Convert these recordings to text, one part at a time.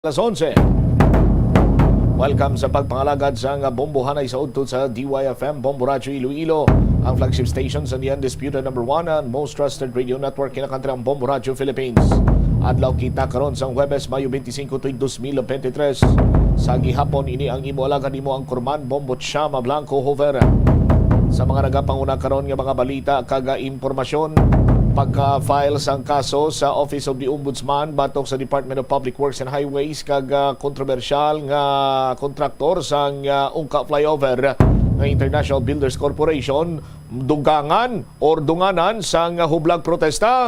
Alas 11. Welcome sa pagpangalagad sa bombohanay sa udto sa DYFM Bombo Radio Iloilo, ang flagship station sa the undisputed number 1 and most trusted radio network kinakantrang Bombo Radio Philippines. Adlaw kita karon sa Huwebes, Mayo 25, 2023. Sa gihapon ini ang imo alagad nimo ang Kurman Bombo Chama Blanco Hover. Sa mga nagapanguna karon nga mga balita kaga impormasyon, pagka-file sang kaso sa Office of the Ombudsman batok sa Department of Public Works and Highways kag kontrobersyal nga kontraktor sang Ungka Flyover ng International Builders Corporation dugangan or dunganan sang hublag protesta.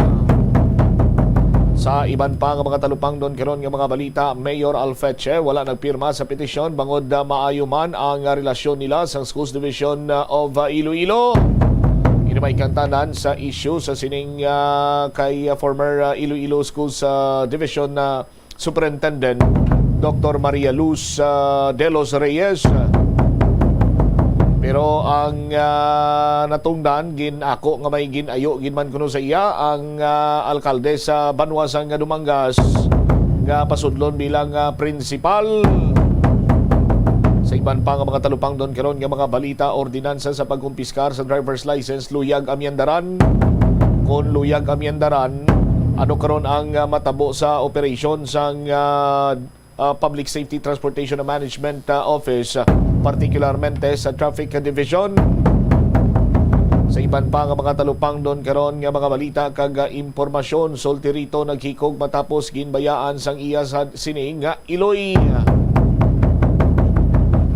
Sa iban pa nga mga talupang doon karon nga mga balita, Mayor Alfeche wala nagpirma sa petisyon bangod maayo man ang relasyon nila sa Schools Division of Iloilo. May kantanan sa issue sa sining kay former Iloilo Schools Division Superintendent Dr. Maria Luz de los Reyes. Pero ang natungdan ginako nga may ginayo ginman kuno sa iya ang alkalde sa Banwasan nga Dumangas nga pasudlon bilang principal. Sa iban pa nga mga talupang doon karon nga mga balita, ordinansa sa pagkumpiskar sa driver's license luyag amyandaran. Kung luyag amyandaran, ano karon ang matabo sa operation sang Public Safety Transportation and Management Office, particularmente sa Traffic Division. Sa iban pa nga mga talupang doon karon nga mga balita kag impormasyon, sulti rito naghikog matapos ginbayaan sang iya sa sining nga Iloy.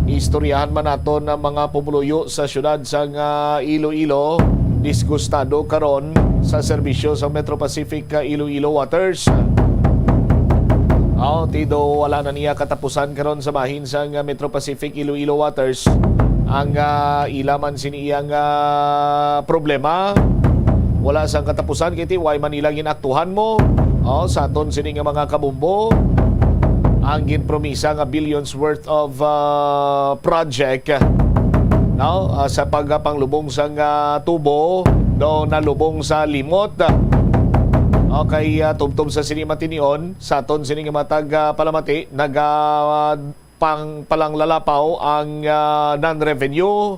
Istoryahan man nato ng mga pumuluyo sa syudad sa Iloilo, disgustado karon sa serbisyo sa Metro Pacific Iloilo Waters. Tido wala na niya katapusan karon sa bahin sa Metro Pacific Iloilo Waters ang ilaman siniyang problema. Wala sang katapusan kiti way Manila ginaktuhan mo sa aton sini nga mga kabumbo. Ang ginpromisa nga billions worth of project sa pagpanglubong sa tubo do nalubong sa limot. Kay tubtob sa sinima tinion sa aton sini nga matag palamati palang lalapaw ang non-revenue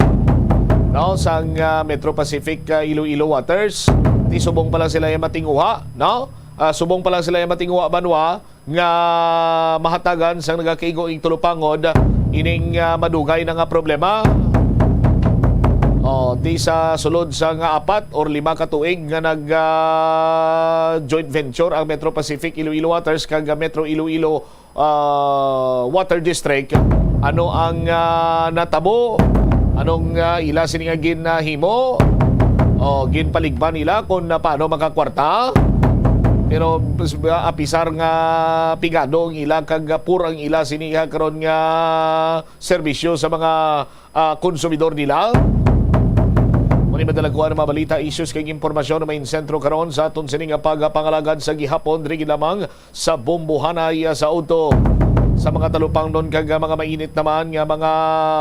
sang Metro Pacific Iloilo Waters. Di subong pa lang sila yung matinguha, subong pa lang sila yung matinguha banwa nga mahatagan sang nagakaigo ing tulupangod ining madugay na nga problema. Di sa sulod sa nga 4 or 5 ka tuig nga nag joint venture ang Metro Pacific Iloilo Waters kag Metro Iloilo Water District, ano ang natabo, anong ila sini nga ginahimo ginpaligban nila kung paano makakwarta. Pero apisar nga pigado ang ila kag purang ila siniha karon nga serbisyo sa mga konsumidor nila. Muni madalaguan ang mga balita, issues kay impormasyon na may sentro karon sa aton sini nga pagpangalagad sa gihapon diri lamang sa bombohanay sa auto. Sa mga talupang doon kag mga mainit naman nga mga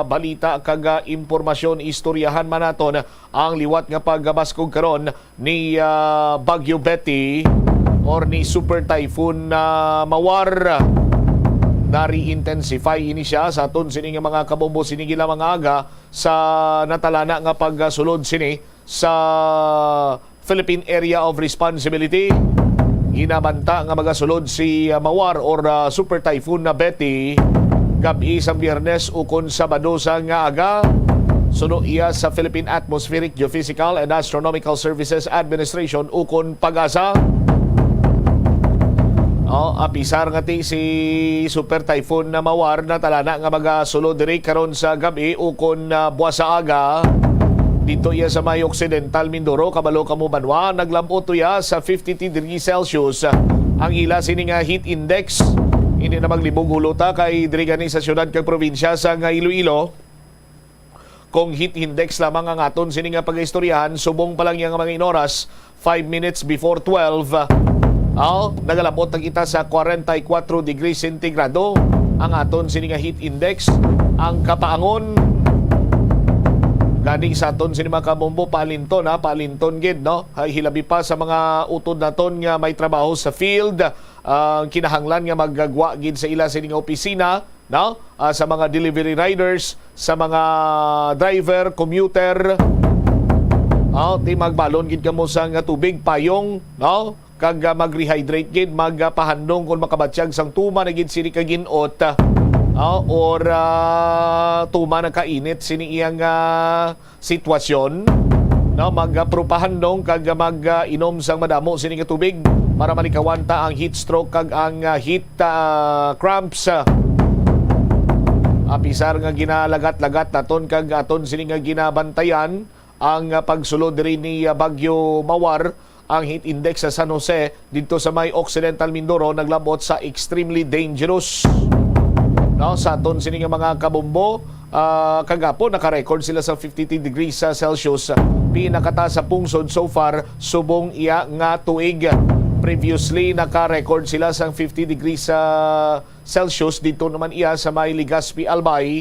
balita kag impormasyon, istoryahan man naton ang liwat nga pagbaskog karon ni Bagyo Betty or ni Super Typhoon Mawar. Nari-intensify ini siya sa aton sini nga mga kabombo sinigi la mga aga sa natalana nga pagsulod sini sa Philippine Area of Responsibility. Ginabanta nga magasulod si Mawar or Super Typhoon na Betty gabi sa Biyernes ukon Sabado sa nga aga. Suno iya sa Philippine Atmospheric, Geophysical and Astronomical Services Administration ukon Pag-asa. Apisar nga ti si Super Typhoon na Mawar na talana nga magasulod diri karon sa gabi ukon buwas sa aga. Dito iya sa may Occidental Mindoro, kabalo kamo Banwa, naglambot ya sa 52 degrees Celsius. Ang ila sini nga heat index ini na maglibog hulota kay diri gani sa syudad kag probinsya sa Iloilo. Kung heat index lamang ang aton sini nga pag-istoryahan, subong pa lang yang mga inoras 5 minutes before 12. Nagalabot na kita sa 44 degrees centigrado ang aton sini nga heat index. Ang kapaangon Gani sa aton sini mga kabombo palinton gid no. Hay hilabi pa sa mga utod naton nga may trabaho sa field, kinahanglan nga maggagwa gid sa ila sining opisina no, sa mga delivery riders, sa mga driver, commuter. Di magbalon gid kamo sa nga tubig payong no, kag mag-rehydrate gid, magpahandong kung makabatsyag sang tuma na gid sini kaginot. Or tuma na kainit sini iyang sitwasyon no, magprupahandong kag mag-inom sang madamo sini nga tubig para malikawanta ang heat stroke kag ang heat cramps. Apisar nga ginalagat-lagat naton kag aton sini nga ginabantayan ang pagsulod rin ni Bagyo Mawar. Ang heat index sa San Jose dito sa may Occidental Mindoro naglabot sa extremely dangerous. No, sa aton sini nga mga kabombo, kagapon naka-record sila sa 52 degrees Celsius. Pinakataas sa pungsod so far subong iya nga tuig. Previously naka-record sila sa 50 degrees Celsius dito naman iya sa may Legazpi, Albay.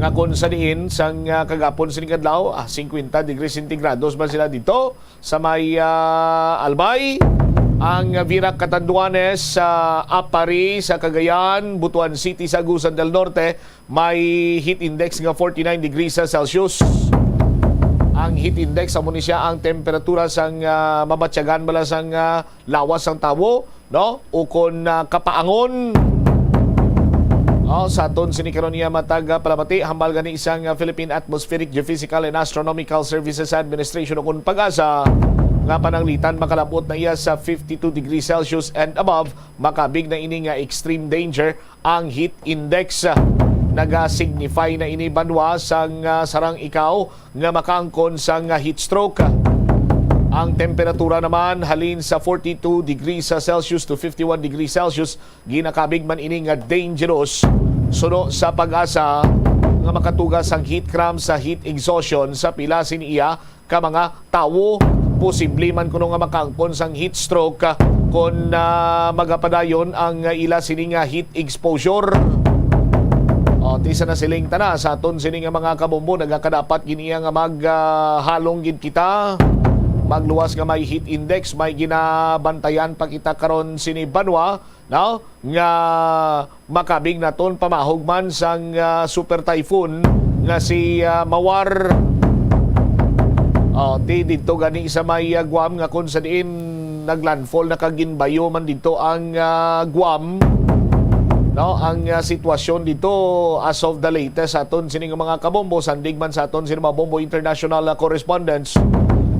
Nga kung sa diin sang kagapon sining adlaw 50 degrees centigrados ba sila dito sa may Albay. Ang Virac, Catanduanes, sa Apari, sa Cagayan, Butuan City, sa Agusan del Norte, may heat index nga 49 degrees Celsius. Ang heat index, amo ni siya ang temperatura sang mabatsyagan bala sang lawas sang tawo, no? Ukon kapaangon. Sa aton sinikaron niya matag palamati, hambal gani isang Philippine Atmospheric, Geophysical and Astronomical Services Administration ukon pag-asa nga pananglitan makalabot na iya sa 52 degrees Celsius and above, makabig na ini nga extreme danger ang heat index. Naga-signify na ini banwa sang sarang ikaw nga makaangkon sang heat stroke. Ang temperatura naman halin sa 42 degrees Celsius to 51 degrees Celsius, ginakabig man ini nga dangerous. Suno sa pag-asa nga makatugas ang heat cramps sa heat exhaustion sa pila siniya ka mga tawo. Posible man kuno nga makaangkon sang heat stroke kung magapadayon ang ila sini nga heat exposure. Tisa na siling tana sa aton sini nga mga kabombo, nagakadapat giniya nga maghalong gid kita. Magluwas nga may heat index, may ginabantayan pa kita karon sini banwa, no? Nga makabig naton pamahog man sang super typhoon nga si Mawar. Dito gani sa may Guam nga kung sa diin naglandfall na kaginbayo man dito ang Guam. No, ang sitwasyon dito as of the latest aton sining mga kabombo, sandig man sa aton sining mga bombo international correspondents.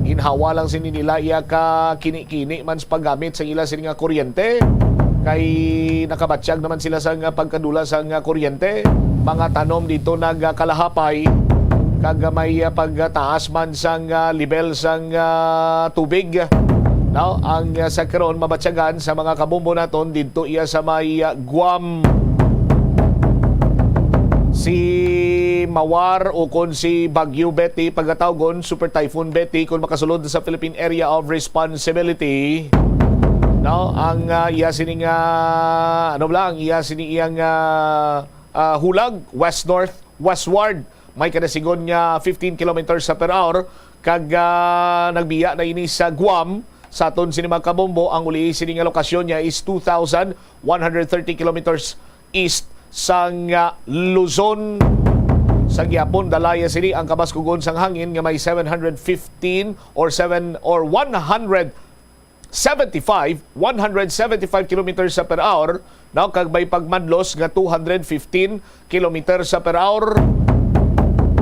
Inhawa lang sini nila iya ka kini-kini man sa paggamit sa ila sining kuryente. Kay nakabatsyag naman sila sa pagkadula sa kuryente. Mga tanom dito nagkalahapay. Kag may pagtaas man sang level sang tubig. No, ang sa karon mabatsyagan sa mga kabombo naton dito iya sa may Guam. Si Mawar o kon si Bagyo Betty pagkatawgon Super Typhoon Betty kung makasulod sa Philippine Area of Responsibility. No, ang iya sining iya sini iyang hulag west north westward. May kadasigon nga 15 kilometers per hour kag nagbiya na ini sa Guam. Sa aton sini mga kabombo, ang uli sini nga lokasyon niya is 2,130 kilometers east sang Luzon. Sa gyapon dalaya sini ang kabaskugon sang hangin nga may 715 or 175 kilometers per hour. Now kag may pagmadlos nga 215 kilometers per hour.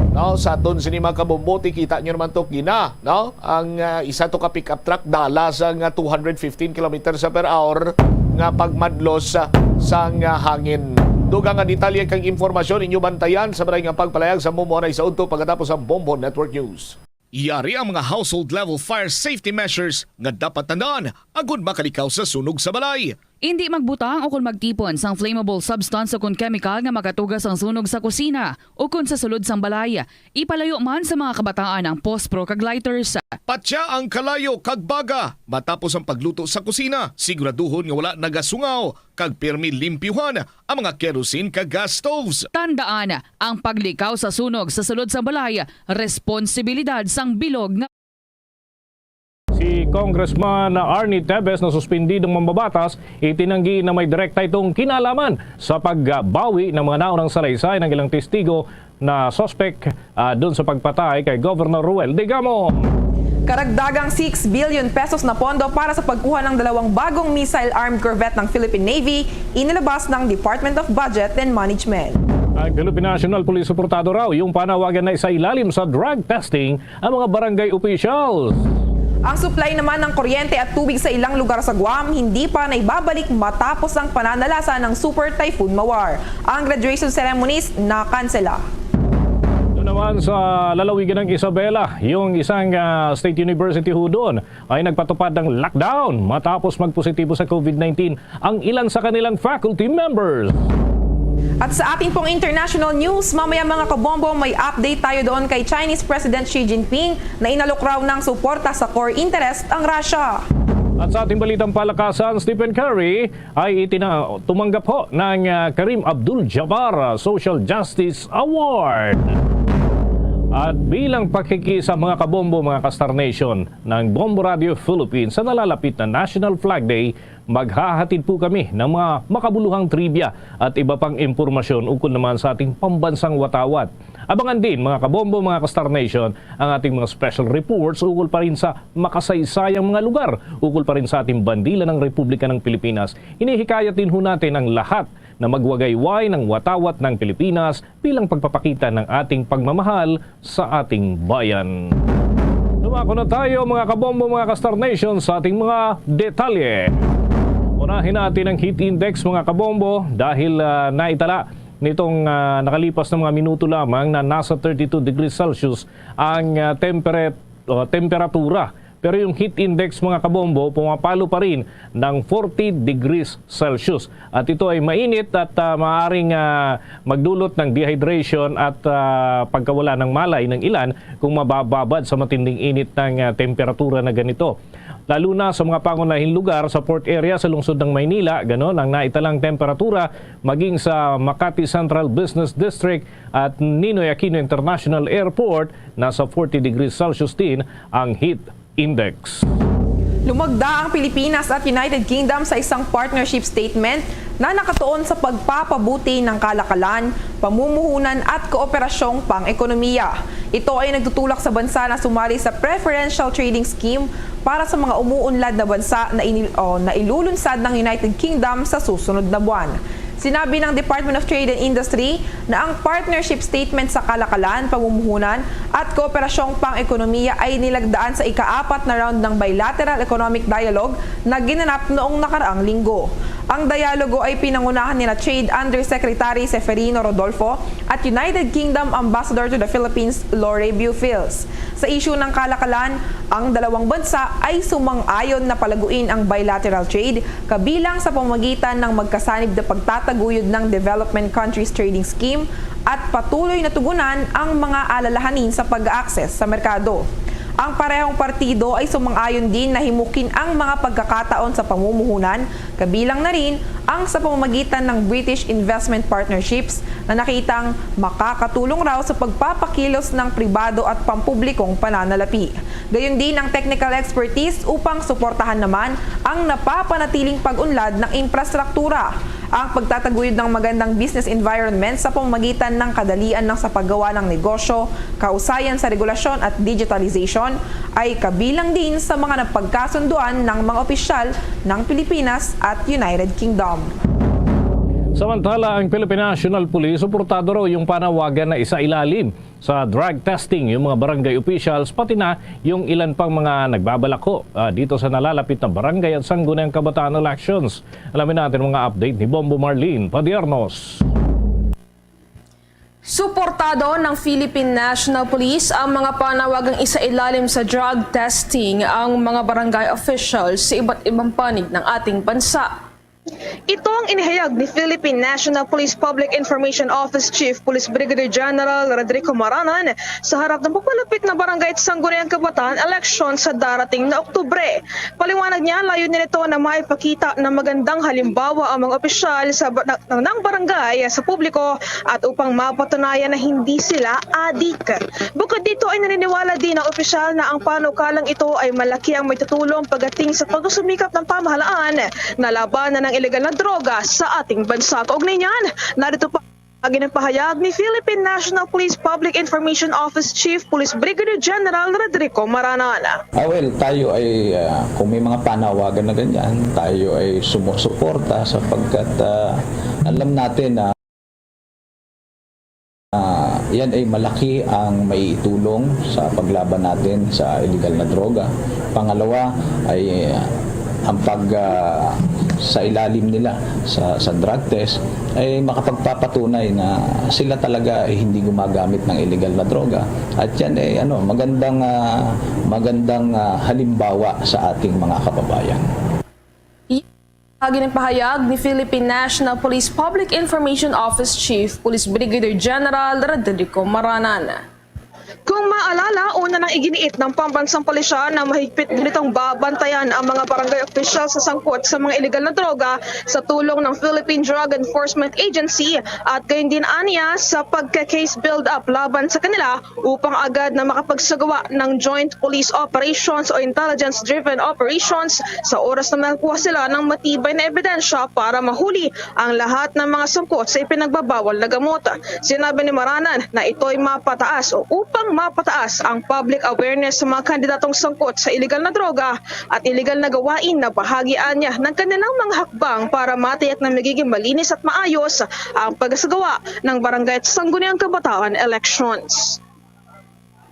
No, sa aton sini mga kabombo, kita nyo naman to gina, no? Ang isa to ka pick-up truck dala sa 215 kilometers per hour nga pagmadlos sa hangin. Dugang nga detalye kang informasyon inyo bantayan sa maray nga pagpalayag sa Momo na isaudto pagkatapos sa Bombo Network News. Iyari ang mga household level fire safety measures nga dapat tandaan agud makalikaw sa sunog sa balay. Hindi magbutang o kung magtipon sang flammable substance o kung chemical nga makatugas ang sunog sa kusina o kung sa sulod sang balay. Ipalayo man sa mga kabataan ang pospro kag lighters. Patya ang kalayo kag baga matapos ang pagluto sa kusina. Siguraduhon nga wala nagasungaw kag pirmi limpyuhan ang mga kerosene kag gas stoves. Tandaan, ang paglikaw sa sunog sa sulod sang balay, responsibilidad sang bilog nga Si Congressman Arnie Tevez na suspendidong mambabatas itinanggi na may direkta itong kinalaman sa pagbawi ng mga naunang salaysay ng ilang testigo na sospek doon sa pagpatay kay Governor Ruel Digamo. Karagdagang 6 billion pesos na pondo para sa pagkuha ng 2 bagong missile-armed corvette ng Philippine Navy inilabas ng Department of Budget and Management. Ang Philippine National Police suportado raw yung panawagan na isailalim sa drug testing ang mga barangay officials. Ang supply naman ng kuryente at tubig sa ilang lugar sa Guam hindi pa naibabalik matapos ang pananalasa ng Super Typhoon Mawar. Ang graduation ceremonies nakansela. Doon naman sa lalawigan ng Isabela, yung isang State University ho doon ay nagpatupad ng lockdown matapos magpositibo sa COVID-19 ang ilan sa kanilang faculty members. At sa ating pong international news, mamaya mga kabombo, may update tayo doon kay Chinese President Xi Jinping na inalok raw ng suporta sa core interest ang Russia. At sa ating balitang palakasan, Stephen Curry ay tumanggap ho ng Kareem Abdul-Jabbar Social Justice Award. At bilang pakikisa mga kabombo, mga Kastar Nation ng Bombo Radio Philippines sa nalalapit na National Flag Day, maghahatid po kami ng mga makabuluhang trivia at iba pang impormasyon ukol naman sa ating pambansang watawat. Abangan din mga kabombo, mga Kastar Nation, ang ating mga special reports ukol pa rin sa makasaysayang mga lugar, ukol pa rin sa ating bandila ng Republika ng Pilipinas. Inihikayat din ho natin ang lahat na magwagayway ng watawat ng Pilipinas bilang pagpapakita ng ating pagmamahal sa ating bayan. Lumako na tayo mga kabombo, mga Kastar Nation sa ating mga detalye. Unahin natin ang heat index mga kabombo dahil naitala nitong nakalipas na mga minuto lamang na nasa 32 degrees Celsius ang temperatura. Pero yung heat index mga kabombo pumapalo pa rin ng 40 degrees Celsius. At ito ay mainit at maaaring magdulot ng dehydration at pagkawala ng malay ng ilan kung mabababad sa matinding init ng temperatura na ganito. Lalo na sa mga pangunahing lugar sa port area sa lungsod ng Maynila, ganon ang naitalang temperatura, maging sa Makati Central Business District at Ninoy Aquino International Airport, nasa 40 degrees Celsius din ang heat index. Lumagda ang Pilipinas at United Kingdom sa isang partnership statement na nakatuon sa pagpapabuti ng kalakalan, pamumuhunan at kooperasyong pang-ekonomiya. Ito ay nagtutulak sa bansa na sumali sa Preferential Trading Scheme para sa mga umuunlad na bansa na ilulunsad ng United Kingdom sa susunod na buwan. Sinabi ng Department of Trade and Industry na ang partnership statement sa kalakalan, pamumuhunan at kooperasyong pang-ekonomiya ay nilagdaan sa ika-4 na round ng bilateral economic dialogue na ginanap noong nakaraang linggo. Ang dialogo ay pinangunahan nila Trade Undersecretary Seferino Rodolfo at United Kingdom Ambassador to the Philippines Lore Bufils. Sa issue ng kalakalan, ang dalawang bansa ay sumang-ayon na palaguin ang bilateral trade kabilang sa pamamagitan ng magkasanib na pagtataguyod ng Development Countries Trading Scheme at patuloy na tugunan ang mga alalahanin sa pag-access sa merkado. Ang parehong partido ay sumang-ayon din na himukin ang mga pagkakataon sa pamumuhunan, kabilang na rin ang sa pamamagitan ng British Investment Partnerships na nakitang makakatulong raw sa pagpapakilos ng pribado at pampublikong pananalapi. Gayon din ang technical expertise upang suportahan naman ang napapanatiling pag-unlad ng infrastruktura. Ang pagtataguyod ng magandang business environment sa pamamagitan ng kadalian ng sa paggawa ng negosyo, kausayan sa regulasyon at digitalization ay kabilang din sa mga napagkasunduan ng mga opisyal ng Pilipinas at United Kingdom. Samantala, ang Philippine National Police suportado raw yung panawagan na isailalim sa drug testing yung mga barangay officials pati na yung ilan pang mga nagbabalako dito sa nalalapit na barangay at sangguniang kabataan elections. Alamin natin mga update ni Bombo Marlene Padiernos. Suportado ng Philippine National Police ang mga panawagang isailalim sa drug testing ang mga barangay officials sa iba't ibang panig ng ating bansa. Ito ang inihayag ni Philippine National Police Public Information Office Chief Police Brigadier General Rodrigo Maranan sa harap ng papalapit na barangay at Sangguniang Kabataan election sa darating na Oktubre. Paliwanag niya, layunin nito na maipakita na magandang halimbawa ang mga opisyal ng barangay sa publiko at upang mapatunayan na hindi sila adik. Bukod dito ay naniniwala din ang opisyal na ang panukalang ito ay malaki ang may tutulong pagdating sa pagsusumikap ng pamahalaan na labanan ng illegal na droga sa ating bansa. Kaugnay niyan, narito pa ang ginapahayag ni Philippine National Police Public Information Office Chief Police Brigadier General Rodrigo Maranan. Well, tayo ay kung may mga panawagan na ganyan, tayo ay sumusuporta sapagkat alam natin na yan ay malaki ang maitulong sa paglaban natin sa illegal na droga. Pangalawa ay ang sa ilalim nila sa drug test ay makapagpapatunay na sila talaga ay hindi gumagamit ng illegal na droga. At yan ay magandang halimbawa sa ating mga kababayan. Ginapahayag ni Philippine National Police Public Information Office Chief Police Brigadier General Rodrigo Maranan. Kung maalala, una nang iginiit ng pambansang pulisya na mahigpit nitong babantayan ang mga barangay official sa sangkot sa mga illegal na droga sa tulong ng Philippine Drug Enforcement Agency at gayon din aniya sa pagka-case build-up laban sa kanila upang agad na makapagsagawa ng joint police operations o intelligence-driven operations sa oras na makuha sila ng matibay na ebidensya para mahuli ang lahat ng mga sangkot sa ipinagbabawal na gamot. Sinabi ni Maranan na ito'y mapataas o upang mapataas ang public awareness sa mga kandidatong sangkot sa illegal na droga at illegal na gawain na bahagian niya ng kanilang mga hakbang para matiyak na magiging malinis at maayos ang pagsagawa ng barangay at Sangguniang Kabataan elections.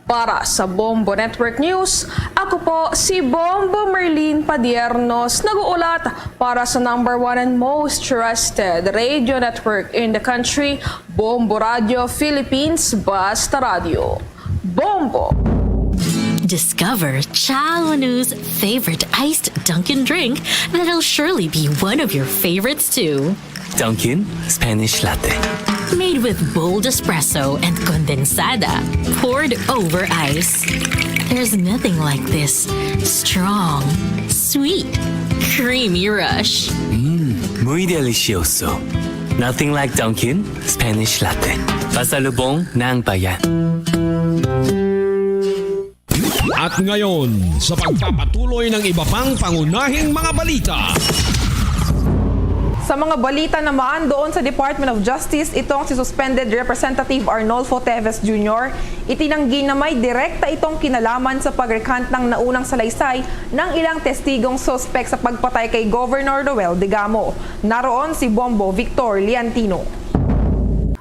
Para sa Bombo Network News, ako po si Bombo Merlin Padiernos, nag-uulat para sa #1 and most trusted radio network in the country, Bombo Radio Philippines, Basta Radio. Bombo! Discover Chaonu's favorite iced Dunkin' drink that'll surely be one of your favorites too. Dunkin' Spanish Latte. Made with bold espresso and condensada, poured over ice. There's nothing like this strong, sweet, creamy rush. Muy delicioso. Nothing like Dunkin' Spanish Latte. Pasalubong ng bayan. At ngayon, sa pagpapatuloy ng iba pang pangunahing mga balita. Sa mga balita naman, doon sa Department of Justice, itong si Suspended Representative Arnolfo Teves Jr. itinanggi na may direkta itong kinalaman sa pag-recant ng naunang salaysay ng ilang testigong suspect sa pagpatay kay Governor Roel Digamo. Naroon si Bombo Victor Liantino.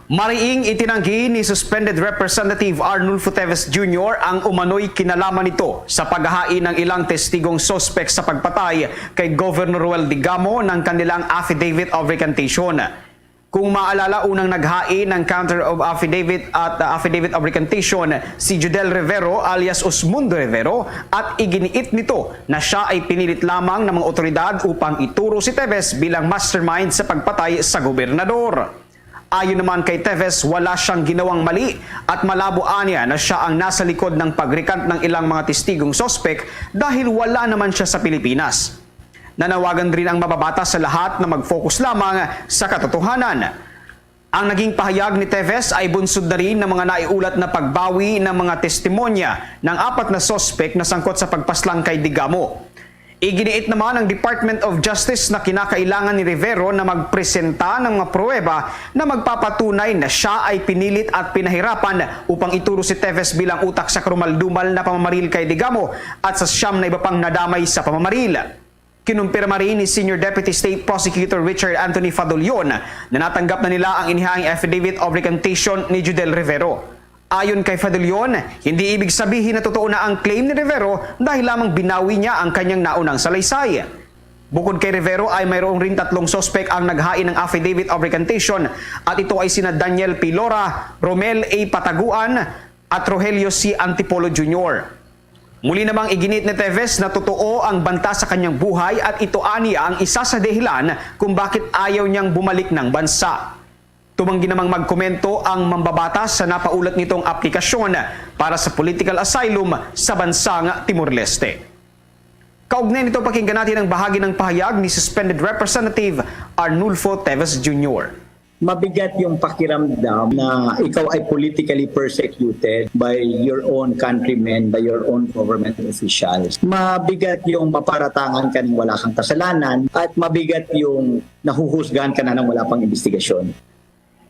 Mariing itinanggi ni Suspended Representative Arnolfo Teves Jr. ang umano'y kinalaman nito sa paghahain ng ilang testigong suspect sa pagpatay kay Governor Roel Digamo ng kanilang affidavit of recantation. Kung maalala, unang naghain ng counter of affidavit at affidavit of recantation si Judel Rivero alias Osmundo Rivero at iginiit nito na siya ay pinilit lamang ng mga otoridad upang ituro si Teves bilang mastermind sa pagpatay sa gobernador. Ayon naman kay Teves, wala siyang ginawang mali at malabo anya na siya ang nasa likod ng pagrecant ng ilang mga testigong sospek dahil wala naman siya sa Pilipinas. Nanawagan rin ang mababata sa lahat na mag-focus lamang sa katotohanan. Ang naging pahayag ni Teves ay bunsod na rin ng mga naiulat na pagbawi ng mga testimonya ng 4 na sospek na sangkot sa pagpaslang kay Digamo. Iginiit naman ng Department of Justice na kinakailangan ni Rivero na magpresenta ng mga pruweba na magpapatunay na siya ay pinilit at pinahirapan upang ituro si Teves bilang utak sa krumaldumal na pamamaril kay Digamo at sa siyam na iba pang nadamay sa pamamaril. Kinumpirma rin ni Senior Deputy State Prosecutor Richard Anthony Fadolion na natanggap na nila ang inihanging affidavit of recantation ni Judel Rivero. Ayon kay Fadolion, hindi ibig sabihin na totoo na ang claim ni Rivero dahil lamang binawi niya ang kanyang naunang salaysay. Bukod kay Rivero ay mayroong rin 3 sospek ang naghain ng affidavit of recantation at ito ay sina Daniel Pilora, Romel A. Pataguan at Rogelio C. Antipolo Jr. Muli namang iginit ni Teves na totoo ang banta sa kanyang buhay at ito aniya ang isa sa dahilan kung bakit ayaw niyang bumalik ng bansa. Tumanggi namang magkomento ang mambabatas sa napaulat nitong aplikasyon para sa political asylum sa bansang Timor-Leste. Kaugnay nito, pakinggan natin ang bahagi ng pahayag ni Suspended Representative Arnulfo Teves Jr. Mabigat yung pakiramdam na ikaw ay politically persecuted by your own countrymen, by your own government officials. Mabigat yung maparatangan ka ng wala kang kasalanan at mabigat yung nahuhusgahan ka na ng wala pang investigasyon.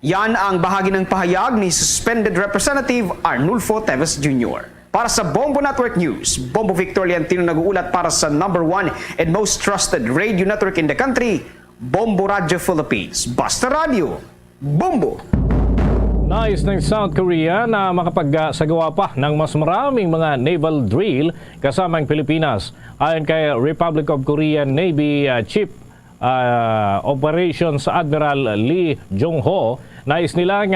Yan ang bahagi ng pahayag ni Suspended Representative Arnulfo Teves Jr. Para sa Bombo Network News, Bombo Victoriantino nag-uulat para sa #1 and most trusted radio network in the country, Bombo Radio Philippines. Basta Radio, Bombo! Nais ng South Korea na makapagsagawa pa ng mas maraming mga naval drill kasama ang Pilipinas. Ayon kay Republic of Korea Navy Chief Operations Admiral Lee Jong-ho, nais nilang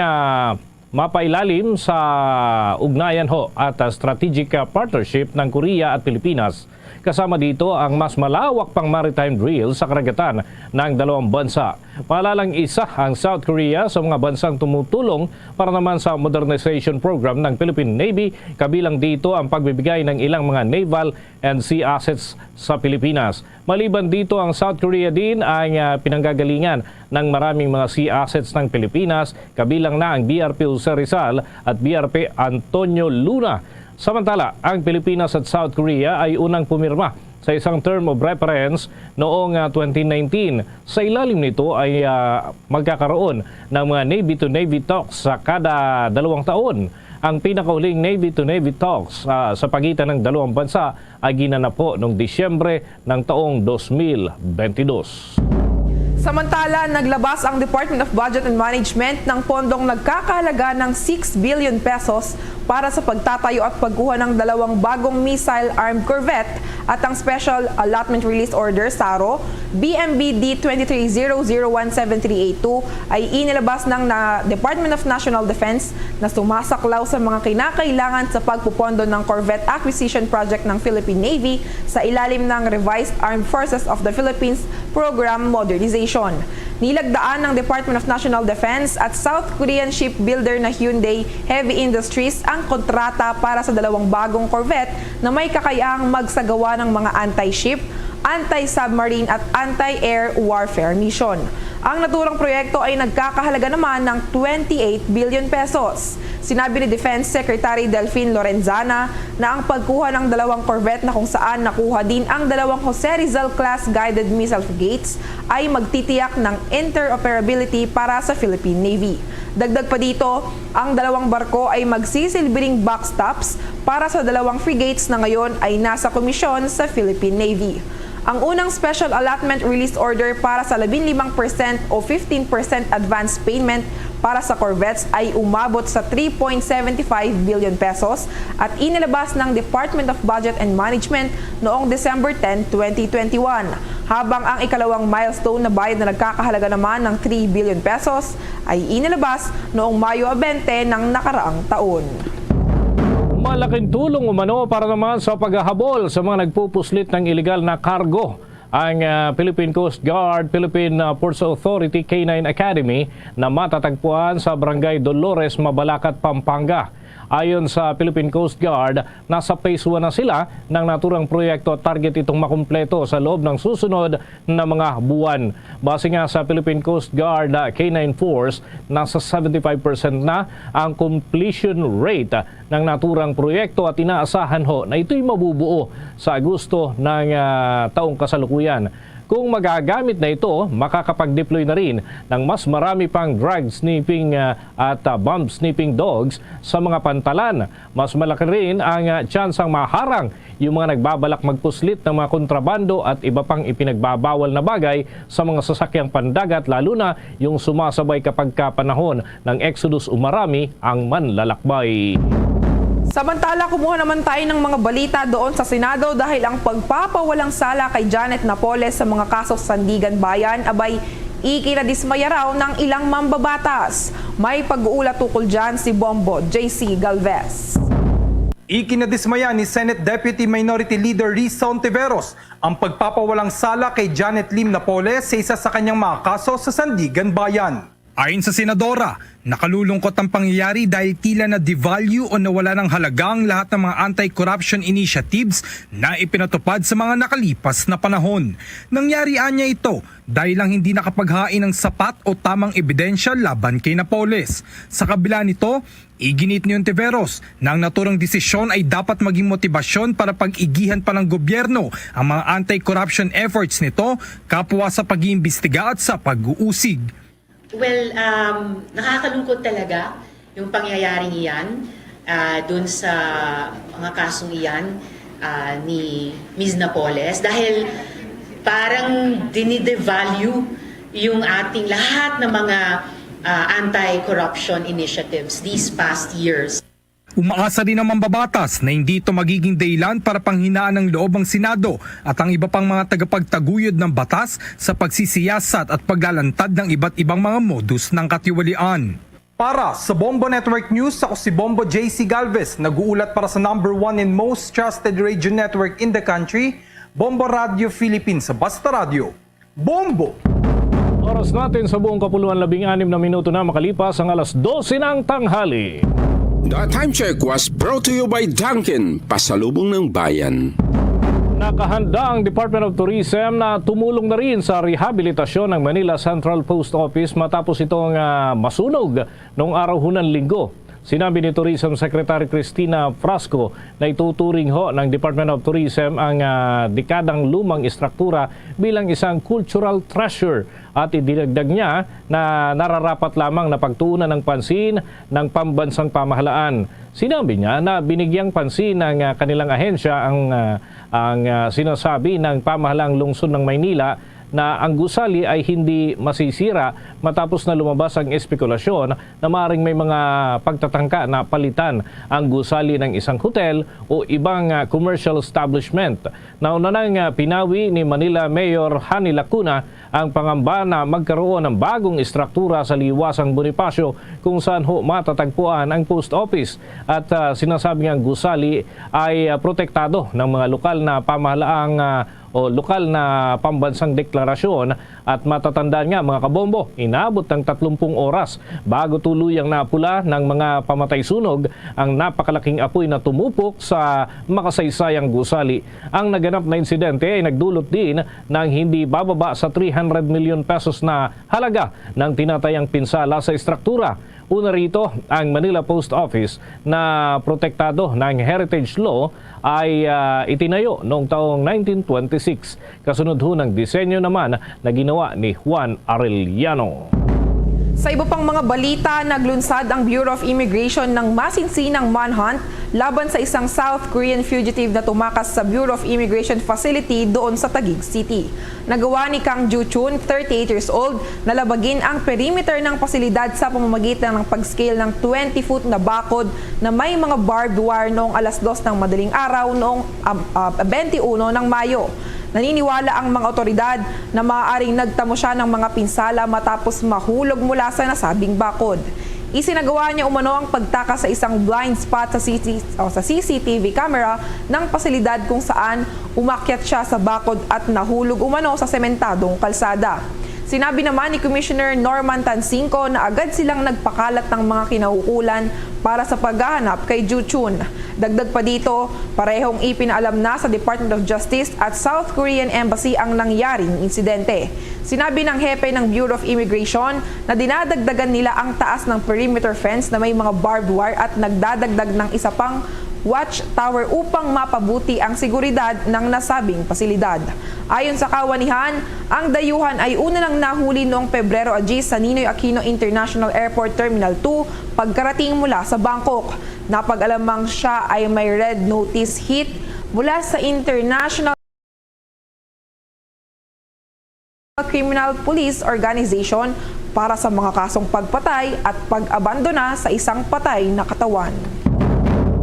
mapailalim sa ugnayan at strategic partnership ng Korea at Pilipinas. Kasama dito ang mas malawak pang maritime drill sa karagatan ng dalawang bansa. Paalalang isa ang South Korea sa mga bansang tumutulong para naman sa modernization program ng Philippine Navy, kabilang dito ang pagbibigay ng ilang mga naval and sea assets sa Pilipinas. Maliban dito, ang South Korea din ay pinanggagalingan ng maraming mga sea assets ng Pilipinas, kabilang na ang BRP Jose Rizal at BRP Antonio Luna. Samantala, ang Pilipinas at South Korea ay unang pumirma sa isang term of reference noong 2019. Sa ilalim nito ay magkakaroon ng mga Navy-to-Navy talks sa kada 2 taon. Ang pinakauling Navy-to-Navy talks sa pagitan ng dalawang bansa ay ginanap po noong Disyembre ng taong 2022. Samantala, naglabas ang Department of Budget and Management ng pondong nagkakahalaga ng 6 billion pesos para sa pagtatayo at pagkuha ng 2 bagong missile-armed corvette at ang Special Allotment Release Order, SARO, BMBD 23001732 ay inilabas ng Department of National Defense na sumasaklaw sa mga kinakailangan sa pagpupondo ng Corvette Acquisition Project ng Philippine Navy sa ilalim ng Revised Armed Forces of the Philippines Program Modernization. Nilagdaan ng Department of National Defense at South Korean shipbuilder na Hyundai Heavy Industries ang kontrata para sa 2 bagong corvette na may kakayahang magsagawa ng mga anti-ship, anti-submarine at anti-air warfare mission. Ang naturang proyekto ay nagkakahalaga naman ng 28 billion pesos. Sinabi ni Defense Secretary Delfin Lorenzana na ang pagkuha ng 2 corvette na kung saan nakuha din ang 2 Jose Rizal class guided missile frigates ay magtitiyak ng interoperability para sa Philippine Navy. Dagdag pa dito, ang 2 barko ay magsisilbing backstops para sa 2 frigates na ngayon ay nasa komisyon sa Philippine Navy. Ang unang Special Allotment Release Order para sa 15% o 15% advance payment para sa corvettes ay umabot sa 3.75 billion pesos at inilabas ng Department of Budget and Management noong December 10, 2021. Habang ang ikalawang milestone na bayad na nagkakahalaga naman ng 3 billion pesos ay inilabas noong Mayo 20 ng nakaraang taon. Malaking tulong umano para naman sa paghahabol sa mga nagpupuslit ng iligal na kargo ang Philippine Coast Guard, Philippine Ports Authority K9 Academy na matatagpuan sa Barangay Dolores, Mabalacat, Pampanga. Ayon sa Philippine Coast Guard, nasa phase 1 na sila ng naturang proyekto at target itong makumpleto sa loob ng susunod na mga buwan. Base nga sa Philippine Coast Guard K9 Force, nasa 75% na ang completion rate ng naturang proyekto at inaasahan na ito'y mabubuo sa Agosto ng taong kasalukuyan. Kung magagamit na ito, makakapag-deploy na rin ng mas marami pang drug sniffing at bomb sniffing dogs sa mga pantalan. Mas malaki rin ang tsansang maharang yung mga nagbabalak magpuslit ng mga kontrabando at iba pang ipinagbabawal na bagay sa mga sasakyang pandagat, lalo na yung sumasabay kapag panahon ng Exodus umarami ang manlalakbay. Samantala, kumuha naman tayo ng mga balita doon sa Senado dahil ang pagpapawalang sala kay Janet Napoles sa mga kaso sa Sandigan Bayan abay ikinadismaya raw ng ilang mambabatas. May pag-uulat tukol dyan si Bombo JC Galvez. Ikinadismaya ni Senate Deputy Minority Leader Risa Ontiveros ang pagpapawalang sala kay Janet Lim Napoles sa isa sa kanyang mga kaso sa Sandigan Bayan. Ayon sa Senadora, nakalulungkot ang pangyayari dahil tila na devalue o nawala ng halagang lahat ng mga anti-corruption initiatives na ipinatupad sa mga nakalipas na panahon. Nangyari anya ito dahil lang hindi nakapaghain ng sapat o tamang ebidensya laban kay Napoles. Sa kabila nito, iginit ni Ontiveros na ang naturang desisyon ay dapat maging motibasyon para pag-igihan pa ng gobyerno ang mga anti-corruption efforts nito kapwa sa pag-iimbestiga at sa pag-uusig. Well, nakakalungkot talaga yung pangyayaring iyan dun sa mga kasong iyan ni Ms. Napoles dahil parang dinidevalue yung ating lahat ng mga anti-corruption initiatives these past years. Umaasa din ang mambabatas na hindi ito magiging dahilan para panghinaan ng loob ang Senado at ang iba pang mga tagapagtaguyod ng batas sa pagsisiyasat at paglalantad ng iba't ibang mga modus ng katiwalian. Para sa Bombo Network News, ako si Bombo JC Galvez, nag-uulat para sa #1 and most trusted radio network in the country, Bombo Radio Philippines sa Basta Radio. Bombo! Oras natin sa buong kapuluan, 16 na minuto na makalipas ang alas 12 ng tanghali. The time check was brought to you by Dunkin, pasalubong ng bayan. Nakahanda ang Department of Tourism na tumulong na rin sa rehabilitasyon ng Manila Central Post Office matapos itong masunog noong araw ng Linggo. Sinabi ni Tourism Secretary Cristina Frasco na ituturing ng Department of Tourism ang dekadang lumang istruktura bilang isang cultural treasure at idinagdag niya na nararapat lamang na pagtuunan ng pansin ng pambansang pamahalaan. Sinabi niya na binigyang pansin ng kanilang ahensya ang sinasabi ng pamahalaang lungsod ng Maynila na ang gusali ay hindi masisira matapos na lumabas ang espekulasyon na maaaring may mga pagtatangka na palitan ang gusali ng isang hotel o ibang commercial establishment. Nauna nang pinawi ni Manila Mayor Hani Lacuna ang pangamba na magkaroon ng bagong istruktura sa liwasang Bonifacio kung saan matatagpuan ang post office at sinasabi ang gusali ay protektado ng mga lokal na pamahalaang o lokal na pambansang deklarasyon at matatandaan nga mga kabombo, inabot ng 30 oras bago tuluyang napula ng mga pamatay sunog ang napakalaking apoy na tumupok sa makasaysayang gusali. Ang naganap na insidente ay nagdulot din ng hindi bababa sa 300 milyon pesos na halaga ng tinatayang pinsala sa istruktura. Una rito, ang Manila Post Office na protektado ng Heritage Law ay itinayo noong taong 1926. Kasunod ng disenyo naman na ginawa ni Juan Arellano. Sa iba pang mga balita, naglunsad ang Bureau of Immigration ng masinsinang manhunt laban sa isang South Korean fugitive na tumakas sa Bureau of Immigration facility doon sa Taguig City. Nagawa ni Kang Ju-chun, 38 years old, na labagin ang perimeter ng pasilidad sa pamamagitan ng pag-scale ng 20-foot na bakod na may mga barbed wire noong alas 2 ng madaling araw noong 21 ng Mayo. Naniniwala ang mga otoridad na maaaring nagtamo siya ng mga pinsala matapos mahulog mula sa nasabing bakod. Isinagawa niya umano ang pagtaka sa isang blind spot sa CCTV camera ng pasilidad kung saan umakyat siya sa bakod at nahulog umano sa sementadong kalsada. Sinabi naman ni Commissioner Norman Tansinco na agad silang nagpakalat ng mga kinauukulan para sa paghahanap kay Ju-chun. Dagdag pa dito, parehong ipinaalam na sa Department of Justice at South Korean Embassy ang nangyaring insidente. Sinabi ng hepe ng Bureau of Immigration na dinadagdagan nila ang taas ng perimeter fence na may mga barbed wire at nagdadagdag ng isa pang watchtower upang mapabuti ang seguridad ng nasabing pasilidad. Ayon sa kawanihan, ang dayuhan ay una nang nahuli noong Pebrero 10 sa Ninoy Aquino International Airport Terminal 2 pagkarating mula sa Bangkok. Napag-alamang siya ay may red notice hit mula sa International Criminal Police Organization para sa mga kasong pagpatay at pag-abandona sa isang patay na katawan.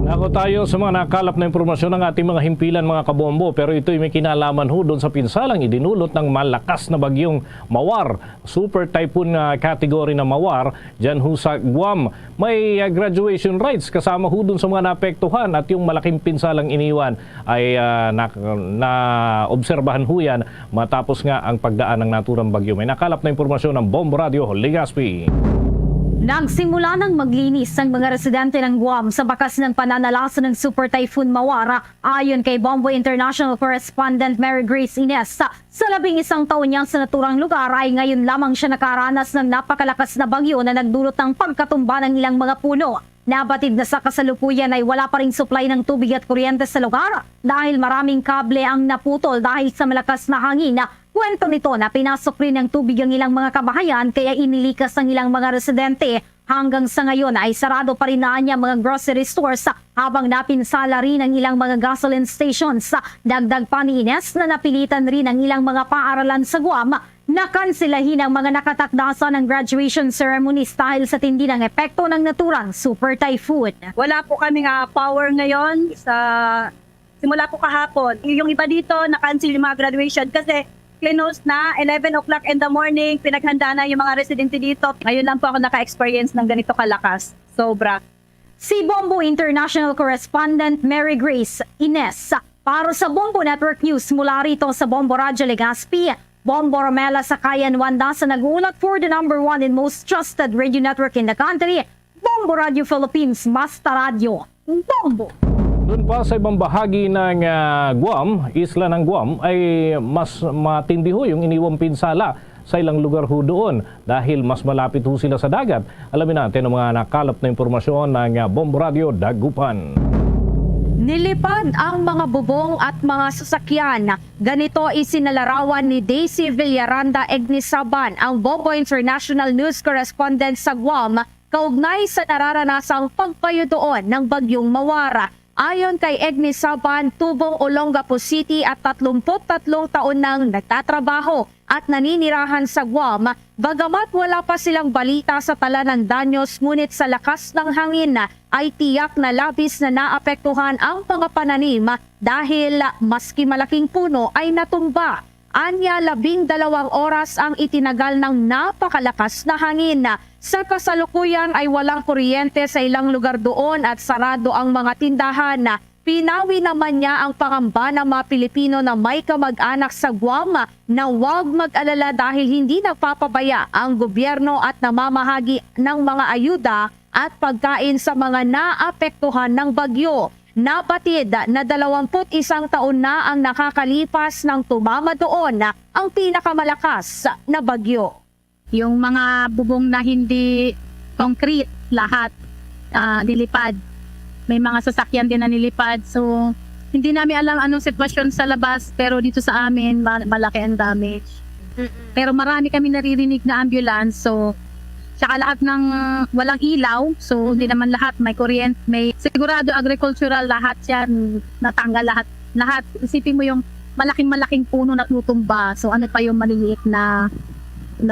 Ako tayo sa mga nakalap na impormasyon ng ating mga himpilan mga kabombo, pero ito ay may kinalaman ho doon sa pinsalang idinulot ng malakas na bagyong Mawar, super typhoon category na Mawar dyan ho sa Guam. May graduation rites kasama ho doon sa mga naapektuhan at yung malaking pinsalang iniwan ay na-obserbahan ho yan matapos nga ang pagdaan ng naturang bagyo. May nakalap na impormasyon ng Bombo Radio Legazpi. Nagsimula ng maglinis ang mga residente ng Guam sa bakas ng pananalasa ng Super Typhoon Mawar. Ayon kay Bombo International Correspondent Mary Grace Ines, sa 11 taon niyang sa naturang lugar ay ngayon lamang siya nakaranas ng napakalakas na bagyo na nagdulot ng pagkatumba ng ilang mga puno. Nabatid na sa kasalukuyan ay wala pa ring supply ng tubig at kuryente sa lugar dahil maraming kable ang naputol dahil sa malakas na hangin. Kwento nito na pinasok rin ng tubig ang ilang mga kabahayan kaya inilikas ang ilang mga residente. Hanggang sa ngayon ay sarado pa rin na niya mga grocery stores habang napinsala rin ang ilang mga gasoline stations. Dagdag pa ni Ines na napilitan rin ang ilang mga paaralan sa Guam na kansilahin ang mga nakatakdasa ng graduation ceremonies dahil sa tindi ng epekto ng naturang super typhoon. Wala po kaming power ngayon simula po kahapon. Yung iba dito na-cancel yung mga graduation kasi close na, 11 o'clock in the morning, pinaghanda na yung mga residente dito. Ngayon lang po ako naka-experience ng ganito kalakas. Sobra. Si Bombo International Correspondent Mary Grace Ines para sa Bombo Network News mula rito sa Bombo Radio Legazpi. Bombo Romela Sakayan Wanda sa nag-uulat for the #1 and most trusted radio network in the country, Bombo Radio Philippines, Basta Radio. Bombo! Doon pa sa ibang bahagi ng Guam, isla ng Guam, ay mas matindi ho yung iniwang pinsala sa ilang lugar ho doon dahil mas malapit ho sila sa dagat. Alamin natin ang mga nakalap na impormasyon ng Bombo Radio Dagupan. Nilipad ang mga bubong at mga sasakyan. Ganito isinalarawan ni Daisy Villaranda Egnisaban, ang Bombo International News Correspondent sa Guam, kaugnay sa nararanasang pagpayo doon ng bagyong Mawar. Ayon kay Egnisaban, tubong Olongapo City at 33 taon nang nagtatrabaho at naninirahan sa Guam. Bagamat wala pa silang balita sa tala ng danyos, ngunit sa lakas ng hangin ay tiyak na labis na naapektuhan ang mga pananim dahil maski malaking puno ay natumba. Anya 12 oras ang itinagal ng napakalakas na hangin. Sa kasalukuyan ay walang kuryente sa ilang lugar doon at sarado ang mga tindahan. Pinawi naman niya ang pangamba ng mga Pilipino na may kamag-anak sa Guam na huwag mag-alala dahil hindi nagpapabaya ang gobyerno at namamahagi ng mga ayuda at pagkain sa mga naapektuhan ng bagyo. Nabatid na 21 taon na ang nakakalipas nang tumama doon ang pinakamalakas na bagyo. Yung mga bubong na hindi concrete, lahat nilipad. May mga sasakyan din na nilipad. So, hindi namin alam anong sitwasyon sa labas, pero dito sa amin, malaki ang damage. Pero marami kami naririnig na ambulance, so tsaka lahat ng walang ilaw, so hindi naman lahat may kuryente, may sigurado agricultural lahat yan, natanggal lahat. Isipin mo yung malaking puno na tutumba, so ano pa yung maliliit na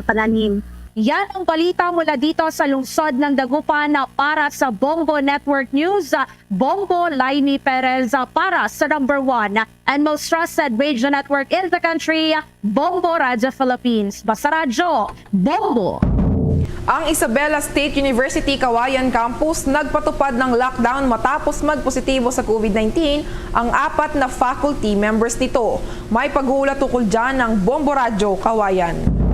pananim. Yan ang balita mula dito sa lungsod ng Dagupan para sa Bombo Network News. Bombo Laini Perez para sa #1 and most trusted radio network in the country, Bombo Radio Philippines. Basta Radyo, Bombo! Ang Isabela State University Kawayan Campus nagpatupad ng lockdown matapos magpositibo sa COVID-19 ang 4 na faculty members nito. May pag-uulat tukol dyan ng Bombo Radio Kawayan.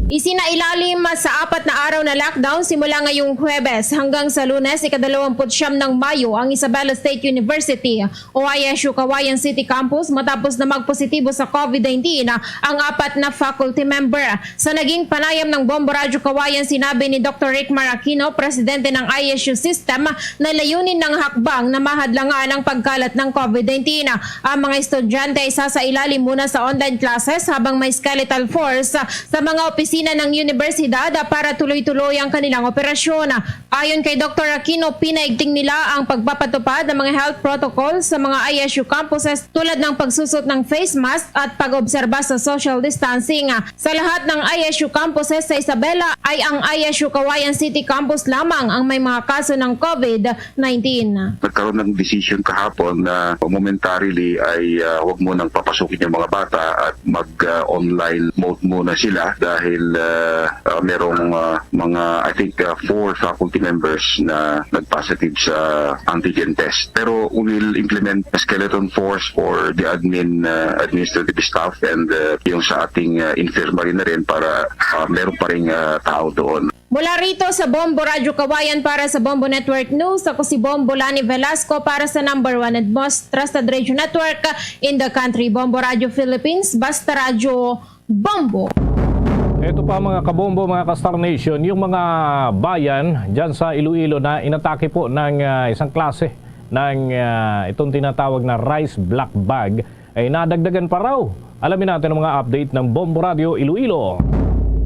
Isinailalim sa 4 na araw na lockdown simula ngayong Huwebes hanggang sa Lunes, ika-29 ng Mayo ang Isabela State University o ISU Kawayan City Campus matapos na magpositibo sa COVID-19 ang 4 na faculty member. Sa naging panayam ng Bombo Radio Kawayan, sinabi ni Dr. Rick Maracino, presidente ng ISU System, na layunin ng hakbang na mahadlangan ang pagkalat ng COVID-19. Ang mga estudyante ay sasailalim muna sa online classes habang may skeletal force sa mga opisina opisina ng universidad para tuloy-tuloy ang kanilang operasyon. Ayon kay Dr. Aquino, pinaigting nila ang pagpapatupad ng mga health protocols sa mga ISU campuses tulad ng pagsusot ng face mask at pag-obserba sa social distancing. Sa lahat ng ISU campuses sa Isabela ay ang ISU Kawayan City Campus lamang ang may mga kaso ng COVID-19. Nagkaroon ng decision kahapon na momentarily ay huwag mo nang papasukin yung mga bata at mag-online mode muna sila dahil merong mga I think 4 faculty members na nag-positive sa antigen test. Pero we will implement a skeleton force for the administrative staff and yung sa ating infirmary na rin para meron pa rin tao doon. Mula rito sa Bombo Radio Kawayan para sa Bombo Network News, ako si Bombo Lani Velasco para sa #1 and most trusted radio network in the country, Bombo Radio Philippines, Basta Radio Bombo. Ito pa mga kabombo, mga ka-Star Nation, yung mga bayan dyan sa Iloilo na inatake po ng isang klase ng itong tinatawag na rice black bag ay nadagdagan pa raw. Alamin natin ang mga update ng Bombo Radio Iloilo.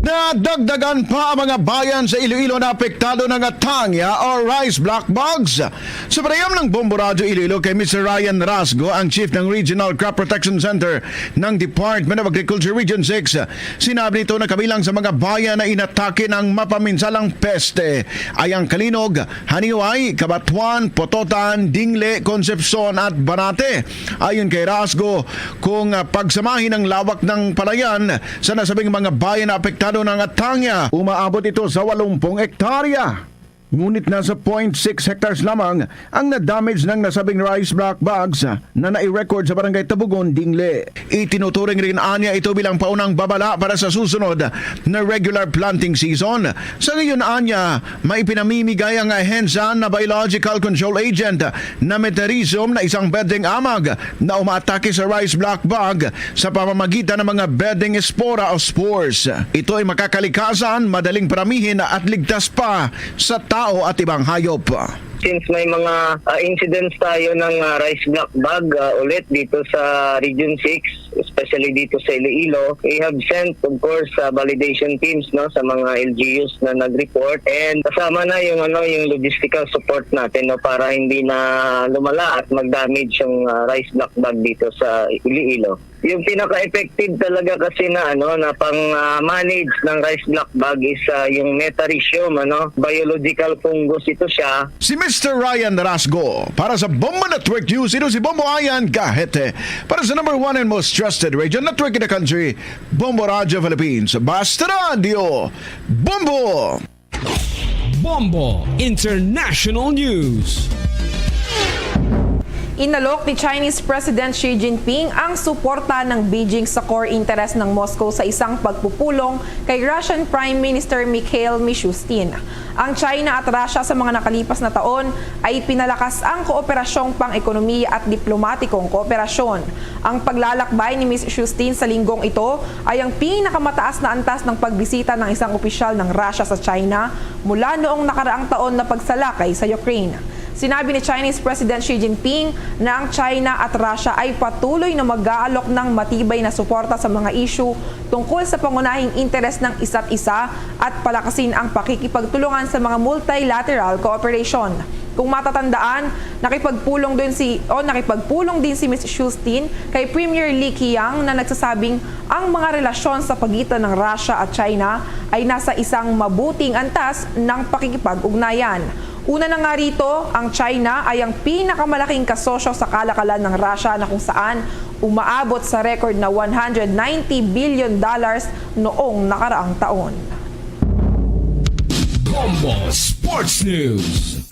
Nadagdagan pa ang mga bayan sa Iloilo na apektado ng atangya o rice black bugs. Sa pareham ng Bombo Radio Iloilo kay Mr. Ryan Rasgo, ang Chief ng Regional Crop Protection Center ng Department of Agriculture Region 6, sinabi nito na kabilang sa mga bayan na inatake ng mapaminsalang peste ay ang Kalinog, Haniway, Cabatuan, Pototan, Dingle, Concepcion at Banate. Ayon kay Rasgo, kung pagsamahin ang lawak ng palayan sa nasabing mga bayan na apektado ng atangya, umaabot ito sa 80 hektarya. Ngunit nasa 0.6 hectares lamang ang na-damage ng nasabing rice black bugs na nai-record sa barangay Tabugon, Dingle. Itinuturing rin anya ito bilang paunang babala para sa susunod na regular planting season. Sa ngayon anya, may pinamimigay ang ahensya na biological control agent na meterizum na isang bedding amag na umaatake sa rice black bug sa pamamagitan ng mga bedding spora o spores. Ito ay makakalikasan, madaling paramihin at ligtas pa sa tao at ibang hayop. Since may mga incidents tayo ng rice black bug ulit dito sa Region 6, especially dito sa Iloilo, we have sent of course validation teams sa mga LGUs na nag-report, and kasama na yung logistical support natin para hindi na lumala at mag-damage yung rice black bug dito sa Iloilo. Yung pinaka-effective talaga kasi na pang-manage ng rice black bug is yung metarhizium, biological fungus ito siya. Si Mr. Ryan Rasgo para sa Bombo Network News. Ito si Bombo Ayan Kahete para sa #1 and most trusted radio network in the country, Bombo Radio Philippines, Basta Radio Bombo. Bombo International News. Inalok ni Chinese President Xi Jinping ang suporta ng Beijing sa core interest ng Moscow sa isang pagpupulong kay Russian Prime Minister Mikhail Mishustin. Ang China at Russia sa mga nakalipas na taon ay pinalakas ang kooperasyong pang-ekonomiya at diplomatikong kooperasyon. Ang paglalakbay ni Ms. Mishustin sa linggong ito ay ang pinakamataas na antas ng pagbisita ng isang opisyal ng Russia sa China mula noong nakaraang taon na pagsalakay sa Ukraine. Sinabi ni Chinese President Xi Jinping na ang China at Russia ay patuloy na mag-aalok ng matibay na suporta sa mga issue tungkol sa pangunahing interes ng isa't isa at palakasin ang pakikipagtulungan sa mga multilateral cooperation. Kung matatandaan, nakipagpulong din si Ms. Mishustin kay Premier Li Qiang na nagsasabing ang mga relasyon sa pagitan ng Russia at China ay nasa isang mabuting antas ng pakikipag-ugnayan. Una na nga rito, ang China ay ang pinakamalaking kasosyo sa kalakalan ng Russia na kung saan umaabot sa record na $190 billion noong nakaraang taon. Bombo Sports News.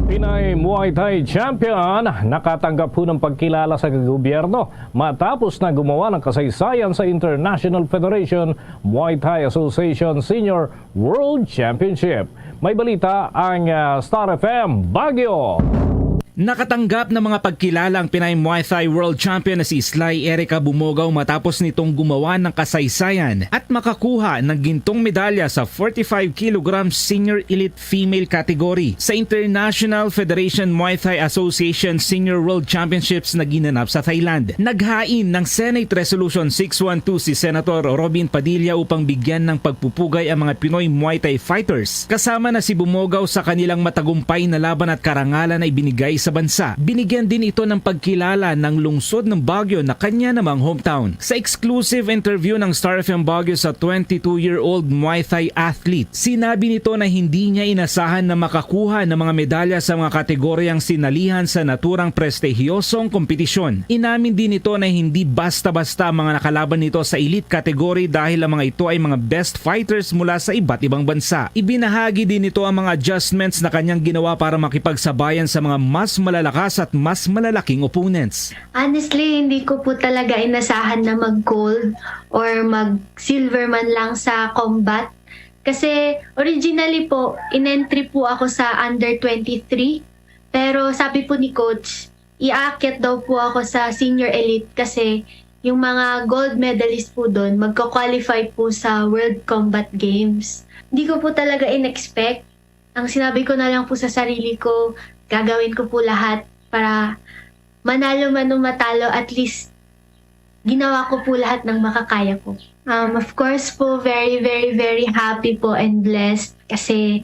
Pinay Muay Thai Champion nakatanggap po ng pagkilala sa gobyerno matapos na gumawa ng kasaysayan sa International Federation Muay Thai Association Senior World Championship. May balita ang Star FM Baguio. Nakatanggap ng mga pagkilala ang Pinay Muay Thai World Champion na si Sly Erica Bumogaw matapos nitong gumawa ng kasaysayan at makakuha ng gintong medalya sa 45 kg Senior Elite Female category sa International Federation Muay Thai Association Senior World Championships na ginanap sa Thailand. Naghain ng Senate Resolution 612 si Senator Robin Padilla upang bigyan ng pagpupugay ang mga Pinoy Muay Thai fighters. Kasama na si Bumogaw sa kanilang matagumpay na laban at karangalan na ibinigay sa bansa. Binigyan din ito ng pagkilala ng lungsod ng Baguio na kanya namang hometown. Sa exclusive interview ng Star FM Baguio sa 22-year-old Muay Thai athlete, sinabi nito na hindi niya inasahan na makakuha ng mga medalya sa mga kategoryang sinalihan sa naturang prestihiyosong kompetisyon. Inamin din ito na hindi basta-basta ang mga nakalaban nito sa elite category dahil ang mga ito ay mga best fighters mula sa iba't ibang bansa. Ibinahagi din ito ang mga adjustments na kanyang ginawa para makipagsabayan sa mga mas malalakas at mas malalaking opponents. Honestly, hindi ko po talaga inasahan na mag-gold or mag-silver man lang sa combat. Kasi originally po, in-entry po ako sa under 23. Pero sabi po ni coach, iaakit daw po ako sa senior elite kasi yung mga gold medalist po doon, magko-qualify po sa World Combat Games. Hindi ko po talaga in-expect. Ang sinabi ko na lang po sa sarili ko, gagawin ko po lahat para manalo man o matalo, at least ginawa ko po lahat ng makakaya ko. Of course po, very, very, very happy po and blessed kasi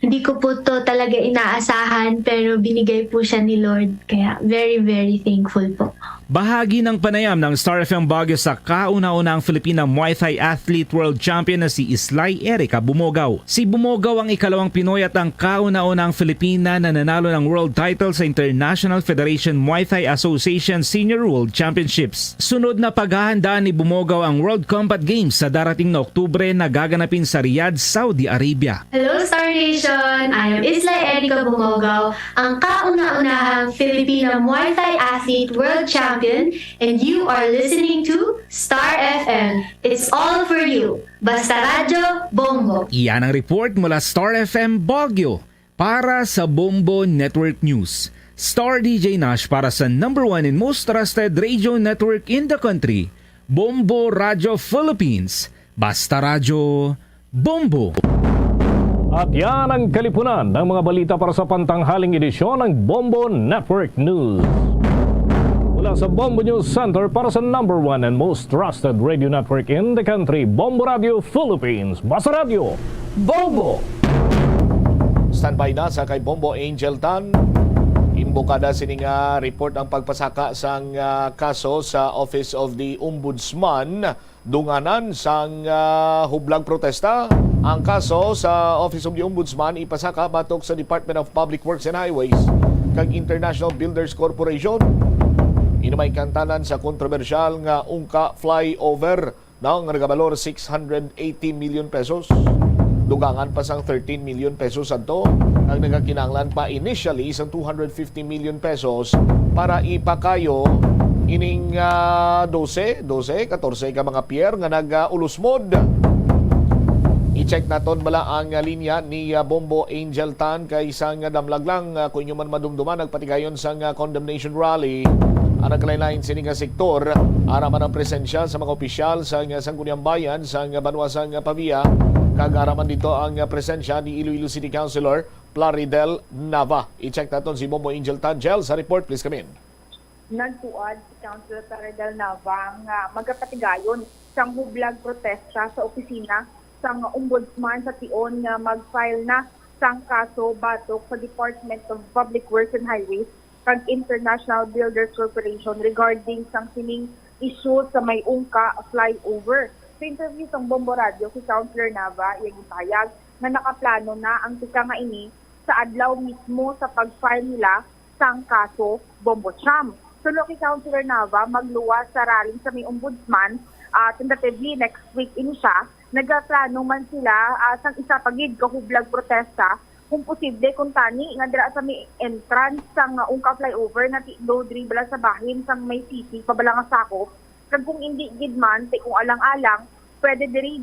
hindi ko po to talaga inaasahan pero binigay po siya ni Lord. Kaya very, very thankful po. Bahagi ng panayam ng Star FM Baguio sa kauna-unang Filipina Muay Thai Athlete World Champion na si Sly Erica Bumogaw. Si Bumogaw ang ikalawang Pinoy at ang kauna-unang Filipina na nanalo ng world title sa International Federation Muay Thai Association Senior World Championships. Sunod na paghahandaan ni Bumogaw ang World Combat Games sa darating na Oktubre na gaganapin sa Riyadh, Saudi Arabia. Hello Star Nation! I am Sly Erica Bumogaw, ang kauna-unahang Filipina Muay Thai Athlete World Champion, and you are listening to Star FM. It's all for you. Basta Radyo, Bombo. Iyan ang report mula Star FM Baguio para sa Bombo Network News. Star DJ Nash para sa #1 and most trusted radio network in the country, Bombo Radio Philippines. Basta Radyo, Bombo. At yan ang kalipunan ng mga balita para sa pantanghaling edisyon ng Bombo Network News. Mula sa Bombo News Center para sa #1 and most trusted radio network in the country, Bombo Radio Philippines. Basta Radio, Bombo! Standby na sa kay Bombo Angel Tan. Imbokada sining report ang pagpasaka sang kaso sa Office of the Ombudsman. Dunganan sang hublag protesta. Ang kaso sa Office of the Ombudsman ipasaka batok sa Department of Public Works and Highways kag International Builders Corporation. Inumay kantanan sa kontrobersyal nga ungka flyover ng nagabalor 680 million pesos. Dugangan pa sang 13 million pesos adto. Ang nagakinanglan pa initially isang 250 million pesos para ipakayo ining 14 ka mga pier nga nag-ulusmod. I-check naton bala ang linya ni Bombo Angel Tan kay isang damlaglang kung inyo man madumduman nagpatigayon sang condemnation rally. Ang nagkalain-lain sining sektor araman ang presensya sa mga opisyal sa Sangguniang Bayan sa Banwasang Pavia. Kag-araman dito ang presensya ni Iloilo City Councilor Plaridel Nava. I-check naton si Bombo Angel Tan. Jel, sa report, please come in. Nagtuad si Councilor Plaridel Nava nga magkapatigayon sang hublag protesta sa opisina sang Ombudsman sa Tion nga mag-file na sang kaso batok sa Department of Public Works and Highways kag International Builders Corporation regarding sang sining issue sa may ungka flyover. Sa interview sa Bombo Radio, si Councilor Nava yung itayag na nakaplano na ang tika nga ini sa adlaw mismo sa pag-file nila sang kaso Bombo Cham. Sulo kay Councilor Nava, magluwas sa rally sa may ombudsman, tentatively next week ini siya, nagaplano man sila sang isa pagid kahublag protesta kung posible kung tani nga dira sa may entrance sang ungka flyover na tidlo dribla sa bahin sang may city pabala nga sakop. Kag kung hindi gid man kung alang-alang pwede diri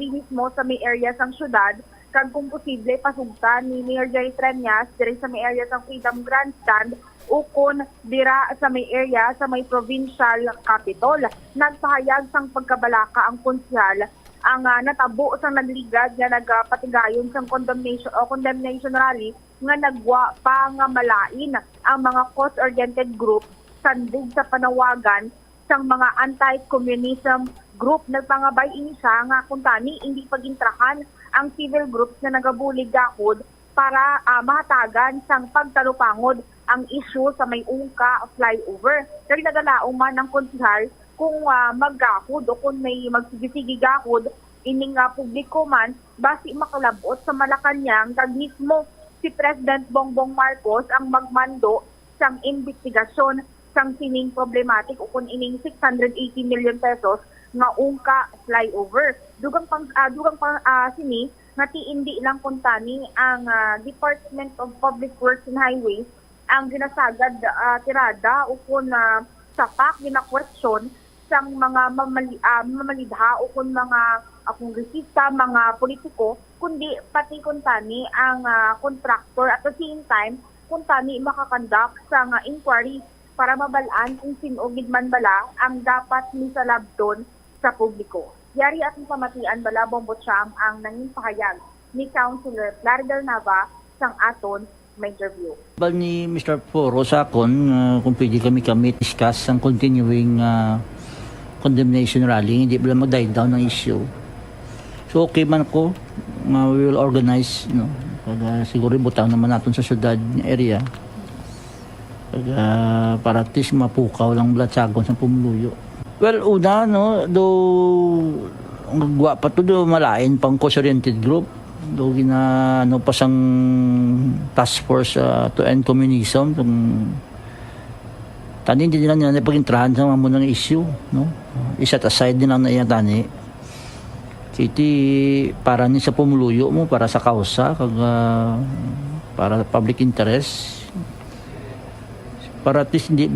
mismo sa may area sang syudad kag kung posible pasugtan ni Mayor Jerry Treñas diri sa may area sa Freedom Grandstand ukon dira sa may area sa may provincial capital. Nagpahayag sang pagkabalaka ang konsyal ang natabo sang nagligad nga nagpatigayon sang condemnation rally nga nagwa pa nga malain ang mga cause-oriented group sandug sa panawagan sang mga anti-communism group. Nagpangabay ini siya nga kuntani hindi pagintrahan ang civil groups na nagabulig gahod para mahatagan sang pagtalupangod ang issue sa may ungka flyover. Kaya nagalaong man ang konsehal kung maggahod o kung may magsigisigi gahod ining publiko man basi makalabot sa Malacanang kag mismo si President Bongbong Marcos ang magmando sang investigasyon sang sining problematic o kung ining 680 million pesos nga ungka flyover. Dugang sini nga hindi lang kuntani ang Department of Public Works and Highways ang ginasagad tirada o kung sapak gina-question sang mga mamalidha o kung mga kongresista, mga politiko, kundi pati kuntani ang contractor at the same time kuntani makakandak sang inquiry para mabalaan kung sinugid man bala ang dapat misalabton sa publiko. Yari atong pamatian bala Bombocham ang nanging pahayag ni Councilor Plaridel Nava sang aton may interview. Bal ni Mr. Foro sa akon kung pwede kami discuss ang continuing condemnation rally, hindi bala mag-die down ng issue. So okay man ko, we will organize, siguro butang naman natin sa syudad area para at least mapukaw lang blatsagon sa pumuluyo. Well, una, ang gwa pa to, malain pang cause-oriented group. Pa sang task force to end communism. Tani, hindi nila napag-intrahan sa mga munang issue. Iset aside din ang naiya tani. Kiti, para ni sa pumuluyo mo, para sa kausa, para public interest. Para at least hindi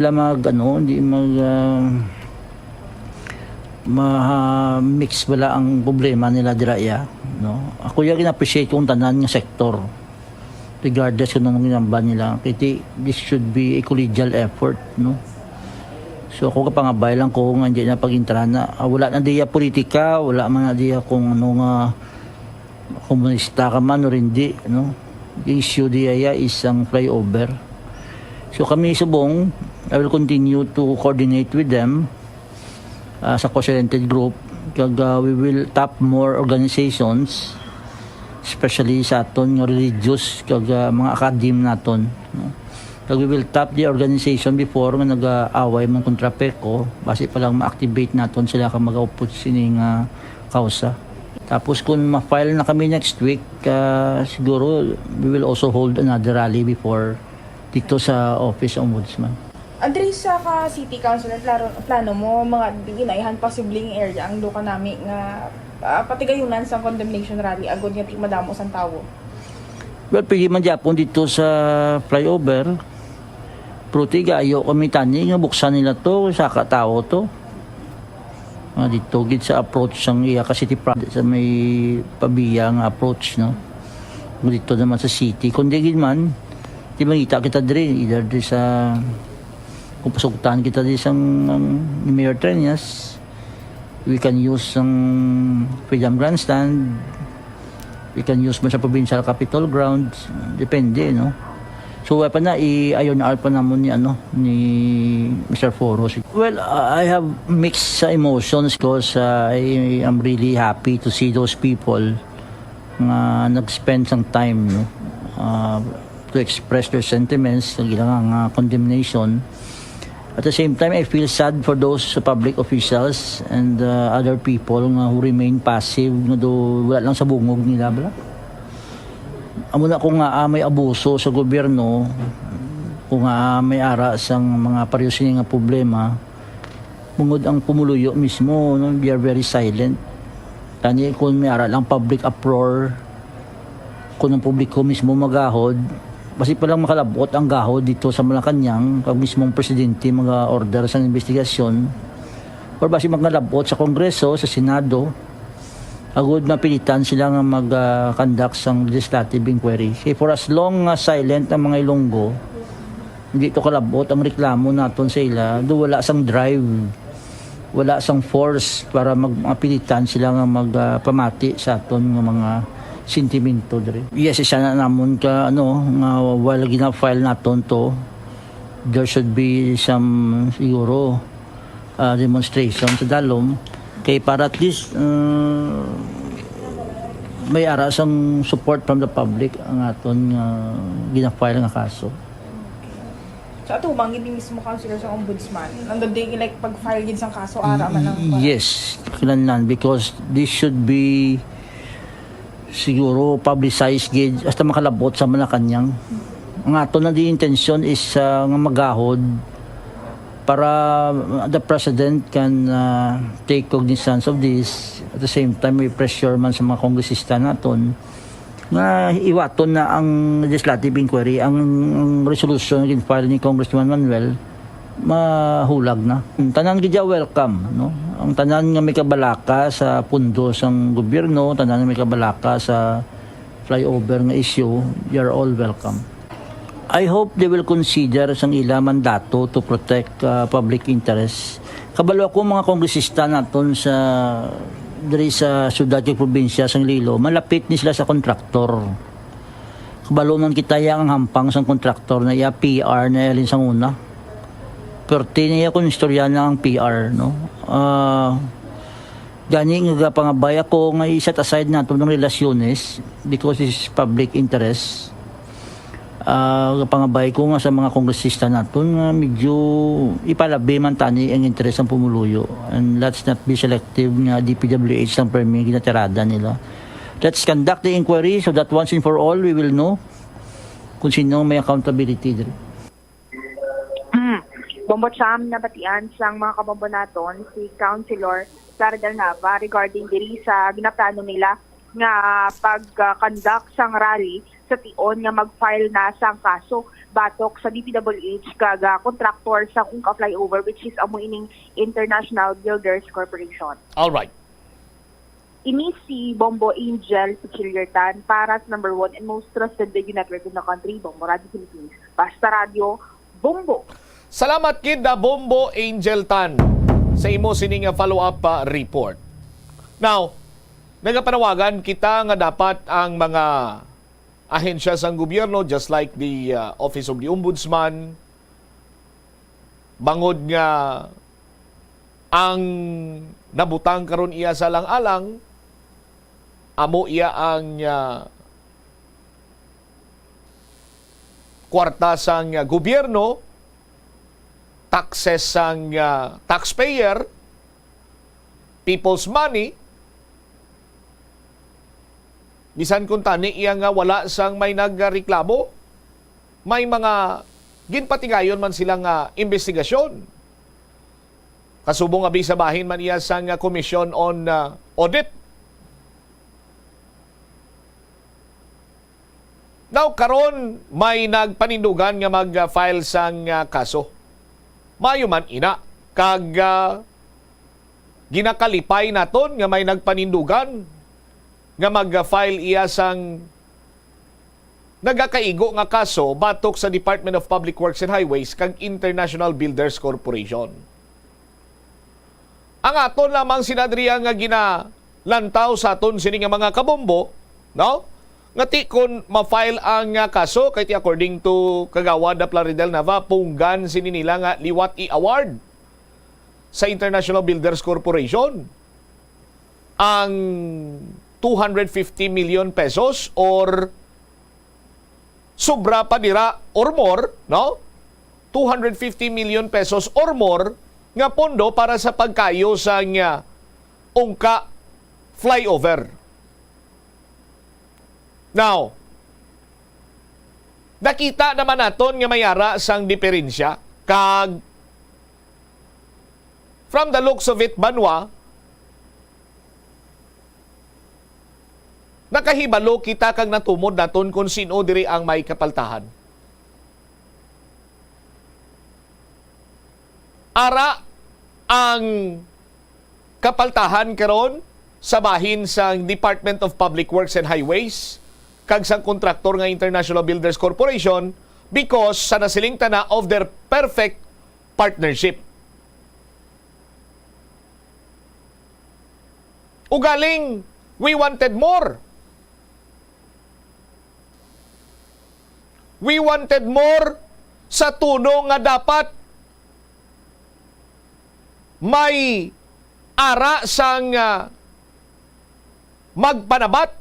ma-mix wala ang problema nila diraya, Ako yung in-appreciate kong tanan ng sektor regardless kung anong ginamba nila. Kaya this should be a collegial effort, So ako kapangabay lang ko nga hindi na pag-intrahan na wala na diya politika, wala man na diya kung komunista ka man o hindi, Yung issue diya is ang flyover. So kami subong, I will continue to coordinate with them sa cause-oriented group. We will tap more organizations, especially sa aton religious mga academe naton. We will tap the organization before nga nag-aaway mga kontrapeko, basi pa lang ma-activate naton sila ka mag-upot sining kausa. Tapos kung ma-file na kami next week, siguro we will also hold another rally before dito sa Office Ombudsman. Andre, sa City Council, plano mo mga ginaihan posibleng area ang doka nami nga patigayunan sa condemnation rally agod nga ti madamo sang tawo? Well, pwede man Japon dito sa flyover. Pero tigayo kami tani nga buksan nila to sa katao to. Dito gid sa approach sang iya ka city sa may pabiyang approach, Dito naman sa city. Kundi gid man, di mangita kita diri either di sa kung pasugtan kita di sang ni Mayor Treñas, we can use ang Freedom Grandstand, we can use mo sa provincial capital grounds, depende, So pa na i-iron out pa namon ni Mr. Foro. Well, I have mixed emotions because I am really happy to see those people nag-spend some time to express their sentiments ng ilang condemnation. At the same time, I feel sad for those public officials and other people who remain passive wala lang sa bungog nila bala. Amo na kung may abuso sa gobyerno, kung may ara sang mga paryusin nga problema, bungod ang pumuluyo mismo, they are very silent. Tani kung may ara lang public uproar, kung ang publiko mismo magahod, basi pa lang makalabot ang gahod dito sa Malacanang kag mismong presidente mga order sa investigasyon or basi makalabot sa Kongreso, sa Senado agud mapilitan sila nga mag-conduct sang legislative inquiry. Kaya for as long nga silent ang mga Ilonggo, hindi to kalabot ang reklamo naton sa ila, do wala sang drive, wala sang force para mapilitan sila nga magpamati sa aton nga mga sentimento diri. Yes, isa na namon ka nga while gina-file naton to, there should be some siguro demonstration sa dalom kay para at least may ara sang support from the public ang aton gina-file nga kaso. So ato bang hindi mismo counselor sa ombudsman nandun din like pag-file gid sang kaso ara man ang Yes, kinahanglan because this should be siguro publicized gid hasta makalabot sa Malacañang. Ang ato na di intention is nga magahod para the president can take cognizance of this. At the same time, may pressure man sa mga kongresista naton na iwaton na ang legislative inquiry, ang resolution na file ni Congressman Manuel mahulag na. Tanan gidya welcome, no? Ang tanan nga may kabalaka sa pundo sang gobyerno, tanan nga may kabalaka sa flyover nga issue, you're all welcome. I hope they will consider sang ila mandato to protect public interest. Kabalo ako mga kongresista naton sa diri sa syudad ug probinsya sang Iloilo, malapit ni sila sa kontraktor. Kabalo man kita yang hampang sang kontraktor na iya PR na alin sang una. Perti niya kun istorya na ang PR, no. Gani nga pangabay ako nga i-set aside nato ng relasyones because this is public interest. Pangabay ko nga sa mga kongresista naton nga medyo ipalabi man tani ang interes ng pumuluyo, and let's not be selective nga DPWH lang permi ginatirada nila. Let's conduct the inquiry so that once and for all we will know kung sino may accountability diri. Bombo Cham nabatian sang mga kabombo naton si Councilor Clara Del Nava regarding diri sa ginaplano nila nga pag-conduct sang rally sa tion nga mag-file na sang kaso batok sa DPWH kaga contractor sa Ungka Flyover which is amo ining International Builders Corporation. All right. Ini si Bombo Angel Pichiliertan para sa number 1 and most trusted radio network in the country, Bombo Radio Philippines. Basta Radio, Bombo. Salamat kid na Bombo Angel Tan sa imo sining follow-up report. Now, nagapanawagan kita nga dapat ang mga ahensya sang gobyerno just like the Office of the Ombudsman bangod nga ang nabutang karon iya sa lang-alang amo iya ang kwarta sang gobyerno, taxes sang taxpayer, people's money. Bisan kung tani iya nga wala sang may nagreklamo, may mga ginpatigayon man silang investigasyon. Kasubong abi sa bahin man iya sang Commission on Audit. Now karon may nagpanindugan nga mag-file sang kaso. Mayo man ina kag ginakalipay naton nga may nagpanindugan nga mag-file iya sang nagakaigo nga kaso batok sa Department of Public Works and Highways kag International Builders Corporation. Ang aton lamang sinadriya nga ginalantaw sa aton sini nga mga kabombo, no? Nga tikon ma-file ang kaso kay according to Kagawad Plaridel Nava, punggan sini nila nga liwat i-award sa International Builders Corporation ang 250 million pesos or sobra pa dira or more, no? 250 million pesos or more nga pondo para sa pagkayo sa Ungka Flyover. Now, nakita naman naton nga mayara sang diferensya kag from the looks of it, Banwa, nakahibalo kita kag natumod naton kung sino diri ang may kapaltahan. Ara ang kapaltahan karon sa bahin sa Department of Public Works and Highways kag sang kontraktor nga International Builders Corporation because sa nasilingta na of their perfect partnership. Ugaling, we wanted more. We wanted more sa tuno nga dapat may ara sang magpanabat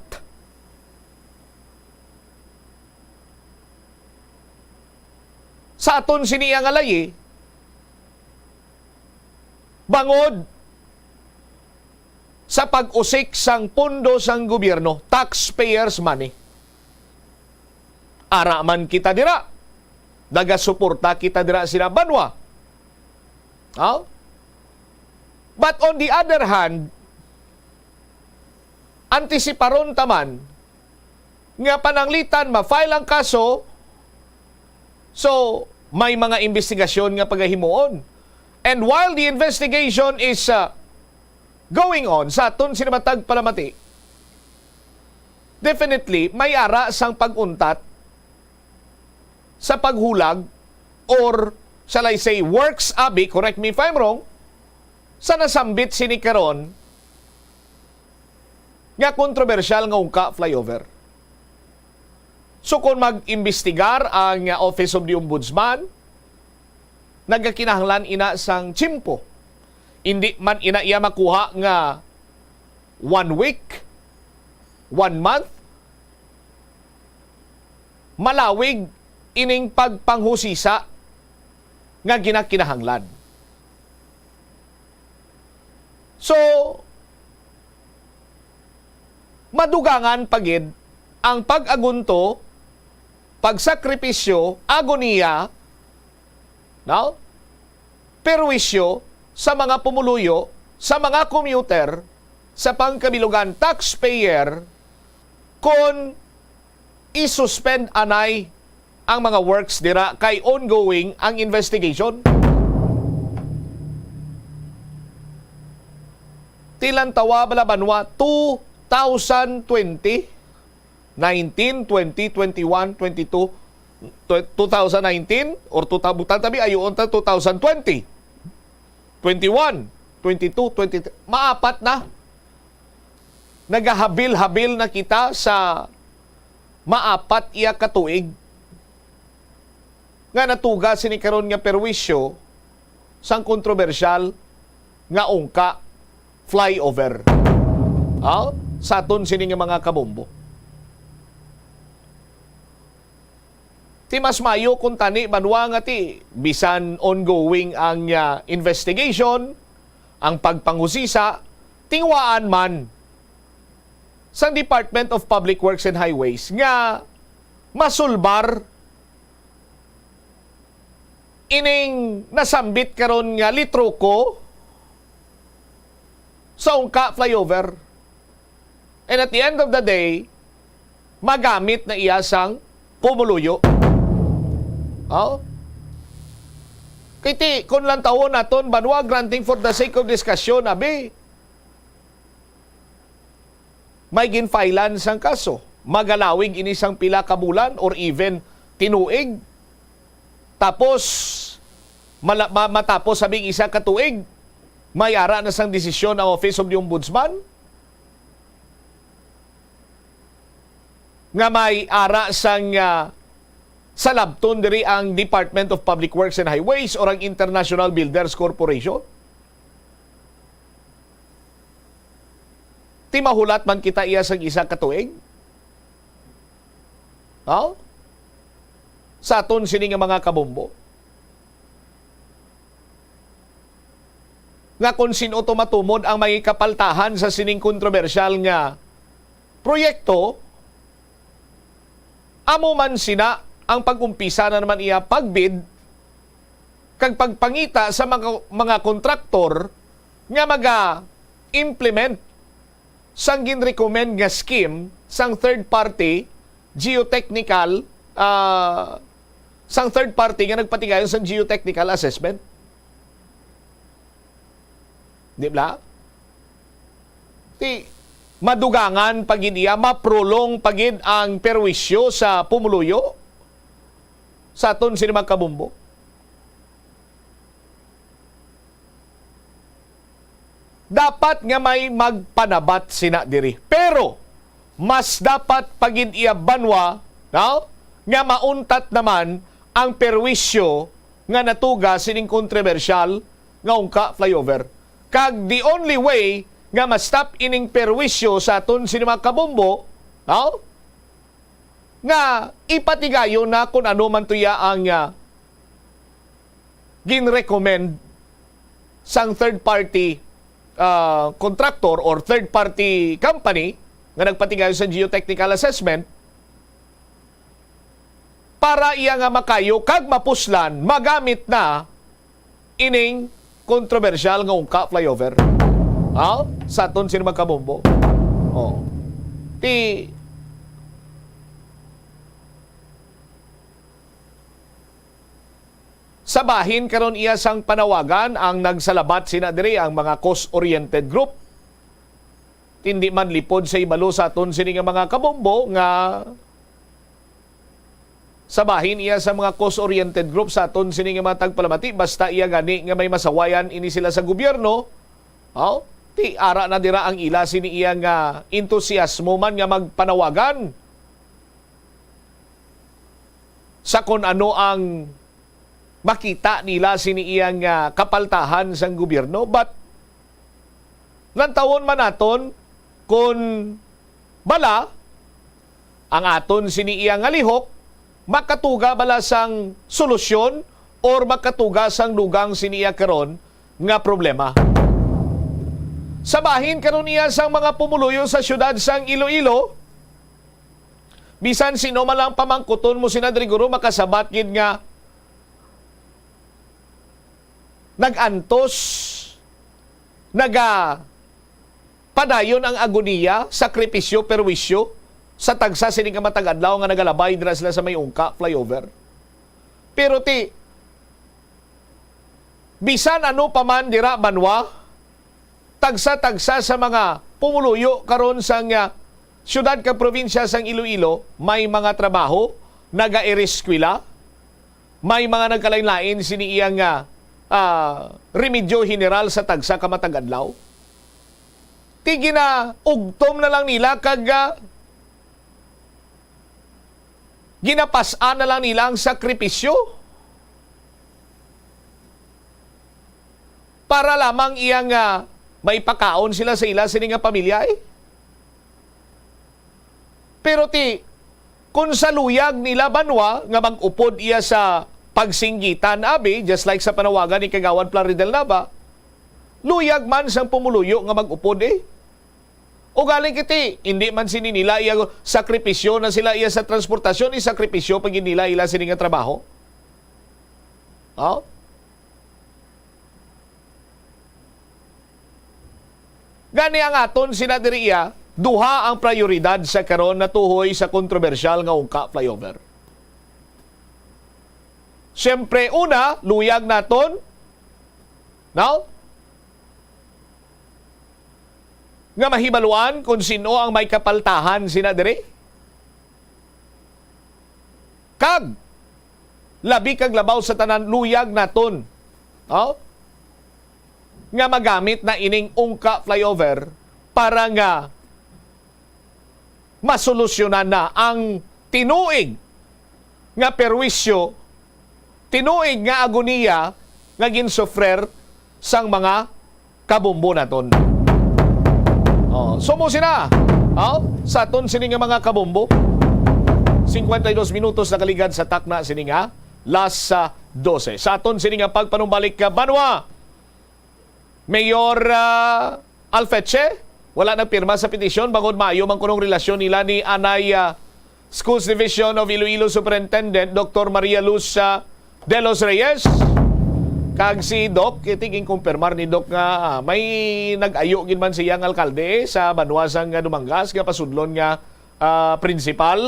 sa aton siniya nga layi bangod sa pag-usik sang pondo sang gobyerno, taxpayers' money. Ara man kita dira, nagasuporta kita dira sila banwa. But on the other hand, antisiparon taman nga pananglitan ma-file ang kaso, so may mga investigasyon nga pagahimuon. And while the investigation is going on sa aton sinamatag palamati, definitely may ara sang pag-untat sa paghulag or shall I say works abi, correct me if I'm wrong, sa nasambit sini karon nga kontrobersyal nga ungka flyover. So kung mag-imbestigar ang Office of the Ombudsman, nagakinahanglan ina sang tsimpo. Hindi man ina iya makuha nga 1 week, 1 month, malawig ining pagpanghusisa nga ginakinahanglan. So, madugangan pagid ang pag-agunto, pagsakripisyo, agoniya, no? Perwisyo sa mga pumuluyo, sa mga commuter, sa pangkabilugan taxpayer, kung isuspend anay ang mga works dira kay ongoing ang investigation. Tilan tawa balabanwa 2020, 19, 20, 21, 22, 2019 or tutabutan tabi ayon ta 2020, 21, 22, 23, maapat na. Nagahabil-habil na kita sa maapat iya katuig nga natuga sini karon nga perwisyo sang kontrobersyal nga ungka flyover. Sa aton sini nga mga kabombo. Ti mas mayo kung tani banwa nga ti bisan ongoing ang investigation, ang pagpanghusisa, tingwaan man sa Department of Public Works and Highways nga masulbar ining nasambit karon nga litroko sa ungka flyover. And at the end of the day, magamit na iya sang pumuluyo. Kiti, kung lang taon naton, banwa granting for the sake of discussion, abi, may ginfailan sang kaso. Magalawig inisang pila ka bulan or even tinuig. Tapos, matapos sabing isa ka tuig, may ara na sang desisyon ang Office of the Ombudsman nga may ara sang sa labton diri ang Department of Public Works and Highways or ang International Builders Corporation. Ti mahulat man kita iya sang isa ka tuig. Sa aton sini nga mga kabombo. Nga kung sino tumatumod ang may kapaltahan sa sining kontrobersyal nga proyekto, amo man sina ang pag-umpisa na naman iya pagbid kag pagpangita sa mga kontraktor nga maga-implement sang gin-recommend nga scheme sang third party geotechnical sang third party nga nagpatigayon sang geotechnical assessment. Di ba? Ti madugangan pagid iya, maprolong pagid ang perwisyo sa pumuluyo sa aton sini magkabumbo. Dapat nga may magpanabat sina diri. Pero mas dapat pagid iya banwa, no? Nga mauntat naman ang perwisyo nga natuga sining kontrobersyal nga ungka flyover. Kag the only way nga ma-stop ining perwisyo sa aton sini magkabumbo, no? Nga ipatigayo na kung ano man tuya ang ginrecommend sang third party contractor or third party company nga nagpatigayo sa geotechnical assessment para iya nga makayo kag mapuslan magamit na ining kontrobersyal nga ungka flyover. Sa aton sino magkabumbo. Ti sabahin karon iya sang panawagan ang nagsalabat sina diri ang mga cost-oriented group. Hindi man lipod sa ibalo sa aton sini nga mga kabumbo nga sabahin iya sa mga cost-oriented group sa aton sini nga mga tagpalamati basta iya gani nga may masawayan ini sila sa gobyerno. Ti ara na dira ang ila sini iya nga entusiasmo man nga magpanawagan sa kun ano ang makita nila sini iyang kapaltahan sang gobyerno. But nantawon man naton kung bala ang aton sini iyang alihok makatuga bala sang solusyon or makatuga sang lugang sini iya karon nga problema. Sabahin karon iya sang mga pumuluyo sa syudad sang Iloilo, bisan sino man lang pamangkuton mo sina diri guro makasabat gid nga nagantos, padayon ang agoniya, sakripisyo, perwisyo sa tagsa sining kamatag-adlaw nga nagalabay dira sila sa may ungka flyover. Pero ti bisan ano pa man dira banwa, tagsa-tagsa sa mga pumuluyo karon sang syudad ka probinsya sang Iloilo, may mga trabaho, naga-ereskwela, may mga nagkalain-lain sini iyang remedyo general sa tagsa kamatag-adlaw. Tigi na ugtom na lang nila kag ginapasaan na lang nila ang sakripisyo para lamang iyang may pakaon sila sa ila sini nga pamilya Pero ti kung sa luyag nila banwa nga mag-upod iya sa pagsinggitan abi, just like sa panawagan ni Kagawad Plaridel Nava, luyag man sang pumuluyo nga mag-upod O galing kiti, hindi man sini nila iya sakripisyo na sila iya sa transportasyon, sakripisyo pag nila ila sini nga trabaho. Gani ang aton sina diri iya, duha ang prioridad sa karon na tuhoy sa kontrobersyal nga ungka flyover. Siyempre, una, luyag naton, nga mahibaluan kung sino ang may kapaltahan sina diri. Kag, labi kag labaw sa tanan, luyag naton, nga magamit na ining ungka flyover para nga masolusyonan na ang tinuig nga perwisyo, tinuig nga agoniya nga ginsufrer sang mga kabumbo naton. Sumo sina sa aton sini nga mga kabumbo. 52 minutos na kaligad sa takna sini nga las 12. Sa aton sini nga pagpanumbalik ka banwa, Mayor Alfeche, wala nang pirma sa petisyon bangod maayo man kunong relasyon nila ni Anay Schools Division of Iloilo Superintendent Dr. Maria Luz de los Reyes. Kag si Doc, itiging kumpirmar ni Doc nga may nag-ayo gid man siyang alkalde sa banwasang Dumangas nga pasudlon nga principal.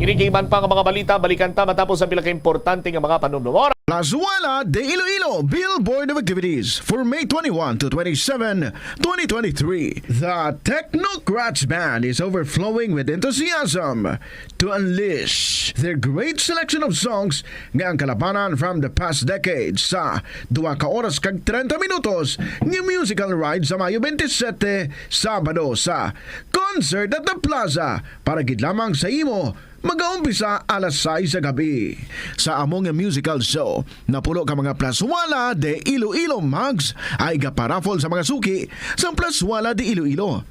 Inigiman pa nga mga balita, balikan ta matapos ang pila ka importante nga mga panunumora. Plazuela de Iloilo Billboard of Activities for May 21 to 27, 2023. The Technocrats Band is overflowing with enthusiasm to unleash their great selection of songs nga ang kalabanan from the past decades sa 2 ka oras kag 30 minutos ng musical ride sa Mayo 27, Sabado sa Concert at the Plaza para gid lamang sa imo mag-aumpisa alas 6 sa gabi. Sa among musical show, napulo ka mga Plazuela de Iloilo mugs ay gaparafol sa mga suki sa Plazuela de Iloilo.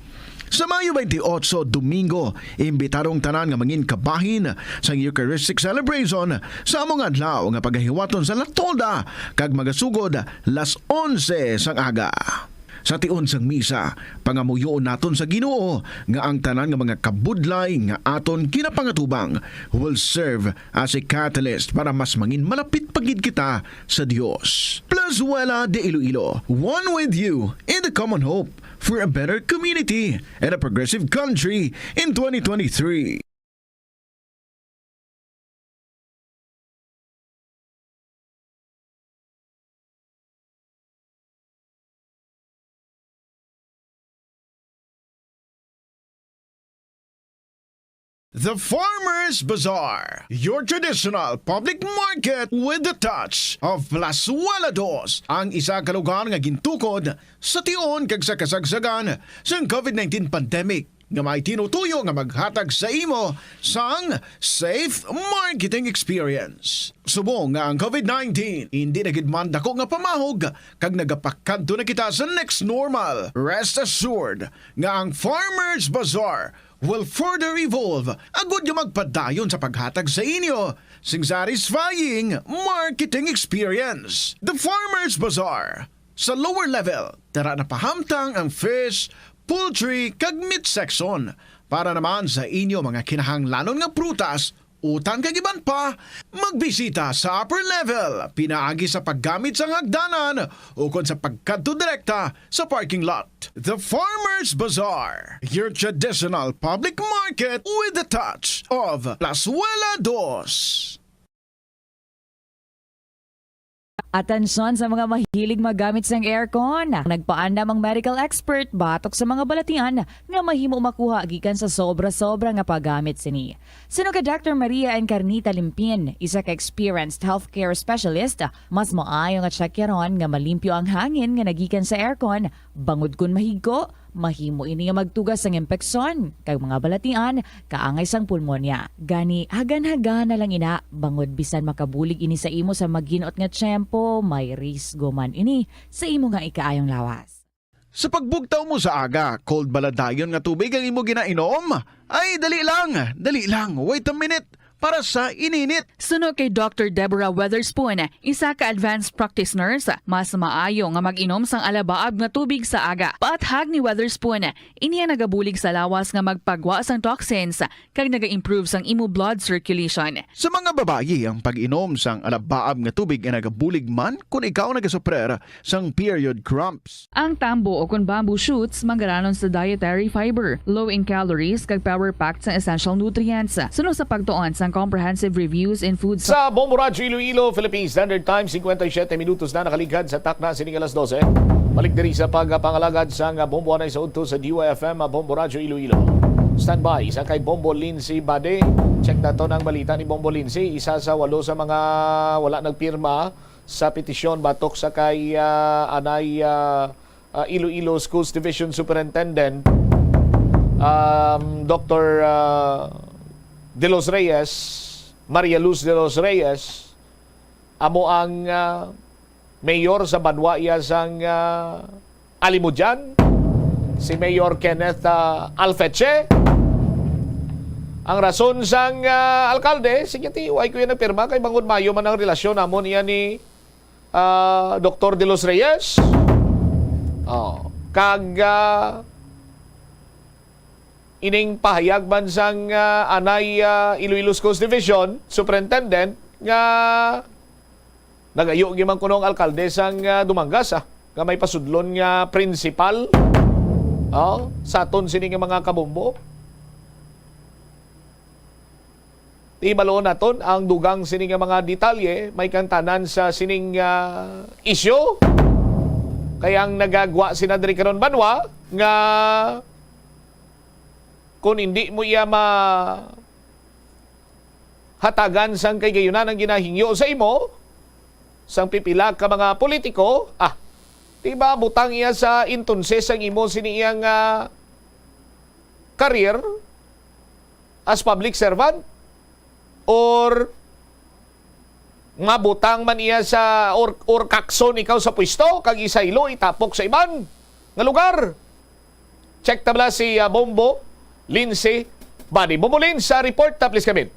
Sa Mayo 28, Domingo, imbitarong tanan nga mangin kabahin sa Eucharistic celebration sa among adlaw nga paghiwaton sa Latolda kag magasugod las 11 sang aga. Sa tion sang misa, pangamuyoon naton sa Ginoo nga ang tanan nga mga kabudlay nga aton kinapangatubang will serve as a catalyst para mas mangin malapit pagid kita sa Dios. Plazuela de Iloilo, one with you in the common hope for a better community and a progressive country in 2023. The Farmers Bazaar, your traditional public market with the touch of Plazuela Dos, ang isa ka lugar nga gintukod sa tion kag sa kasagsagan sa COVID-19 pandemic nga may tinutuyo nga maghatag sa imo sang safe marketing experience. Subong nga ang COVID-19 hindi na gid man dako nga pamahog kag nagapakadto na kita sa next normal. Rest assured nga ang Farmers Bazaar will further evolve agud yung magpadayon sa paghatag sa inyo sing satisfying marketing experience. The Farmers Bazaar. Sa lower level, tara na pahamtang ang fish, poultry, kag meat section para naman sa inyo mga kinahanglanon nga prutas, utang kag iban pa, magbisita sa upper level, pinaagi sa paggamit sa hagdanan o kon sa pagkadto direkta sa parking lot. The Farmers Bazaar, your traditional public market with the touch of Plazuela Dos. Atensyon sa mga mahilig magamit sang aircon. Nagpaandam ang medical expert batok sa mga balatian nga mahimo makuha gikan sa sobra-sobra nga paggamit sini. Sino ka Dr. Maria Encarnita Limpin, isa ka experienced healthcare specialist, mas maayo nga checkyaron nga malimpyo ang hangin nga nagikan sa aircon, bangod kun mahigko, mahimo ini nga magtugas sang impeksyon kay mga balatian kaangay sang pulmonya. Gani hagan-hagan na lang ina bangod bisan makabulig ini sa imo sa maginot nga tiyempo, may risgo man ini sa imo nga ikaayong lawas. Sa pagbugtaw mo sa aga, cold baladayon nga tubig ang imo ginainom? Ay, dali lang, wait a minute. Para sa ininit. Sunod kay Dr. Deborah Weatherspoon, isa ka advanced practice nurse, mas maayo nga mag-inom sang alabaab nga tubig sa aga. Paathag ni Weatherspoon, iniya nagabulig sa lawas nga magpagwa sang toxins kag naga-improve sang imo blood circulation. Sa mga babayi, ang pag-inom sang alabaab nga tubig ay nagabulig man kung ikaw nagasuprer sang period cramps. Ang tambo o kung bamboo shoots manggaranon sa dietary fiber, low in calories kag power-packed sa essential nutrients. Sunod sa pagtuon sa comprehensive reviews in food sa Bombo Radyo Iloilo, Philippine Standard Time, 57 minutos na nakaligad sa takna sining alas 12. Balik diri sa pagpangalagad sa Bombo Anay sa udto sa DYFM Bombo Radyo Iloilo. Standby sa kay Bombo Lindsay Bade. Check na to ng balita ni Bombo Lindsay. Isa sa 8 sa mga wala nagpirma sa petisyon batok sa kay Anay Iloilo Schools Division Superintendent Dr. De Los Reyes, Maria Luz De Los Reyes, amo ang mayor sa Banwaya sang Alimudyan, si Mayor Kenneth Alfeche. Ang rason sang alkalde, sige tiway ko yan nagpirma kay bangod mayo man ang relasyon namon niya ni Dr. De Los Reyes. Ining pahayag man sang Anay Iloilo Schools Division Superintendent nga nagayo gyud man kunong alkalde sang Dumangas nga may pasudlon nga principal sa aton sini nga mga kabombo. Ibalo naton ang dugang sining nga mga detalye, may kantanan sa sining isyu. Kaya ang nagagwa si Nadri karon banwa nga kung hindi mo iya hatagan sang kay gayunan ang ginahingyo sa imo, sang pipila ka mga politiko, diba butang iya sa intonses ang imo siniyang career as public servant or mabutang man iya sa or kakson ikaw sa pwesto kag isaylo itapok sa iban nga lugar. Check tabla si Bombo Lindsay Bani. Bombo Lindsay sa report ta please kami.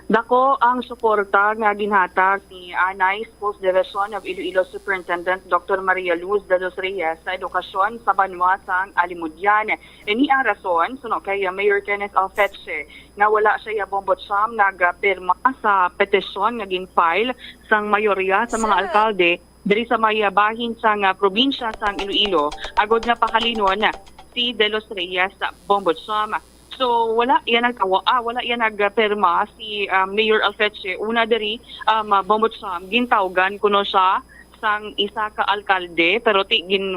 Dako ang suporta nga ginhatag ni Anay Post Division of Iloilo Superintendent Dr. Maria Luz de los Reyes sa edukasyon sa banwa sang Alimudyan. Ini ang rason suno kay Mayor Kenneth Alfetche nga wala siya bombotsam nagpirma sa petisyon nga gin-file sang mayorya sa mga alkalde diri sa may bahin sang probinsya sang Iloilo agod nga pakalinon si de los Reyes sa bombotsam. So wala yan nagperma si Mayor Alfetche una diri bombotsam gintawgan kuno siya sang isa ka alkalde pero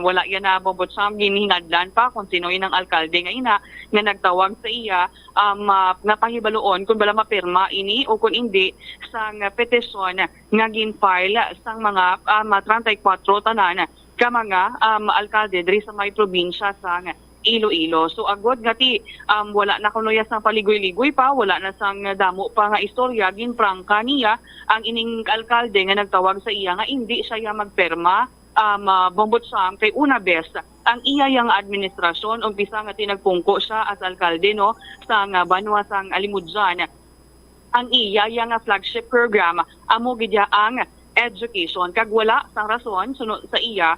wala yan na bombotsam ginhingadlan pa kung sino inang alkalde nga nagtawag sa iya napahibaloon kung bala mapirma ini o kung hindi sang petisyon nga gin-file sang mga 34 tanan ka mga alkalde diri sa may probinsya sang Iloilo. So agod ngati wala na kuno sang paligoy-ligoy pa, wala na sang damo pa nga istorya ginprangka niya ang ining alkalde nga nagtawag sa iya nga hindi siya magperma bombotsam kay una bes ang iya yang administrasyon umpisa nga tinagpungko siya as alkalde no sang banwa sang Alimudyan. Ang iya yang flagship program amo gidya ang education kag wala sang rason sunod sa iya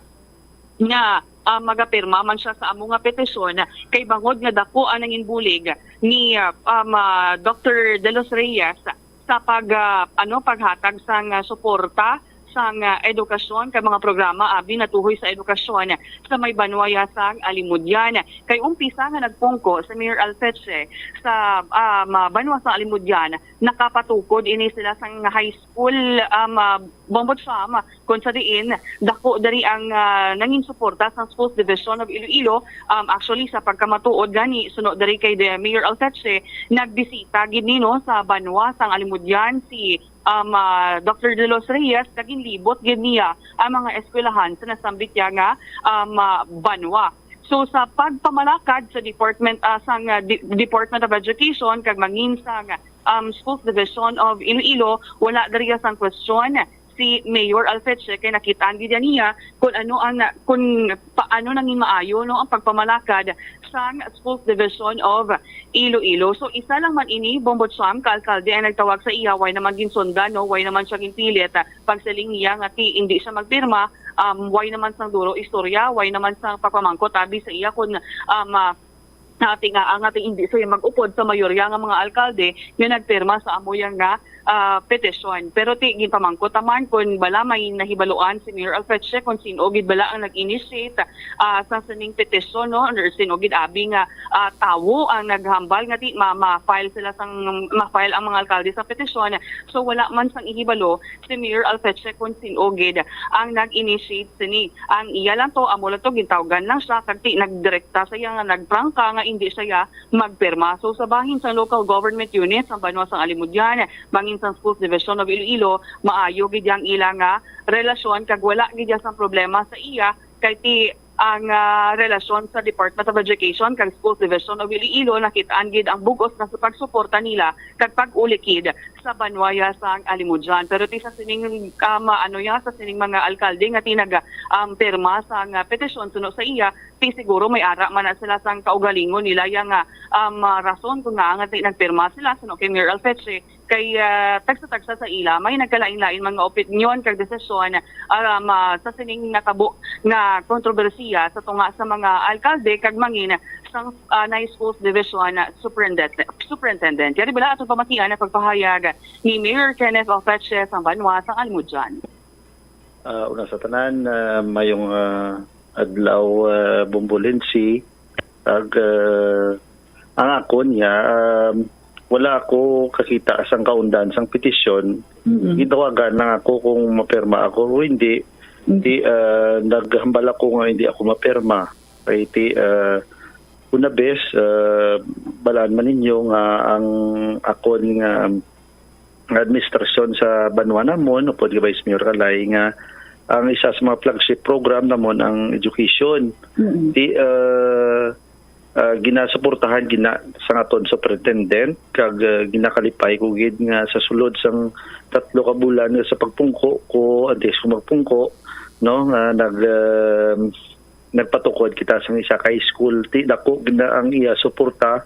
nga magapirma man siya sa amo nga petisyon kay bangod nga dako ang bulig ni Dr. De Los Reyes sa paghatag sang suporta sang edukasyon kay mga programa natuhoy sa edukasyon sa may banwaya sang Alimudyan. Kay umpisa nga nagpungko sa Mayor Alfetche sa banwa sa Alimudyan, nakapatukod ini sila sang high school bombotsam kung sa diin dako dari ang nangin suporta sa Schools Division of Iloilo. Actually sa pagkamatuod gani sunod dari kay Mayor Alfetche nagbisita gid nino sa banwa sang Alimudyan si Dr. De Los Reyes naging libot gid niya ang mga eskwelahan sa nasambit niya nga banwa. So sa pagpamalakad sa Department of Education kag mangin sang Schools Division of Iloilo wala diriya sang question si Mayor Alfetche kay nakitaan gid niya kung paano nanging maayo no ang pagpamalakad sang Schools Division of Iloilo. So isa lang man ini bombotsam ka alkalde ay nagtawag sa iya way naman ginsundan no way naman siya ginpilit pagsaling niya nga hindi siya magpirma way naman sang duro istorya way naman sang pagpamangkot tabi sa iya kun ating hindi siya mag-upod sa mayorya nga mga alkalde nga nagpirma sa amoyang nga petisyon. Pero ginpamangkot naman kung bala may nahibaluan si Mayor Alfetche kung sino gid bala ang nag-initiate sa sining petisyon no or sino gid abi nga tawo ang naghambal nga ma-file sila ma-file ang mga alkalde sa petisyon. So wala man sang ihibalo si Mayor Alfetche kung sino gid ang nag-initiate sini. Ang iya lang to amo lang to gintawgan lang siya kag nagdirekta sa iya nga nagprangka nga hindi siya magpirma. So sa bahin sa local government units ang banwa sang Alimudyan bangin sa Schools Division of Iloilo maayo gid yang ilang relasyon kag wala gid sang problema sa iya kay ang relasyon sa Department of Education kag Schools Division of Iloilo nakitaan gid ang bugos na sa pagsuporta nila kag pag-ulikid sa banwaya sang Alimudyan. Pero sa sining sa sining mga alkalde nga pirma sang petisyon suno sa iya siguro may ara man na sila sang kaugalingon nila yang rason kung nga nagpirma sila suno kay Mayor Alfetche kay tagsa-tagsa sa ila may nagkalain-lain mga opinyon kag desisyon sa sining nakabo nga kontrobersiya sa tunga sa mga alkalde kag mangin sang Nice Schools Division Superintendent. Kaya bala atong pamatian na pagpahayag ni Mayor Kenneth Alfetche sang banwa sang Alimudyan. Una sa tanan mayong adlaw Bombolensi ag ang ako niya wala ako kakita sang kaundan sang petisyon. Gitawagan na ako kung mapirma ako o hindi. Naghambal ako nga hindi ako mapirma. Kaya una bes, balaan man ninyo nga ang akon nga administrasyon sa Banwa namon, upod ka Vice Mayor Kalay, nga ang isa sa mga flagship program namon ang education. Ginasuportahan sa aton superintendent kag ginakalipay ko gid nga sa sulod sang 3 ka bulan nga sa pagpungko ko antes ko magpungko no nga nagpatukod kita sa isa ka school dako gina ang iya suporta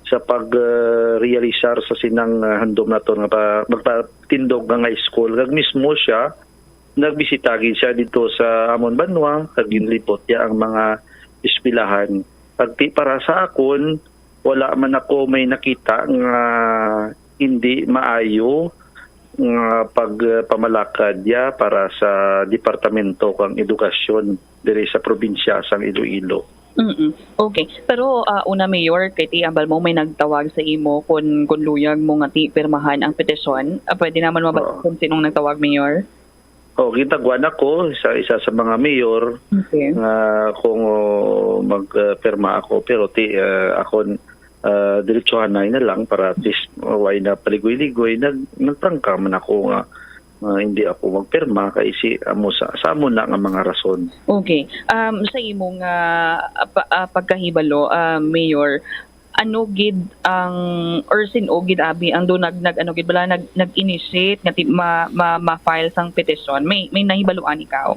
sa pag-realisar sa sinang handom naton nga magpatindog nga school kag mismo siya nagbisita gid siya dito sa amon Banwa kag ginlipot ya ang mga eskwelahan. Pagti para sa akon, wala man ako may nakita nga hindi maayo nga pagpamalakad ya para sa Departamento kang Edukasyon diri sa probinsya sang Iloilo. Okay. Pero una Mayor, kay ti ambal mo may nagtawag sa imo kung luyag mo nga ti pirmahan ang petisyon. Pwede naman mabasa kung sinong nagtawag Mayor? Gitagwan ako sa isa sa mga mayor nga kung magpirma ako pero ako diretsuhan na lang para at least why na paligoy-ligoy nagtangka man ako nga hindi ako magpirma kay sa amo na nga mga rason. Okay. Sa imong pagkahibalo, Mayor, ano gid ang or sino gid abi ang do nag-initiate nga ma-file sang petisyon? May nahibaluan ikaw?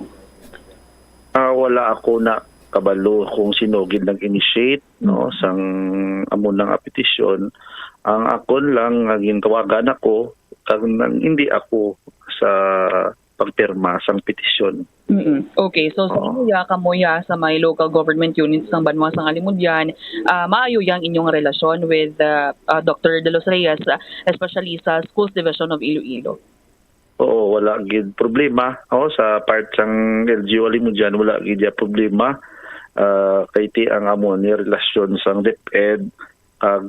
Wala ako na kabalo kung sino gid nag-initiate no sang amo nang petisyon. Ang akon lang gintawagan ako kag hindi ako sa pagpirma sang petisyon. Okay, so sa imuya kamoya sa may local government units ng Banwa sang Alimudyan, maayo yang inyong relasyon with Dr. De Los Reyes, especially sa Schools Division of Iloilo? Oo, wala gid problema. Sa part sang LGU Alimudyan wala gid problema. Kay ti ang amon ni relasyon sang DepEd kag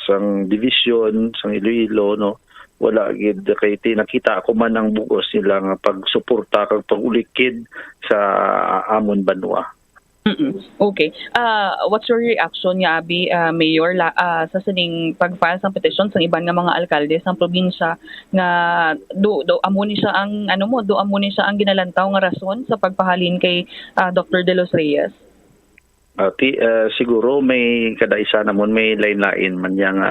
sang division sang Iloilo no. Wala gid kay nakita ako man ang bugos nila nga pagsuporta kag pagulikid sa amon Banwa. Okay. What's your reaction nga abi Mayor sa sining pag-file sang petition sa iban nga mga alkalde sa probinsya nga do amo ni siya ang ginalantaw nga rason sa pagpahalin kay Dr. De Los Reyes? Siguro may kadaisa namon may lain-lain man yang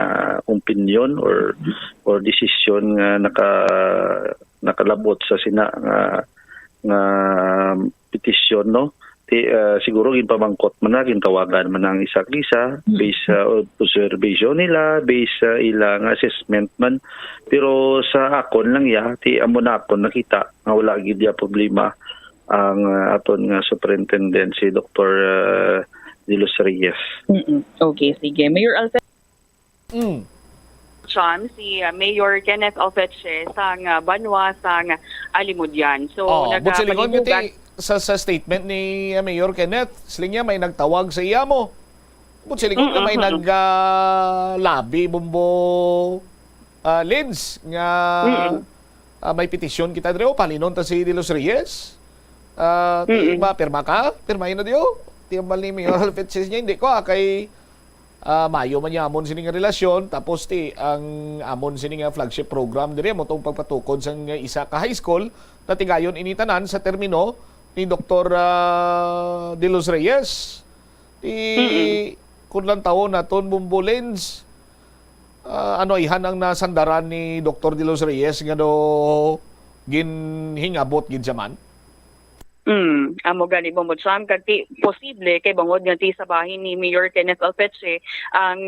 opinion or decision nga nakalabot sa sina nga petisyon no. Siguro ginpamangkot man na gintawagan man ang isa-isa based sa observation nila, based sa ilang assessment man. Pero sa akon lang amo na akon nakita nga wala gid problema ang aton nga superintendent si Dr. De Los Reyes. Okay, sige. Mayor Alfred. John, si Mayor Kenneth Alfeche sang Banwa sang Alimudyan. So nagpaligon sa statement ni Mayor Kenneth, sila niya may nagtawag sa iya mo. Butsiligon na may naglabi bumbo Lids nga may petisyon kita dito palinon ta si De Los Reyes. Pirma ka? Pirmahin na diyo. Tiyambal ni Mayor Alfeche niya, hindi ko kay mayo man niya amon sining relasyon tapos ang amon sining flagship program dire mo tong pagpatukod sa isa ka high school na tigayon initanan sa termino ni Dr. De Los Reyes. Kunlang taon naton Bumbulins ihan ang nasandaran ni Dr. De Los Reyes nga do ginhingabot gid man. Amo gani mo Sam kati posible kay bangod nga ti sa bahin ni Mayor Kenneth Alfeche ang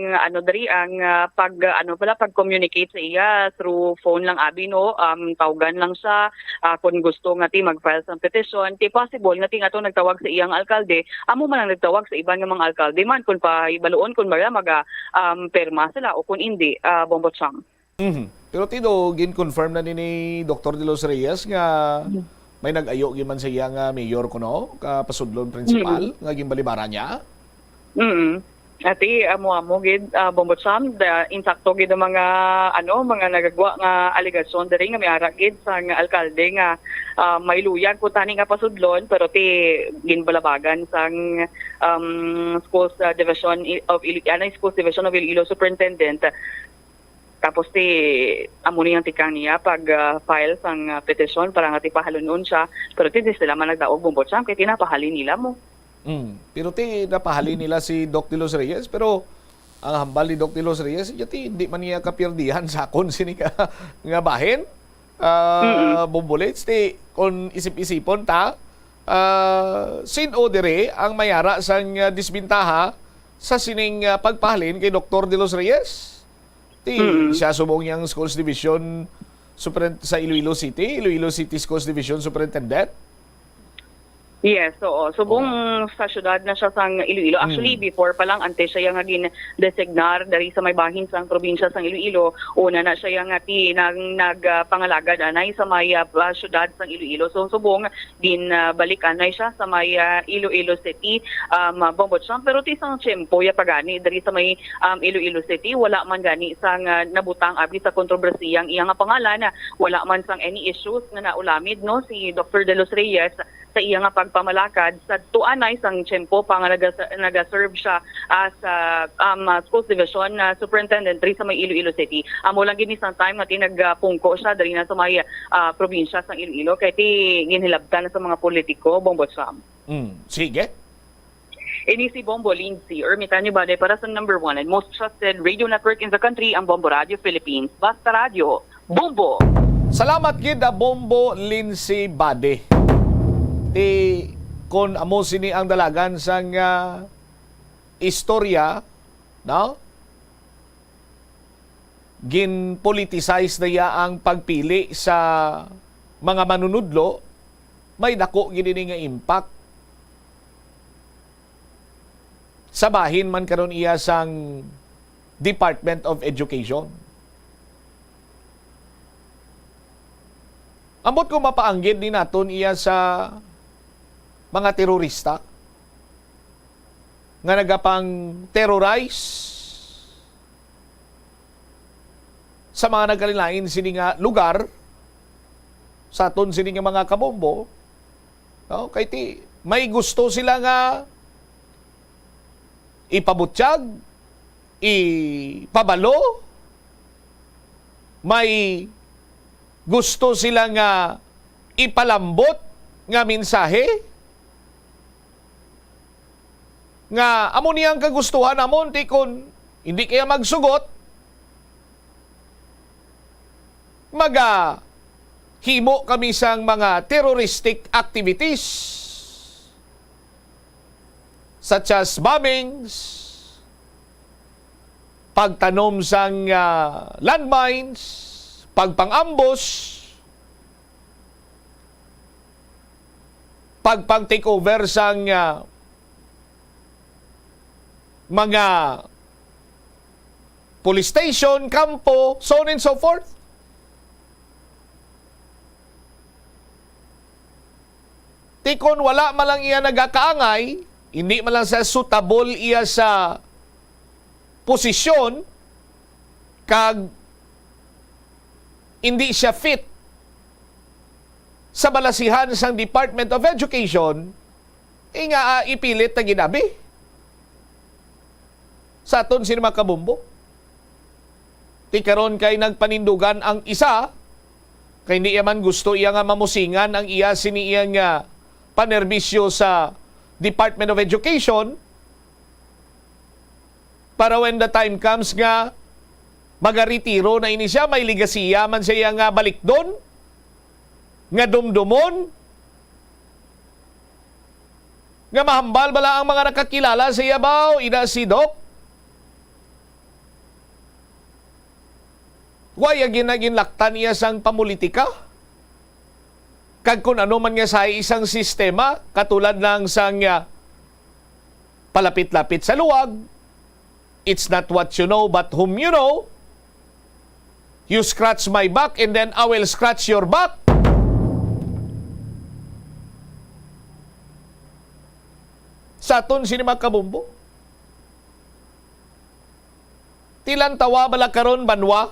pag-communicate sa iya through phone lang abi no tawagan lang siya kung gusto nga ti mag-file sa petition ti possible nga ti ato nagtawag sa iyang alkalde amo man ang nagtawag sa iban nga mga alkalde man kun pa ibaluon kun mara perma sila o kun hindi Bombot Sam. Pero tido gin-confirm na ni Dr. De Los Reyes nga may nag-ayo man sa iya nga mayor ko no, kapasudlon principal, nga gimbalibaran niya? Ati amo gid Bombot Sam insakto gid ang mga nagagwa nga aligasyon diri nga miara gid sa nga alkalde nga may luyag ko tani nga pasudlon pero ti ginbalabagan sang schools division of Schools Division of Iloilo Superintendent. Tapos amo niyang tikang niya pag file sang petition para nga ti pahalunon siya pero ti sila man nagdaog Bombot Sam kay tinapahalin nila mo. Pero napahali nila si Doc De Los Reyes, pero ang hambal ni Doc De Los Reyes, hindi man niya kapirdihan sa akon sini nga bahin. Bombolets, kung isip-isipon ta, sinodere ang mayara sang disbintaha sa sining pagpahalin kay Dr. De Los Reyes. Siya subong niyang Schools Division sa Iloilo City Schools Division Superintendent. Yes, so subong sa syudad na siya sang Iloilo. Actually, before pa lang, ante siya nga gin-designar dari sa may bahin sang probinsya sang Iloilo. Una na siya nga nagpangalagad anay sa may syudad sang Iloilo. So subong balik anay siya sa may Iloilo City, Bombot Sam. Pero tisang tiyempo ya pagani dari sa may Iloilo City, wala man gani sang nabutang abi sa kontrobersiyang iya nga pangalan. Wala man sang any issues nga naulamid no si Dr. De Los Reyes sa iya nga pagpamalakad sa tuanay sang tiyempo pa nga nag-serve siya as Schools Division Superintendent sa may Iloilo City. Amo lang gini sang time nga tinagpungko siya dali na sa may probinsya sang Iloilo kay ginhilabtan na sa mga politiko, Bombot Sam. Sige. Ini si Bombo Lindsay, Ermitanyo Bade para sa number 1 and most trusted radio network in the country, ang Bombo Radio Philippines. Basta Radio, Bombo! Salamat gid Bombo Lindsay Bade. Kon amo sini ang dalagan sang istorya, no? Gin-politicize na ya ang pagpili sa mga manunudlo, may dako gini nga impact. Sa bahin man karon iya sang Department of Education. Ambot ko mapaanggid ni naton iya sa mga terorista nga nagapang terrorize sa mga nagkalilain sini nga lugar sa aton sini nga mga kabombo, no? Kay may gusto sila nga ipabutyag, ipabalo, may gusto sila nga ipalambot nga mensahe nga amo niyang kagustuhan amon kon hindi kaya magsugot himo kami sang mga terroristic activities such as bombings, pagtanom sang landmines, pagpang-ambush, pagpang-takeover sang mga police station, kampo, so on and so forth. Tikon wala malang iya nagakaangay, hindi malang sa suitable iya sa posisyon, kag hindi siya fit sa balasihan sang Department of Education, nga ipilit na ginabi sa aton sino mga kabumbo. Ti karon kay nagpanindugan ang isa, kay hindi man gusto iya nga mamusingan ang iya sini iya nga panerbisyo sa Department of Education, para when the time comes nga magaritiro na ini siya, may ligasiya man siya nga balik doon, nga dumdumon, nga mahambal bala ang mga nakakilala sa iyabaw, ina si Doc. Waya ginagin-laktan niya sang pamulitika. Kag kung ano man nga sa isang sistema, katulad ng sang palapit-lapit sa luwag, it's not what you know but whom you know. You scratch my back and then I will scratch your back. Sa aton sini mga kabumbo. Tilantawa bala karon banwa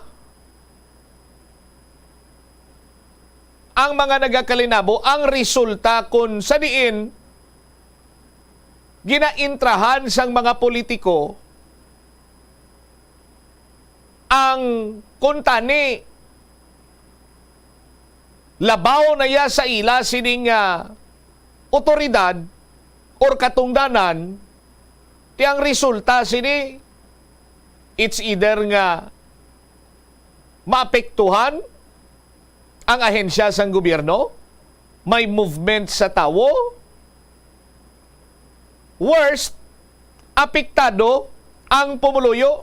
ang mga nagakalinabo ang resulta kung sa diin ginaintrahan sang mga politiko ang kuntani labaw na ya sa ila sining otoridad or katungdanan ti ang resulta sini it's either nga maapektuhan ang ahensya sang gobyerno, may movement sa tawo, worst, apektado ang pumuluyo.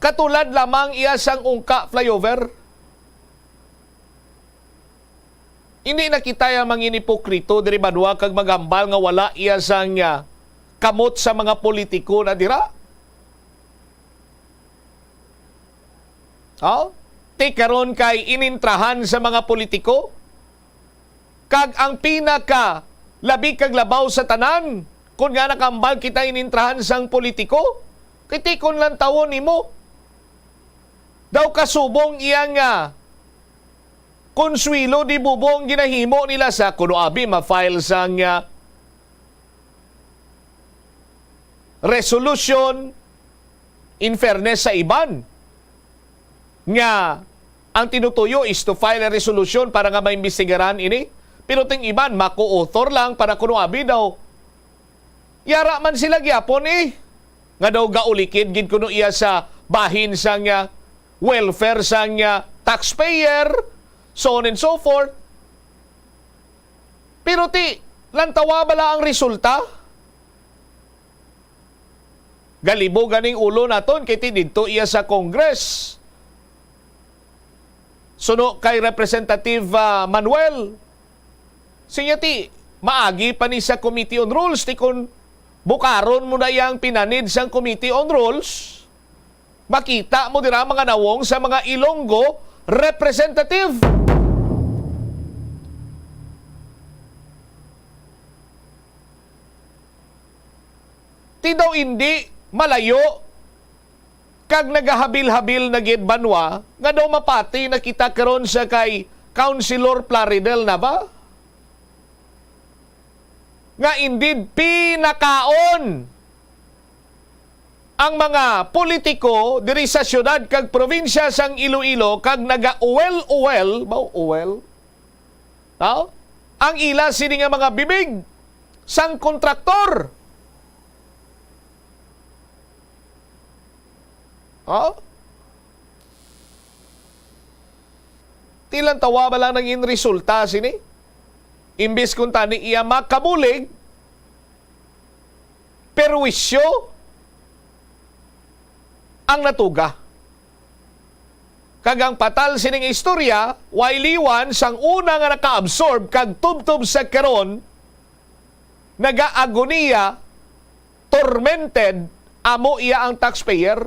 Katulad lamang iya sang ungka flyover. Hindi na kita yung mga inipokrito diri banwa kag magambal nga wala iya sang kamot sa mga politiko na dira. Ti karon kay inintrahan sa mga politiko kag ang pinaka labi kag labaw sa tanan kun nga nakambal kita inintrahan sang politiko kiti kon lang tawon nimo daw kasubong iyang konsuelo di bubong ginahimo nila sa kuno abi ma-file sang resolution in fairness sa iban nga ang tinutuyo is to file a resolution para nga maimbestigaran ini. Pero ting iban, mako-author lang para kuno abi daw. Yara man sila gyapon nga daw gaulikid gid kuno iya sa bahin sang welfare sang taxpayer, so on and so forth. Pero lantawa bala ang resulta? Galibo ganing ulo naton kay didto iya sa Congress. Suno kay Representative Manuel. Sinyati, maagi pa ni sa Committee on Rules. Ti kung bukaron mo na yang pinanid sa Committee on Rules, makita mo dira mga nawong sa mga Ilonggo representative. Ti daw hindi malayo kag nagahabil-habil na gid banwa nga daw mapati nakita karon sa kay Councilor Plaridel na ba? Nga indeed pinakaon ang mga politiko diri sa syudad kag probinsya sang Iloilo kag naga-uwel-uwel, ba uwel? Ang ila sini nga mga bibig sang kontraktor. Tilang tawa ba lang naging resulta sini? Imbis kung tani iya makabulig, perwisyo ang natuga. Kagang patal sining istorya, wailiwan sang una nga naka-absorb kag tubtob sa karon, naga-agoniya, tormented, amo iya ang taxpayer.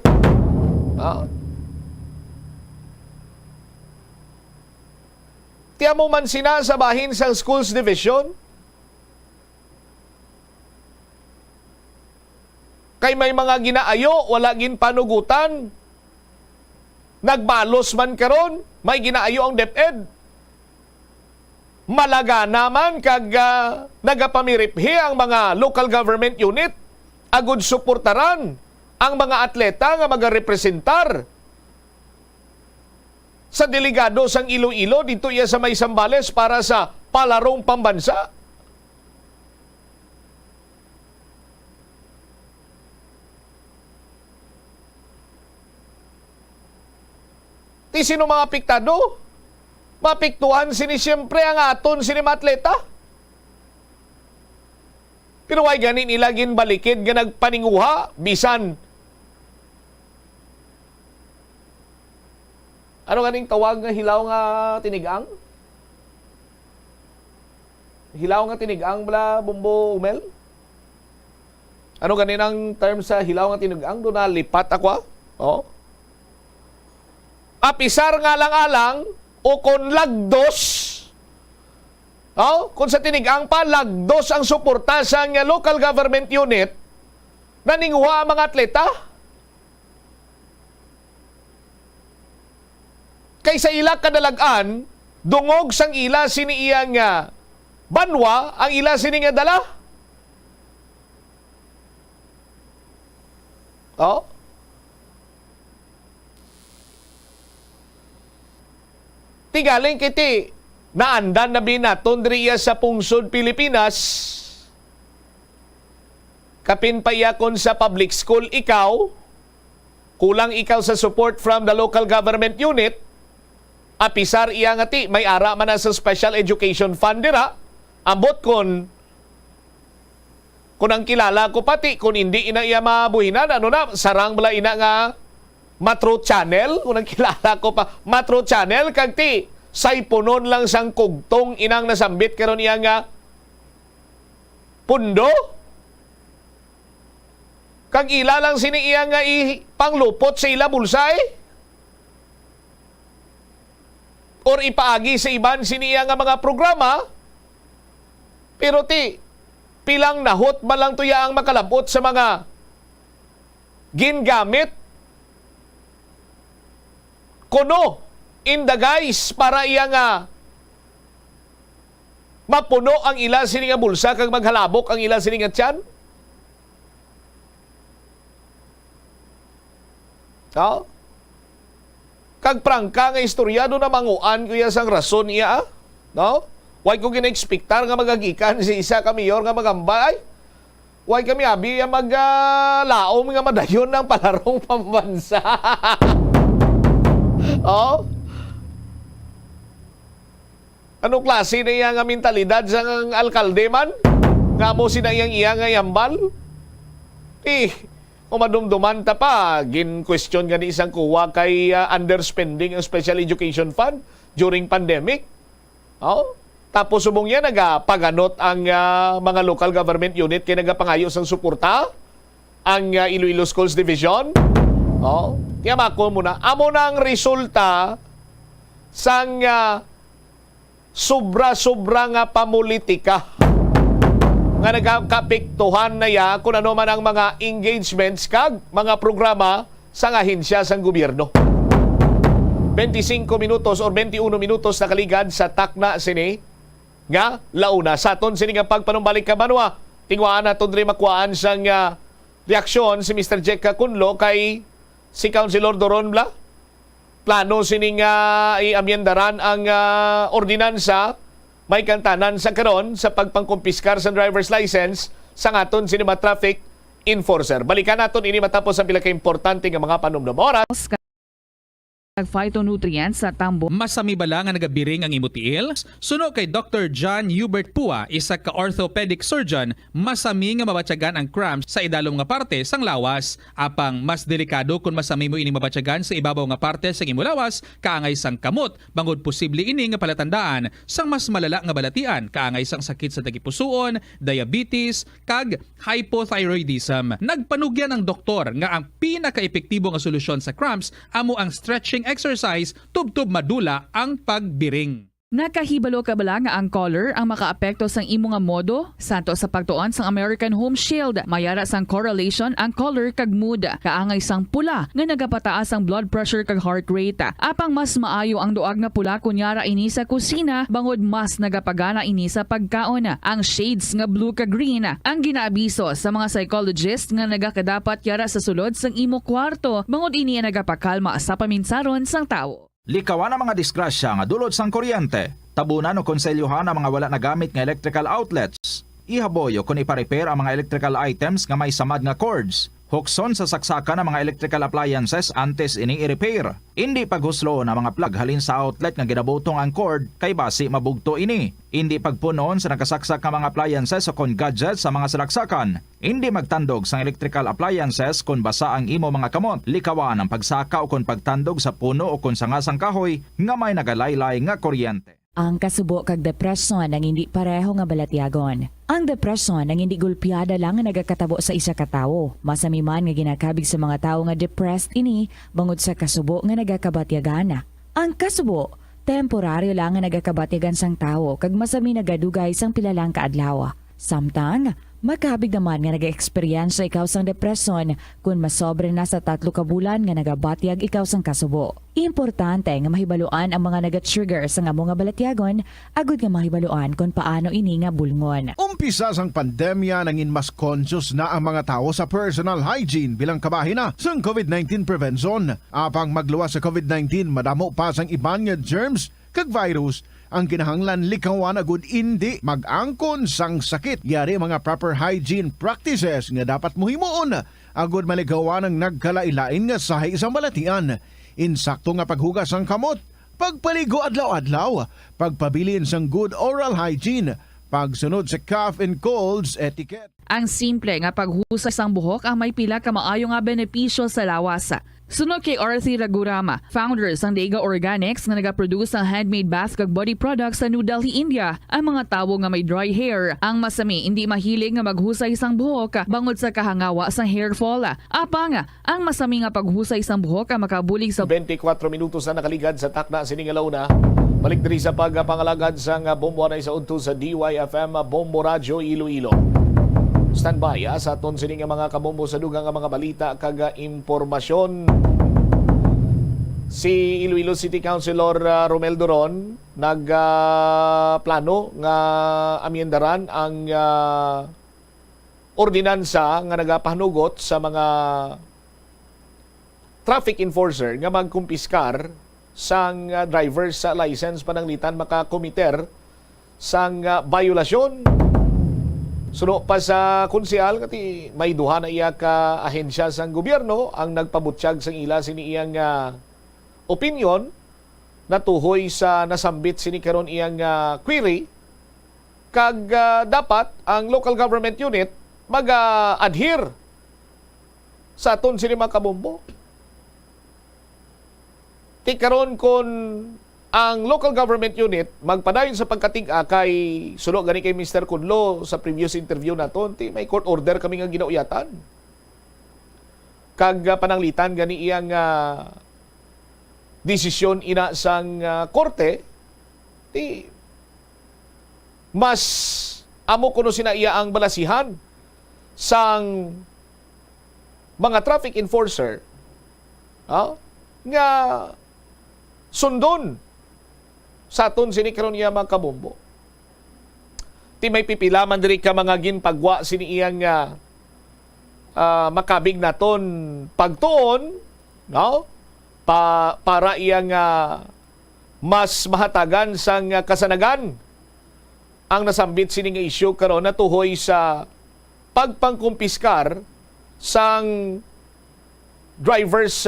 Tiya mo man sinasabahin sa schools division? Kay may mga ginaayo, wala gin panugutan. Nagbalos man karon, may ginaayo ang DepEd. Malaga naman kag nagapamiriphi ang mga local government unit. Agud suportaran ang mga atleta nga magarepresentar sa delegado sang Iloilo dito iya sa may Sambales para sa palarong pambansa. Ti sino mga apektado? Mapiktuhan sini siyempre ang aton sini mga atleta. Pero why ganin ilagin balikid nga nagpaninguha bisan ano ganing tawag nga hilaw nga tinigang? Hilaw nga tinigang bala Bumbo Umel? Ano ganin ang term sa hilaw nga tinigang? Doon na lipat ako. Apisar nga lang alang o kon lagdos Oh, kung sa tinigang pa, lagdos ang suporta sa local government unit na ninguha ang mga atleta. Kaysa ila kadalagan, dungog sang ila siniiyang banwa, ang ila sini nga dala. Oh. Tigaling kiti naandan na binaton diriya sa pungsod Pilipinas. Kapin pa iyakon sa public school ikaw, kulang ikaw sa support from the local government unit, apisar iya nga ti, may ara man na sa special education fund dira, ambot kung ang kilala ko pati, kung hindi ina iya mabuhinan, ano na, sarang bala ina nga Matro Channel, kung ang kilala ko pa, Matro Channel, kag ti, say punon lang sang kugtong inang nasambit karon iya nga pundo. Kag ila lang sini iya nga panglupot sa ila bulsay. Or ipaagi sa iban sini iya nga mga programa. Pero ti, pilang nahot ba lang tuya ang makalabot sa mga gingamit kuno in the guys para iya nga mapuno ang ila sini nga bulsa kag maghalabok ang ila sini nga tiyan. Oh? Kag prangka nga istoryado na manguan kuya sang rason iya, no? Why ko gina-expectar nga magagikan si isa ka mayor nga magambay? Why kami abi maglaom nga madayon ng palarong pambansa? Oh? Anong klase na iya nga mentalidad sa alkalde man? Nga mo sinayang iya nga yambal? Kung madumduman ta pa, gin-question nga ni isang kuwa kay underspending ang special education fund during pandemic. Oh? Tapos subong yan, nagapaganot ang mga local government unit kaya nagapangayos ang suporta ang Iloilo Schools Division. Oh? Kaya mako muna, amo na ang resulta sang sobra-sobra nga pamulitika nga nagkapiktuhan na ya kung ano man ang mga engagements kag mga programa sa ahensya sang gobyerno. 25 minutos or 21 minutos na kaligad sa takna sini nga launa. Sa aton sini nga pagpanumbalik ka banwa, tingwaan naton diri makuhaan sang reaksyon si Mr. Jack Kunlo kay si Councilor Doron Bla. Plano sining i-amyendaran ang ordinansa may kantanan sa karon sa pagpangkumpiskar sa driver's license sa aton sinima traffic enforcer. Balikan naton ini matapos ang pila ka importante nga mga panumdum. Oras phytonutrients sa tambo. Masami bala nga nagabiring ang imutiil? Suno kay Dr. John Hubert Pua, isa ka orthopedic surgeon, masami nga mabatyagan ang cramps sa idalom nga parte sang lawas. Apang mas delikado kung masami mo ini mabatyagan sa ibabaw nga parte sang imulawas, kaangay sang kamot, bangod posible ini nga palatandaan sang mas malala nga balatian, kaangay sang sakit sa tagipusoon, diabetes, kag hypothyroidism. Nagpanugyan ang doktor nga ang pinaka-epektibo nga solusyon sa cramps amo ang stretching exercise tubtub madula ang pagbiring. Nakahibalo ka bala nga ang color ang makaapekto sang imo nga modo? Santo sa pagtuon sang American Home Shield, mayara sang correlation ang color kag mood. Kaangay sang pula nga nagapataas ang blood pressure kag heart rate. Apang mas maayo ang duag nga pula kunyara ini sa kusina, bangod mas nagapagana ini sa pagkaon. Ang shades nga blue kag green ang ginaabiso sa mga psychologist nga nagakadapat yara sa sulod sang imo kwarto, bangod ini nagapakalma sa paminsaron sang tawo. Likawan ang mga disgrasya nga dulot sang kuryente. Tabunan o konselyuhan ang mga wala nagamit nga electrical outlets. Ihaboyo kung ipa-repair ang mga electrical items nga may samad nga cords. Hukson sa saksakan ng mga electrical appliances antes ini i-repair. Hindi paghuslo na mga plug halin sa outlet nga ginabutong ang cord kay basi mabugto ini. Hindi pagpunon sa nakasaksak nga mga appliances o kon gadgets sa mga salaksakan. Hindi magtandog sa electrical appliances kung basa ang imo mga kamot. Likawan ang pagsaka o kon pagtandog sa puno o kon sangasang kahoy nga may nagalaylay nga kuryente. Ang kasubo kag depresyon ang hindi pareho nga balatyagon. Ang depresyon ang hindi gulpiyada lang nga nagakatabo sa isa ka tawo. Masami man nga ginakabig sa mga tawo nga depressed ini bangod sa kasubo nga nagakabatyagana. Ang kasubo temporaryo lang nga nagakabatigan sang tawo kag masami nagadugay sang pilalang kaadlaw. Samtang makabig naman nga nag-experience ikaw sang depresyon kung masobre na sa 3 ka bulan nga nagabatyag ikaw sang kasubo. Importante nga mahibaluan ang mga naga-trigger sa nga mga balatyagon, agud nga mahibaluan kung paano ini nga bulngon. Umpisa sang pandemya nangin mas conscious na ang mga tao sa personal hygiene bilang kabahina sa COVID-19 prevention. Apang magluwas sa COVID-19, madamo pa sang iban nga germs kag virus ang kinahanglan likawan agud hindi mag-angkon sang sakit. Yari mga proper hygiene practices nga dapat muhimuon agud maligawan ang nagkalailain nga sahay isang balatian. Insakto nga paghugas sang kamot, pagpaligo adlaw-adlaw, pagpabilin sang good oral hygiene, pagsunod sa cough and colds etiquette. Ang simple nga paghusay sang buhok ang may pila ka maayo nga benepisyo sa lawas. Sunod kay Arthi Ragurama, founder sang Dega Organics nga nagaproduce ng handmade bath kag body products sa New Delhi, India. Ang mga tawo nga may dry hair, ang masami hindi mahilig nga maghusay sang buhok bangod sa kahangawa sang hair fall. Apang ang masami nga paghusay sang buhok ang makabulig sa 24 minutos na nakaligad sa takna sining alaw na. Balik diri sa pagpangalagad sang bombo na sa unto sa DYFM Bombo Radio Iloilo. Standby sa aton sining mga kabombo sa dugang nga mga balita kag impormasyon. Si Iloilo City Councilor Romel Duron nagplano nga amyendaran ang ordinansa nga nagapahanugot sa mga traffic enforcer nga magkumpiskar sang driver sa license pananglitan makakomiter sang violasyon. Suno pa sa konsyal kati may duha na iya ka ahensya sang gobyerno ang nagpabutsyag sang ila sini iyang opinion natuhoy sa nasambit sini karon iyang query kag dapat ang local government unit mag-adhere sa aton sini mga kabombo. Ti karon kon ang local government unit magpadayon sa pagkatig-a kay sulo gani kay Mr. Kunlo sa previous interview naton ti may court order kami nga ginauyatan kag pananglitan gani iyang desisyon ina sang korte ti mas amo kuno sina iya ang balasihan sang mga traffic enforcer nga sundon sa aton sini karon iya mga kabombo. Ti may pipilaman diri ka mga ginpagwa sini iyang makabig naton pagtuon, no? Para iyang mas mahatagan sang kasanagan ang nasambit sini nga issue karon natuhoy sa pagpangkumpiskar sang driver's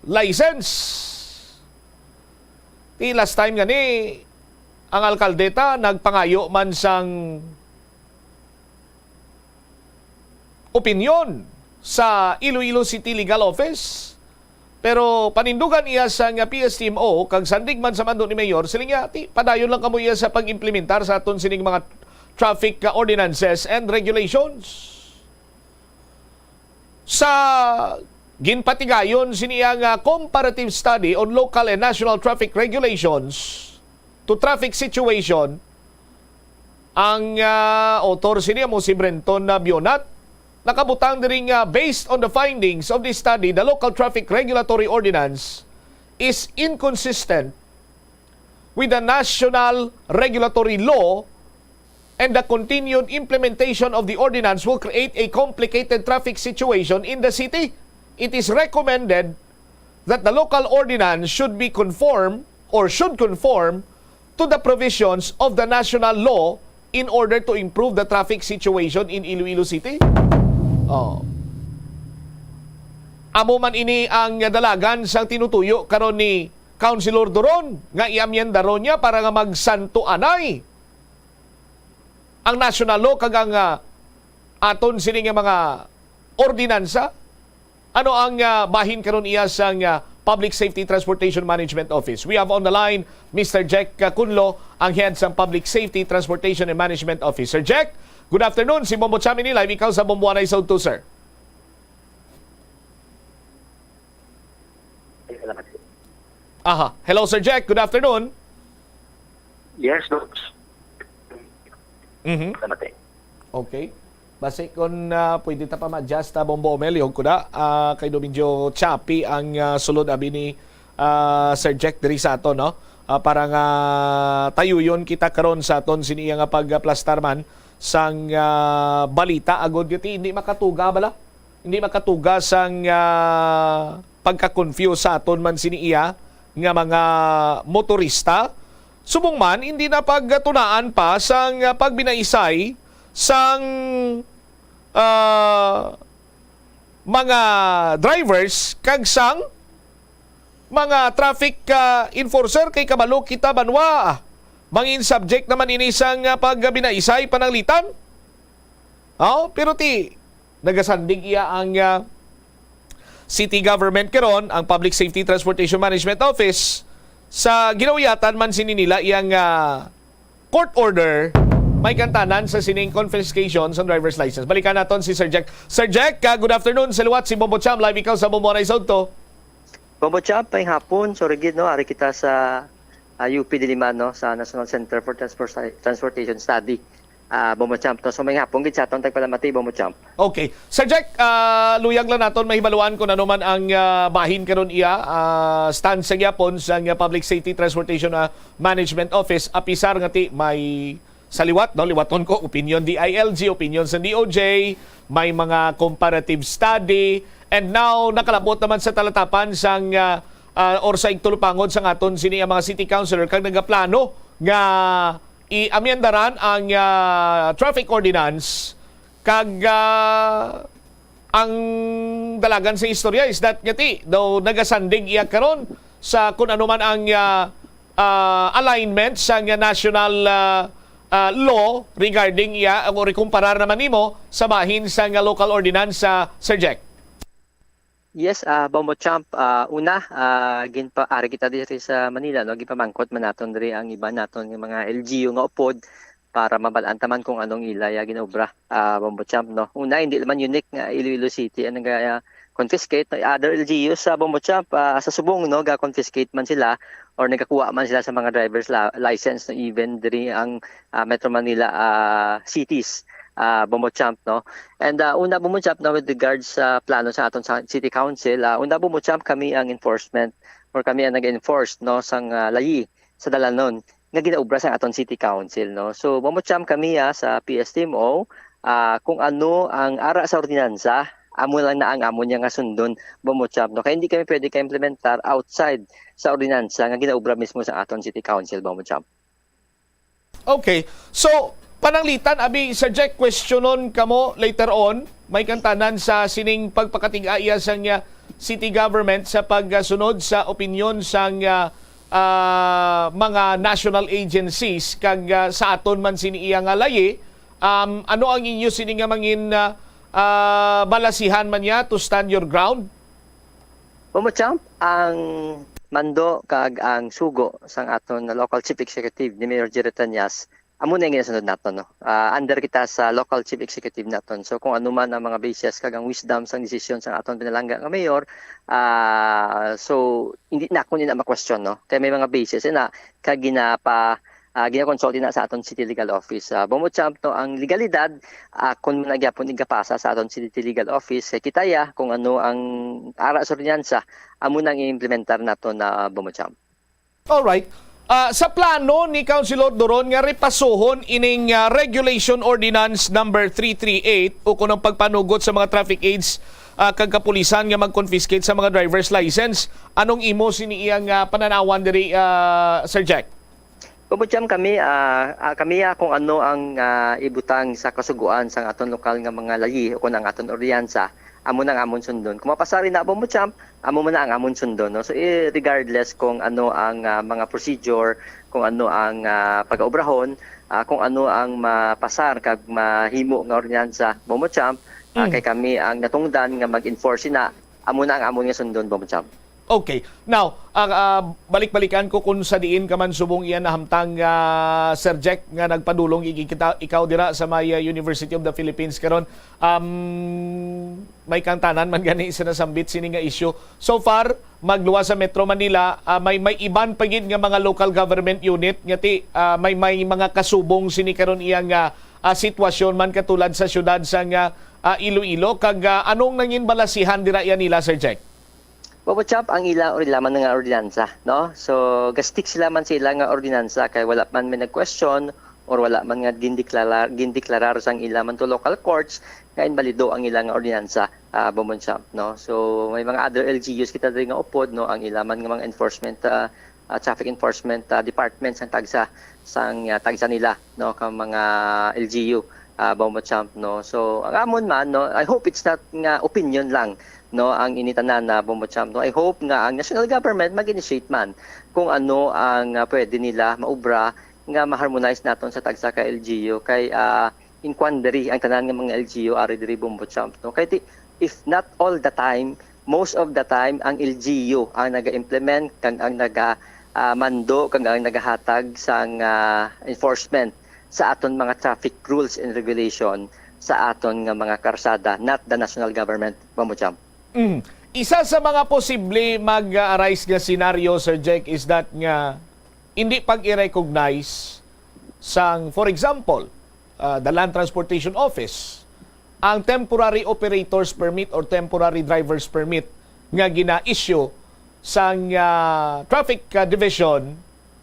license. Last time gani, ang alkaldeta nagpangayo man sang opinion sa Iloilo City Legal Office. Pero panindugan iya sa PSTMO, kag sandig man sa mando ni Mayor, siling padayon lang kamo iya sa pag-implementar sa aton sining mga traffic ordinances and regulations. Sa ginpatigayon siniyang comparative study on local and national traffic regulations to traffic situation ang author siniya mo si Brenton Bionat nakabutang diri nga based on the findings of this study the local traffic regulatory ordinance is inconsistent with the national regulatory law and the continued implementation of the ordinance will create a complicated traffic situation in the city. It is recommended that the local ordinance should conform to the provisions of the national law in order to improve the traffic situation in Iloilo City. Amo man ini ang dalagan sang tinutuyo karon ni Councilor Duron nga iamyenda ron niya para nga magsanto anay ang national law kag ang aton sini nga mga ordinansa. Ano ang bahin karon iya sang Public Safety Transportation Management Office? We have on the line Mr. Jack Kunlo, ang head sa Public Safety Transportation and Management Office. Sir Jack, good afternoon. Si Bombo Chamini live ikaw sa Bomboanay South 2, sir. Aha. Hello, Sir Jack. Good afternoon. Yes, Doc. Mhm. Okay. Base kung pwede ta pa ma-adjust Bombo Omel, yung kuda kay medyo choppy ang sulod abi ni Sir Jack diri sa aton, no? Para nga tayo yun kita karon sa aton siniya nga pagplastar man sang balita agod giti hindi makatuga bala. Hindi makatuga sang pagka-confuse sa aton man siniya nga mga motorista. Subong man, hindi na pagtunaan pa sang pagbinaisay sang mga drivers kag sang mga traffic enforcer kay kabalo kita banwa. Mangin subject naman ini sang pagbinaisay pananglitan. Pero nagasandig iya ang city government karon, ang Public Safety Transportation Management Office sa ginawiyatan man sini nila iyang court order may kantanan sa sining confiscation sa driver's license. Balikan naton si Sir Jack. Sir Jack, good afternoon. Saluwat si Bombo Cham. Live ikaw sa Bombo Rizal to. Bombo Cham, pahing hapon. So, rigid, no? Ari kita sa UP Diliman, no? Sa National Center for Transportation Study. Bombo Cham to. So, may hapon, gid sa atong tagpalamati, Bombo Cham. Okay. Sir Jack, luyag lang naton mahibaluan kung ano man ang bahin karon iya stand sa gyapon sa Public Safety Transportation Management Office. Apisar nga ti may sa liwat, no? Liwaton ko, opinion DILG, opinion sa DOJ, may mga comparative study, and now nakalabot naman sa talatapan sang or sa igtulupangod sa aton sini ang mga city councilor kag nagaplano nga i-amyendaran ang traffic ordinance kag ang dalagan sa istorya is that ngati daw nagasandig iya karon sa kung ano man ang alignment sa national law regarding iya o ikumparar naman nimo sa bahin sa local ordinance sa Sir Jack. Yes, Bombo Champ, ari kita diri sa Manila, no? Gipamangkot man naton diri ang iba naton nga mga LGU nga upod para mabalaan taman kung anong ilaya ginobra, Bombo Champ, no? Una, hindi naman unique nga Iloilo City ang confiscate other LGUs sa Bombo Champ, sa subong, no? Ga-confiscate man sila or nagakuha man sila sa mga driver's license, no? Even diri ang Metro Manila cities. Bombo Champ, no? And una Bombo Champ, na with regards sa plano sa aton sa City Council, una Bombo Champ kami ang enforcement or kami ang nag-enforce, no, sang layi sa dalanon nga ginaubra sa aton City Council, no? So Bombo Champ kami sa PSTMO, kung ano ang ara sa ordinansa, amo lang na ang amo niya nga sundon, Bombo Champ, no? Kaya hindi kami pwede ka-implementar outside sa ordinansa nga ginaubra mismo sa aton City Council, Bombo Champ. Okay. So pananglitan, abi Sir Jack, questionon kamo later on, may kantanan sa sining pagpakatig-aya sa city government sa pagsunod sa opinion sa mga national agencies kag sa aton man sini iya nga layi. Ano ang inyo sini nga mangin balasihan man niya to stand your ground? Bombo Champ, ang mando kag ang sugo sang aton local chief executive ni Mayor Jerry Tanyas, amo na yung ginasunod natin, no? Under kita sa local chief executive natin. So kung ano man ang mga basis kag ang wisdom sa desisyon sa aton pinalangga nga mayor, so hindi na ako nila ma-question, no? Kaya may mga basis na kag gina-consult na sa aton City Legal Office. Bombo Champ, no, ang legalidad kung nagyapon igapasa sa aton City Legal Office, kitaya kung ano ang ara sa ordinansa, amo nang i-implementar nato na Bombo Champ. All right. Sa plano ni Councilor Doron nga repasuhon ining Regulation Ordinance number 338 o kunang pagpanugot sa mga traffic aids kag kapulisan nga mag-confiscate sa mga driver's license. Anong imo sini iyang pananawan diri, Sir Jack? Bombo Champ, kami kung ano ang ibutang sa kasuguan sa aton lokal nga mga layi o kung ang aton ordinansa, amo na ang amon sundon. Kung mapasari na Bombo Champ, amo man na ang amon sundon, no? So regardless kung ano ang mga procedure, kung ano ang pag-obrahon, kung ano ang mapasar kag mahimo nga ordinansa, Bombo Champ, kay kami ang natungdan nga mag-enforce na, amo na ang amon nga sundon, Bombo Champ. Okay. Now, balik-balikan ko kung sa diin ka man subong iyan na hamtang Sir Jack nga nagpadulong ikaw dira sa may University of the Philippines karon. May kantanan man gani sinasambit sini nga issue. So far, magluwas sa Metro Manila, may iban pagid nga mga local government unit ngati may mga kasubong sini karon iyang sitwasyon man katulad sa syudad sa Iloilo kag anong nangin balasihan dira iya nila, Sir Jack? Bobo Champ, ang ilang laman nga ordinansa, no? So gastik sila man sa ilang nga ordinansa kay wala man may nag-question or wala man nga gindeklarar sang ilaman to local courts nga inbalido ang ilang ordinansa, Bobo Champ, no? So may mga other LGUs kita diri nga upod, no, ang ilaman nga mga enforcement traffic enforcement departments ang tagsa nila, no, ka mga LGU, Bobo Champ, no? So ang amon man, no, I hope it's not nga opinion lang, no, ang initanan na Bobo Champ, no. I hope nga ang national government mag-initiate man kung ano ang pwede nila maubra nga ma-harmonize naton sa tagsa ka LGU kay in quandary ang tanan nga mga LGU ari diri, Bobo Champ, no. Kay if not all the time, most of the time ang LGU ang naga-implement kang ang mando kang ang nagahatag sang enforcement sa aton mga traffic rules and regulation sa aton nga mga karsada, not the national government, Bobo Champ. Isa sa mga posible mag-arise nga scenario, Sir Jack, is that nga hindi pag-i-recognize sang, for example, the Land Transportation Office, ang temporary operators permit or temporary drivers permit nga gina-issue sang traffic division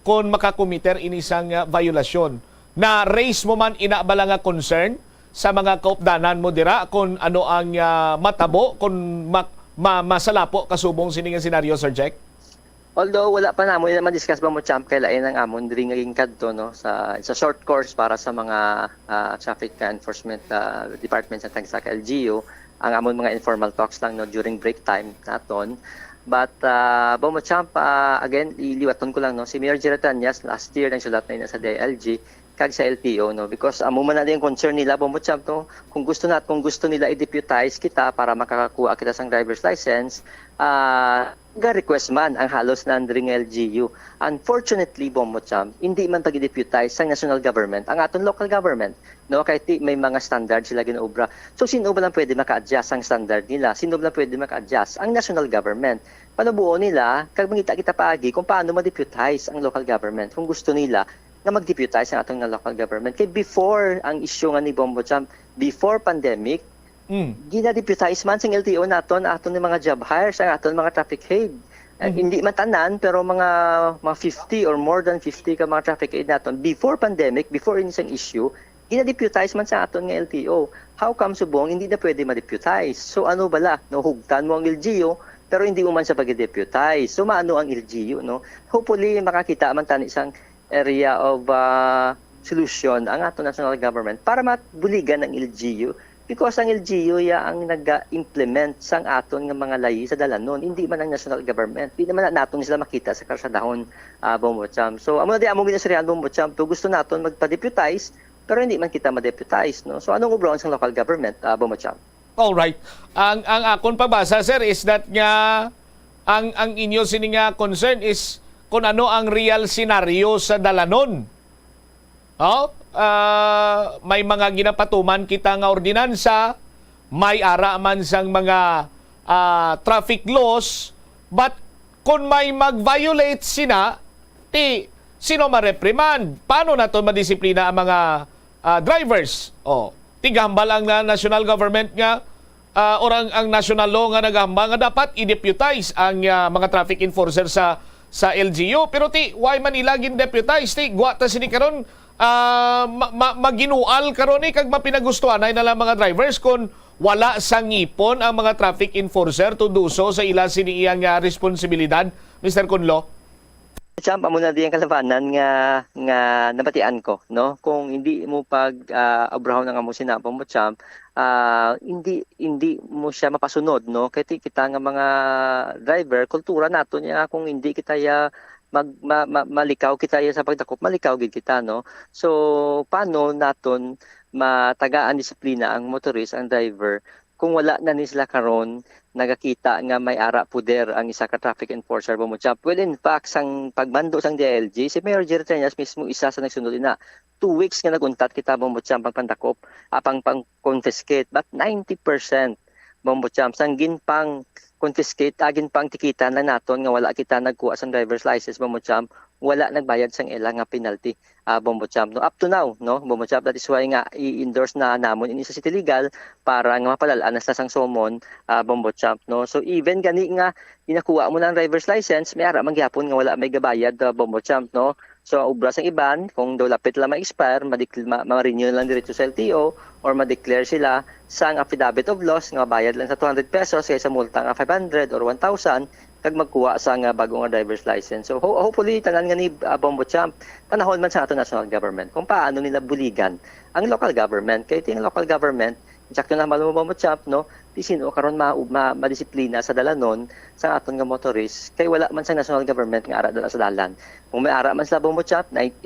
kung makakomiter inisang violasyon. Na raise mo man inabala nga concern sa mga kaupdanan mo dira kung ano ang matabo kung masalapo kasubong sining senaryo, Sir Jack? Although wala pa namo ina ma-discuss, Bobo Champ, kay lain ang amon diri nga kadto, no, sa short course para sa mga traffic enforcement departments sa tagsa ka LGU, ang amon mga informal talks lang, no, during break time naton. But Bobo Champ, again iliwaton ko lang, no, si Mayor Geratanias last year nang sulat na sa DILG kag sa LTO, no, because amo man na yung concern nila, Bobo Champ, no, kung gusto nila i-deputize kita para makakakuha kita sang driver's license, ga-request man ang halos na andring LGU. Unfortunately, Bobo Champ, hindi man pag-deputize sang national government ang aton local government, no, kahit may mga standard sila ginaobra. So sino ba lang pwede maka-adjust ang standard nila? Sino ba lang pwede maka-adjust? Ang national government. Panubuo nila kag mangita kita paagi kung paano ma-deputize ang local government kung gusto nila na mag-deputize ang atong local government. Kaya before ang issue nga ni Bobo Champ, before pandemic, gina-deputize man sa LTO naton aton ni mga job hires, ang aton mga traffic aid. Hindi man tanan, pero mga 50 or more than 50 ka mga traffic aid naton before pandemic, before inisang issue, gina-deputize man sa aton nga LTO. How come subong hindi na pwede ma-deputize? So ano bala? No, hugtan mo ang LGU, pero hindi mo man sa pag-deputize. So maano ang LGU, no? Hopefully makakita man tani isang area of solution ang ato national government para matbuligan ang LGU, because ang LGU ang nag-implement sang aton nga mga layi sa dalanon, hindi man ang national government. Hindi naman naton sila makita sa karsadahon, Bobo Champ. So amo na di among ginasrihan, Bobo Champ, gusto naton magpa-deputize pero hindi man kita ma-deputize, no. So anong ubron sang local government, Bobo Champ? All right. Ang akon pabasa, sir, is that nga ang inyo sininga concern is kung ano ang real scenario sa dalanon. May mga ginapatuman kita nga ordinansa, may ara man sang mga traffic laws, but kung may mag-violate sina, sino ma-reprimand? Paano na ito madisiplina ang mga drivers? Tigambal ang national government nga or ang national law nga nagahambal nga dapat i-deputize ang mga traffic enforcer sa LGU, pero why man ila gin-deputize? Gwa ta sini karon maginual karon kag mapinagustuhan ay nalang mga drivers kung wala sang ngipon ang mga traffic enforcer to do so sa ila sini iyang responsibilidad, Mr. Kunlo. Champ, amo na diyang kalabanan nga nabatian ko, no? Kung hindi mo abrahaw ng amo sinapong mo, Champ, hindi mo siya mapasunod, no? Kaya kita nga mga driver, kultura nato niya, kung hindi kita malikaw kita sa pagdakop, malikaw gid kita, no? So paano naton matagaan disiplina ang motorist, ang driver, kung wala na ni sila karon nagakita nga may ara puder ang isa ka traffic enforcer, Bobo Champ? Well, in fact, sang pagmando sang DLG, si Mayor Geratanias mismo isa sa nagsunod na 2 weeks nga naguntat kita, Bobo Champ, pang pandakop, pang confiscate, but 90% Bombo Champ, sang ginpang confiscate, ginpang tikitan lang naton nga wala kita nagkuha sang driver's license, Bombo Champ, wala nagbayad sang ilang nga penalty, Bombo Champ. No? Up to now, no, Bombo Champ, that is why nga i-endorse na namon ini sa City Legal para nga mapalalaan na sa sang somon, Bombo Champ. No? So even gani nga inakuha mo ng driver's license, may ara mangyapon nga wala may gabayad, Bombo Champ. No? So ubra sang iban, kung daw lapit lang ma-expire, ma-renew lang diretso sa LTO or ma-declare sila sang affidavit of loss nga bayad lang sa 200 pesos kaysa multa nga 500 or 1,000 kag magkuha sa nga bagong driver's license. So hopefully tanan nga ni Bombo Champ panahon man sa ato national government kung paano nila buligan ang local government. Kay ting local government sakto na malo Bombo Champ, no, di sino karon madisiplina sa dalanon sa aton nga motorist kay wala man sa national government nga ara dala sa dalan. Kung may ara man sa Bombo Champ, 10%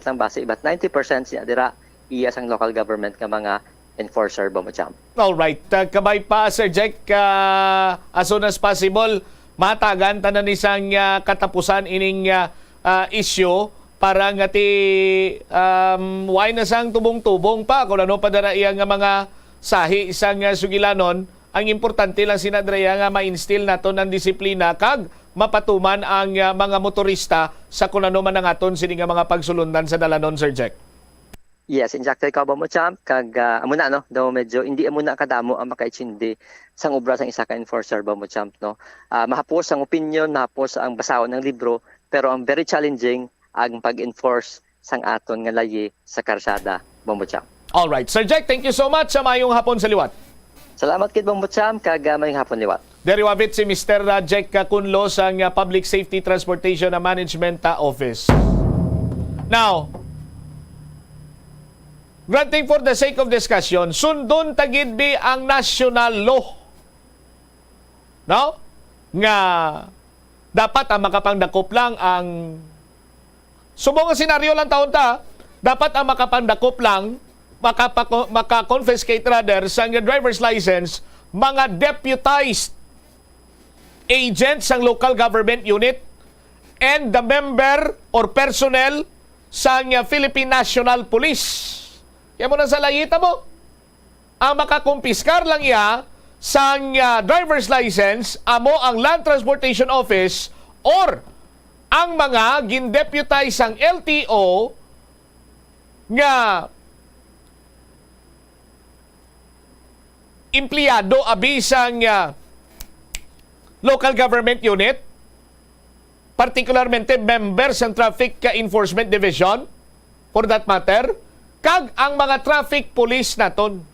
lang base, iba't 90% siya dira iya sang local government nga mga enforcer, Bombo Champ. Alright, kabay pa Sir Jack, as soon as possible matagan tanan isang katapusan ining issue para nga ti why na sang tubong-tubong pa kung ano pa dara iya nga mga sahi isang sugilanon. Ang importante lang sinadreya nga ma-instill naton ang disiplina kag mapatuman ang mga motorista sa kung ano man ang aton sini nga mga pagsulundan sa dalanon, Sir Jack. Yes, exactly ka, Bombo Champ. Kag amo na, no, daw medyo hindi amo na kadamo ang makaitsindi sang obra sang isa ka enforcer, Bombo Champ, no. Mahapos ang opinion, mahapos ang basahon ng libro, pero ang very challenging ang pag-enforce sang aton nga layi sa karsada, Bombo Champ. All right, Sir Jack, thank you so much sa mayong hapon sa liwat. Salamat kid, Bombo Champ, kag mayong hapon liwat. Deri wabit si Mr. Jack Kunlo sang Public Safety Transportation and Management Office. Now, granting for the sake of discussion, sundon tagidbi ang national law. No? Nga dapat ang makapangdakop lang ang subong nga senaryo lang taon ta, dapat ang makapangdakop lang, maka-confiscate rather sa driver's license mga deputized agents ng local government unit and the member or personnel sa Philippine National Police. Kaya mo na sa layita mo, ang makakumpiskar lang iya sa driver's license, amo ang Land Transportation Office or ang mga gindeputize sang LTO nga empleyado abi sang local government unit, particularmente members ng Traffic Enforcement Division, for that matter, kag ang mga traffic police naton.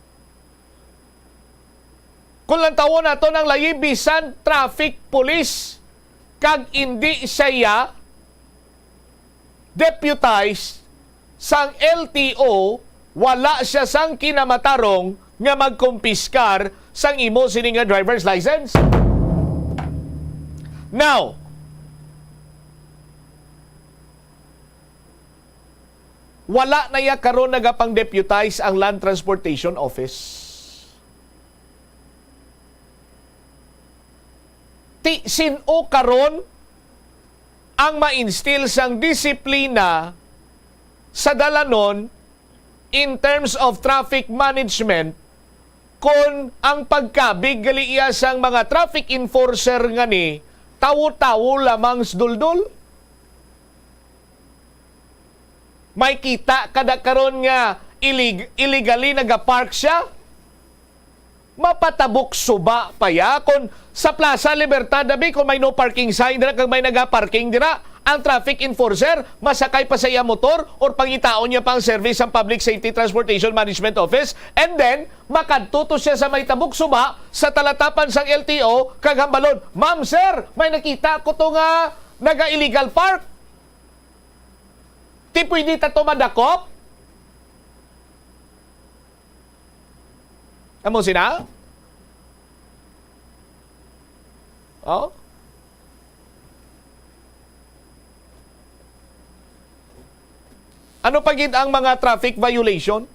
Kung lang tawon naton ang layi bisan traffic police kag hindi siya deputize sang LTO, wala siya sang kinamatarong nga magkumpiskar sang imo sini nga driver's license. Now, wala na ya karon nagapang deputize ang Land Transportation Office. Ti sino karon ang ma-instill sang disiplina sa dalanon in terms of traffic management kung ang pagkabig gali iya sang mga traffic enforcer nga ni tawo-tawo lamang sduldul? May kita kada karon nga illegally nagapark siya? Mapatabok suba pa ya kung sa Plaza Libertad dabi kung may no parking sign dira kag may naga-parking dira, ang traffic enforcer masakay pa sa iya motor or pangitaon niya pang service ang Public Safety Transportation Management Office and then makadtuto siya sa may tabok suba sa talatapan sang LTO kag hambalon, "Ma'am sir, may nakita ko to nga naga-illegal park. Ti pwede ta to madakop?" Amo sina? Oh? Ano pagid ang mga traffic violation?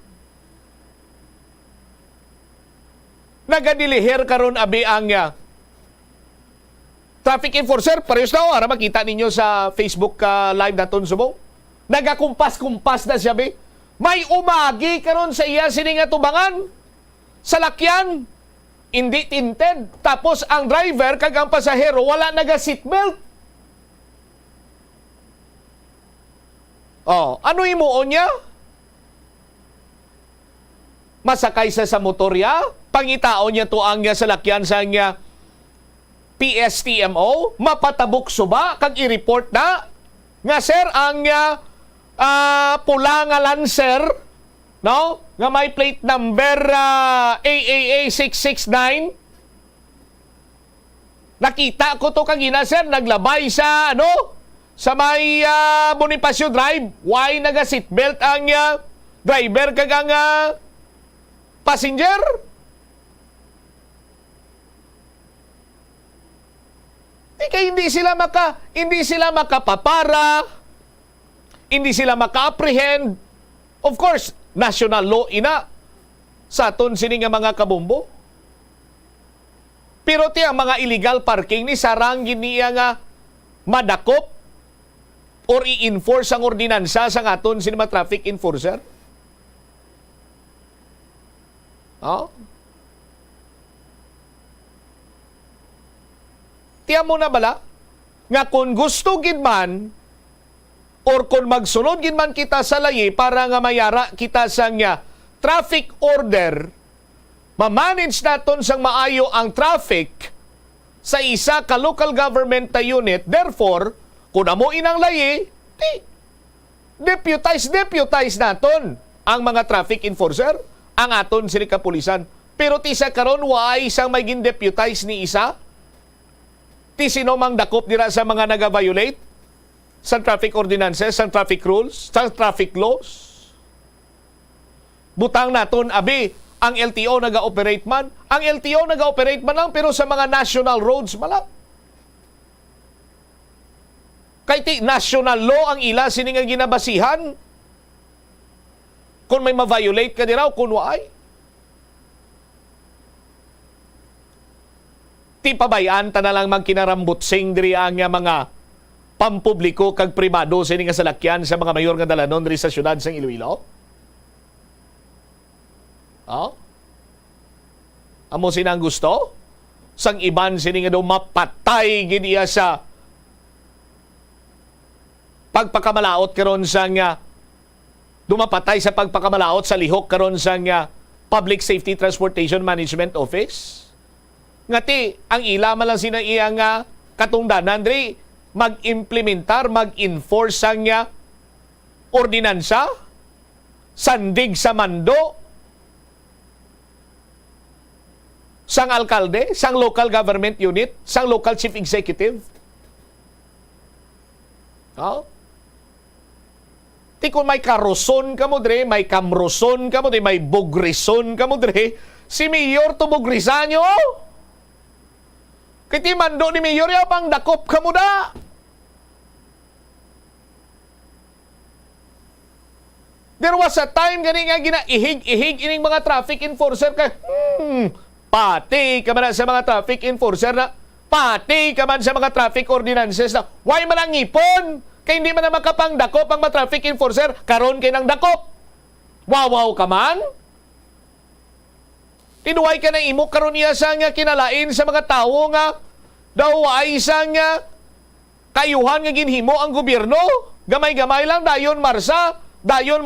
Nagadilihir karon abi ang traffic enforcer, parehas na ara makita ninyo sa Facebook live naton subong. Nagakumpas-kumpas na siya be. May umagi karon sa iya sini nga tubangan sa lakyan. Hindi tinted. Tapos ang driver kag ang pasahero wala naga seatbelt. Oh, ano imuon niya? Masakay sa motorya, pangitaon niya to ang salakyan sa niya PSTMO, mapatabok suba kag i-report na nga sir ang pula nga Lancer, no? Nga may plate number AAA 669. Nakita ko to kagina sir, naglabay sa sa may Bonifacio Drive. Why naga seatbelt ang driver kag ang passenger? Hindi sila makapapara, hindi sila maka-apprehend. Of course, national law ina sa aton sini nga mga kabombo. Pero ti ang mga illegal parking ni sarang giniya nga madakop or i-enforce ang ordinansa sa aton sini mga traffic enforcer. Oh? Tiyan mo na bala nga kung gusto gid man or kung magsunod gid man kita sa layi para nga mayara kita sa nga traffic order, ma-manage naton sang maayo ang traffic sa isa ka local government na unit. Therefore, kung amo inang layi, deputize naton ang mga traffic enforcer, ang aton sini kapulisan. Pero ti sa karon wa isang may gin-deputize ni isa. Ti sino mang dakop dira sa mga naga-violate sa traffic ordinances, sa traffic rules, sa traffic laws. Butang naton abi ang LTO naga-operate man. Ang LTO naga-operate man lang pero sa mga national roads malang. Kay ti national law ang ila sini nga ginabasihan. Kung may ma-violate ka diraw kun waay. Ti pabayaan ta na lang magkinarambutsing diri ang mga pampubliko kag pribado sa nga salakyan sa mga mayor nga dalanon diri sa syudad sang Iloilo. Oh? Amo sinang gusto? Sang iban sini nga daw mapatay gid iya sa pagpakamalaot karon sa nga dumapatay sa pagpakamalaot sa lihok karon sa nga Public Safety Transportation Management Office. Ngati, ang ilama lang sina iya nga katungdanan, diri, mag-implementar, mag-enforce ang ordinansa, sandig sa mando, sang alkalde, sang local government unit, sang local chief executive. Oh? Ti kung may karoson ka mo dre, may kamroson ka mo dre, may bogrison ka mo dre, si Mayor to bogrisan nyo. Kiti mando ni Mayor ya pang dakop ka mo da. There was a time gani nga ginaihig-ihig ining mga traffic enforcer ka. Pati ka man sa mga traffic enforcer na, pati ka man sa mga traffic ordinances na, why man ang ipon? Kaya hindi man na makapangdakop ang mga traffic enforcer, karon kay nang dakop. Wawaw ka man? Tinuway ka na imo karon niya sa nga kinalain sa mga tao nga daw ay isang kayuhan nga ginhimo ang gobyerno. Gamay-gamay lang, dayon marsa, dayon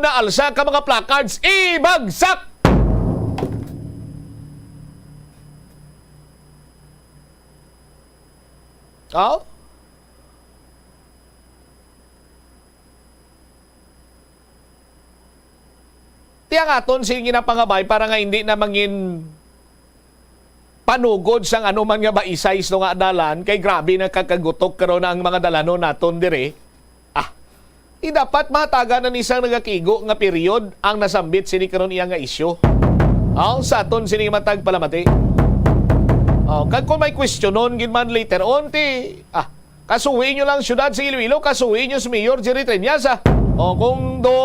na alsa ka mga placards, ibagsak! Oh? Tiyang aton sige napangabay para nga hindi na mangin panugod sang anuman nga baisay no nga adalan kay grabe na kakagutok karon ang mga dalano naton dire. Dapat mataga na nisang nagakigo nga period ang nasambit sini karon iya nga isyu. Sa aton sini matag palamati. Kag kung may questionon gid man later on ti kasuwi nyo lang syudad sa Iloilo, kasuwi nyo si Mayor Jerry Treñasa. Kung do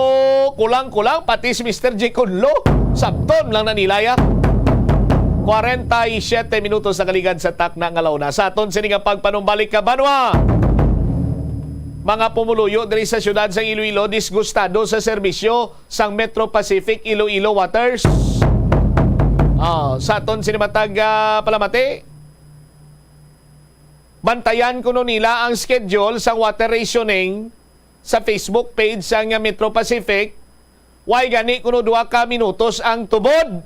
kulang-kulang pati si Mr. J. Conlo sabton lang nanilaya. 47 minutos na kaligad sa takna nga launa. Sa aton sini nga pagpanumbalik ka banwa. Mga pumuluyo diri sa syudad sang Iloilo disgustado sa serbisyo sang Metro Pacific Iloilo Waters. Sa aton sinimatag palamati, bantayan kuno nila ang schedule sa water rationing sa Facebook page sa Metro Pacific. Why gani kuno 2 ka minutos ang tubod?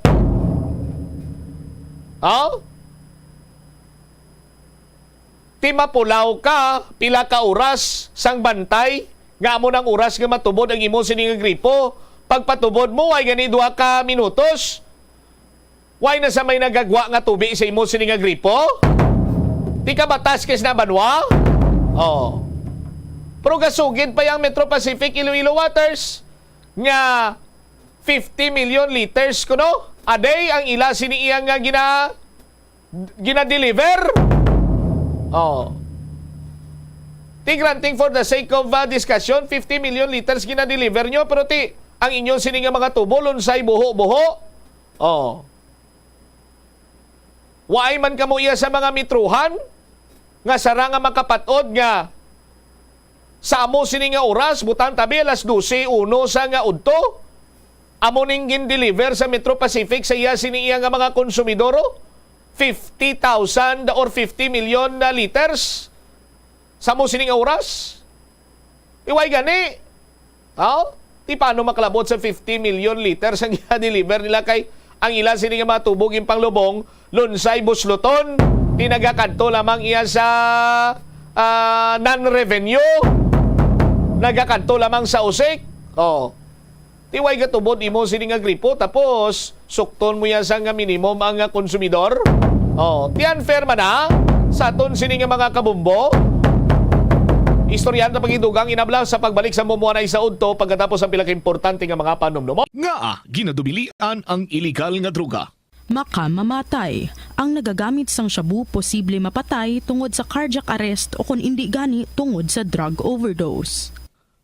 Timapulaw ka, pila ka oras sang bantay, nga mo ng oras nga matubod ang imo sining gripo. Pagpatubod mo, why gani 2 ka minutos? Why na sa may nagagwa nga tubi sa imo sining gripo? Di ka bataskes na banwa? Pero gasugid pa yung Metro Pacific Iloilo Waters nga 50 million liters kuno a day ang ila siniiyang nga gina-deliver. Granting for the sake of discussion, 50 million liters gina-deliver nyo, pero ang inyong sininga mga tubo, lunsay buho-buho. Waay man kamo iya sa mga mitruhan, nga sara nga makapatod nga sa amo sininga oras, butang tabi, alas 12, uno sa nga udto, amo ning gin-deliver sa Metro Pacific sa iya siniya nga mga konsumidoro, 50,000 or 50 million na liters sa mo sining oras. Iway gani. Ti paano makalabot sa 50 million liters ang i-deliver nila kay ang ilan sining mga tubog yung panglubong, lunsay busluton, tinagakanto lamang iya sa non-revenue, nagakanto lamang sa usik. Tiway katubod imo sining gripo, tapos sukton mo yan sa nga minimum ang konsumidor. Ti unfair man sa aton sining mga kabumbo. Istoryan na pagitugang inabla sa pagbalik sa mumuanay sa udto pagkatapos ang pinaka-importante nga mga panumdum. Ginadubilian ang illegal nga droga. Makamamatay. Ang nagagamit sang shabu posible mapatay tungod sa cardiac arrest o kung hindi gani tungod sa drug overdose.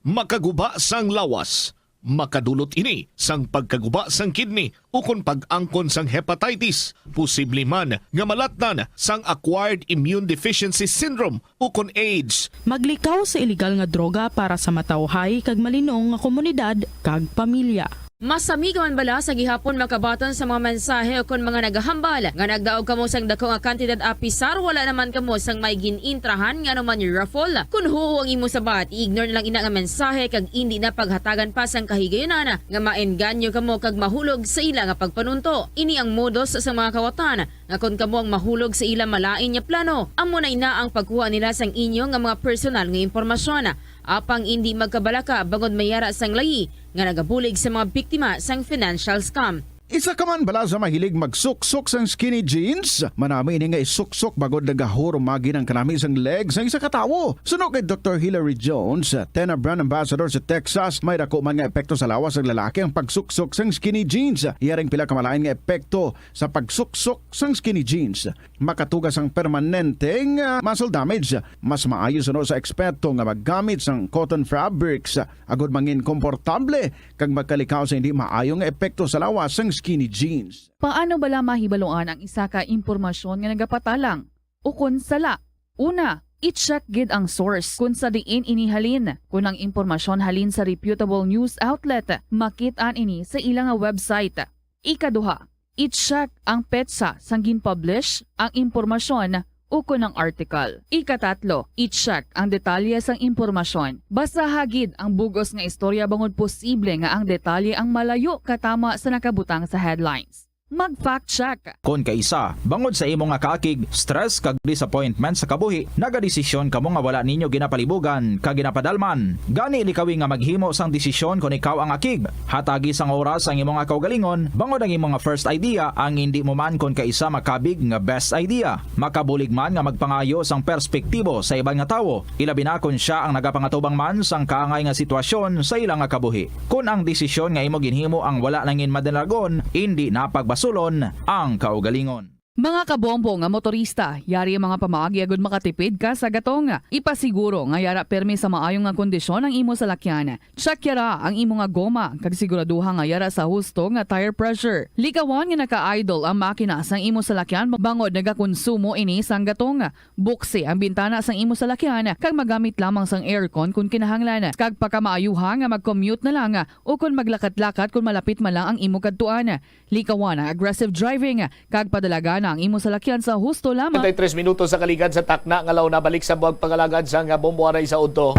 Makaguba sang lawas. Makadulot ini sang pagkaguba sang kidney o kung pag-angkon sang hepatitis, posible man nga malatnan sang acquired immune deficiency syndrome o kung AIDS. Maglikaw sa illegal nga droga para sa matawhay kag malinong nga komunidad kag pamilya. Masami ka man bala sa gihapon makabaton sa mga mensahe o kung mga nagahambal nga nagdaog kamo sang dako nga kantidad apisar, wala naman kamo sang may ginintrahan nga naman yung raffle. Kung huo ang imo sabat, ignore na lang ina nga mensahe kag hindi na paghatagan pa sang kahigayonan nga maenganyo kamo kag mahulog sa ila nga pagpanunto. Ini ang modus sa mga kawatan nga kung kamo ang mahulog sa ila malain nga plano, amo na ina ang pagkuha nila sang inyo nga mga personal nga impormasyon. Apang hindi magkabalaka bangod mayara sang layi nga nagabulig sa mga biktima sang financial scam. Isa ka man bala sa mahilig magsuksok sang skinny jeans? Manami ini nga isuksok bagod nagahurumagi ng kanami sang legs ang isa katawo. Suno kay Dr. Hilary Jones, Tena Brand Ambassador sa Texas, may dako man nga epekto sa lawas ng lalaki ang pagsuksok sang skinny jeans. Iyaring pila kamalain nga epekto sa pagsuksok sang skinny jeans. Makatugas ang permanenteng muscle damage. Mas maayo suno sa eksperto nga maggamit sang cotton fabrics. Agod mangin komportable kag magkalikaw sa hindi maayong epekto sa lawas sang skinny jeans. Paano bala mahibaloan ang isa ka impormasyon nga nagapatalang? O kun sala? Una, i-check gid ang source kung sa diin inihalin. Kung ang impormasyon halin sa reputable news outlet, makit-an ini sa ilang website. Ikaduha, i-check ang petsa sang gin-publish ang impormasyon o kung ang article. Ikatatlo, i-check ang detalye sang impormasyon. Basta hagid ang bugos nga istorya bangod posible nga ang detalye ang malayo katama sa nakabutang sa headlines. Mag-fact check. Kung kaisa, bangod sa imo nga kaakig, stress kag disappointment sa kabuhi, nagadesisyon kamo nga wala ninyo ginapalibugan kag ginapadalman. Gani likawi nga maghimo sang desisyon kung ikaw ang akig. Hatagi sang oras ang imo nga kaugalingon, bangod ang imo nga first idea ang hindi mo man kung kaisa makabig nga best idea. Makabulig man nga magpangayo sang perspektibo sa ibang nga tawo, ilabi na kung siya ang nagapangatubang man sang kaangay nga sitwasyon sa ilang nga kabuhi. Kung ang desisyon nga imo ginhimo ang wala nangin madalagon, hindi napagbas sulon ang kaugalingon. Mga kabombo nga motorista, yari ang mga pamaagi agud makatipid ka sa gatong. Ipasiguro nga yara permi sa maayong nga kondisyon ang imo salakyan. Check yara ang imo nga goma kag siguraduha nga yara sa husto nga tire pressure. Likawan nga naka-idle ang makina sang imo salakyan bangod nagakonsumo ini sang gatong. Buksi ang bintana sang imo salakyan kag magamit lamang sang aircon kung kinahanglan. Kag pagkamaayuha nga mag-commute na lang o kung maglakat-lakat kung malapit man lang ang imo kadtuan. Likawan ang aggressive driving kag padalaga na ang imo salakyan sa husto lamang. 3 minutos sa kaligad sa takna nga law na balik sa buwag pangalagad sa nga bombuaray sa udto.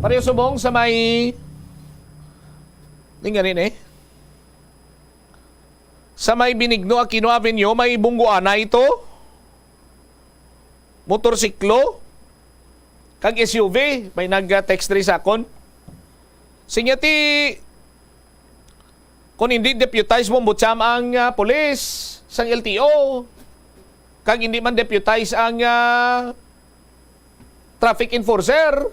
Pareho subong sa may tingnan sa may Binigno Aquino Avenue may bungguana ito. Motorsiklo kag SUV may nag-text rin sa akon. Sinyati kung hindi deputize mo butsam ang pulis sang LTO kag hindi man deputize ang traffic enforcer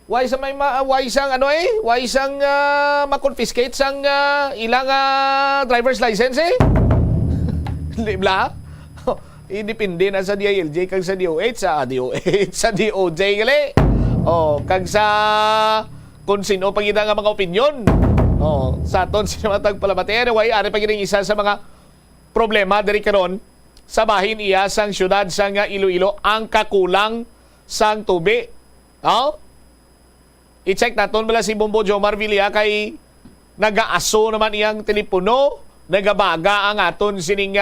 why sang ma-confiscate sang ilang driver's license Di ba? Independe na sa DILG kag sa DOH sa DOJ gali kag sa kung sino pagida nga mga opinyon sa aton sinamatag palamati anyway ari pagining isa sa mga problema diri karon sa bahin iya sang syudad sang Iloilo ang kakulang sang tubig. I-check naton bala si Bombo Jomar Villa kay nagaaso naman iyang telepono, nagabaga ang aton sining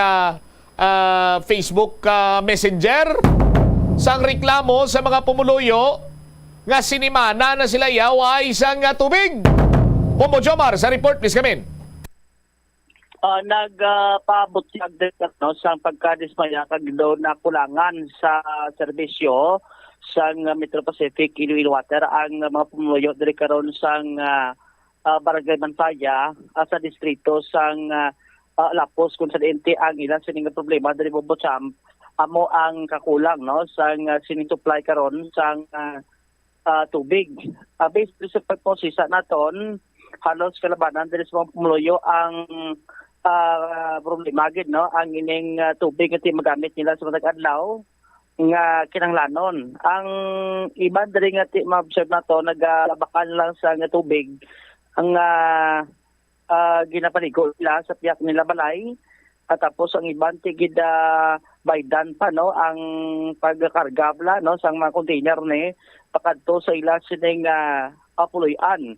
Facebook Messenger sang reklamo sa mga pumuluyo nga sinimana na sila yawa isang tubig. Bombo Jomar sa report please come in. Nagpaabot siya no, sa pagkadismaya kag daw na kulangan sa serbisyo sa Metro Pacific Iloilo Water ang mga pumuyo diri karon sang Barangay Mantaya sa distrito sang Lapos kung sa ente ang ilang sining problema diri Bobotsam amo ang kakulang no sang sining supply karon sang tubig. Based sa pagposisa naton halos kalabanan diri sa mga pumuyo ang problema gid no ang ining tubig nga magamit nila sa matag adlaw nga kinanglanon. Ang iba diri nga ma-observe nato nagalabakan lang sa nga tubig ang ginapaligo nila sa piyak nila balay at tapos ang iban tigid baydan pa no ang pagkarga bla no sang mga container ni pakadto sa ila sining papuloy-an.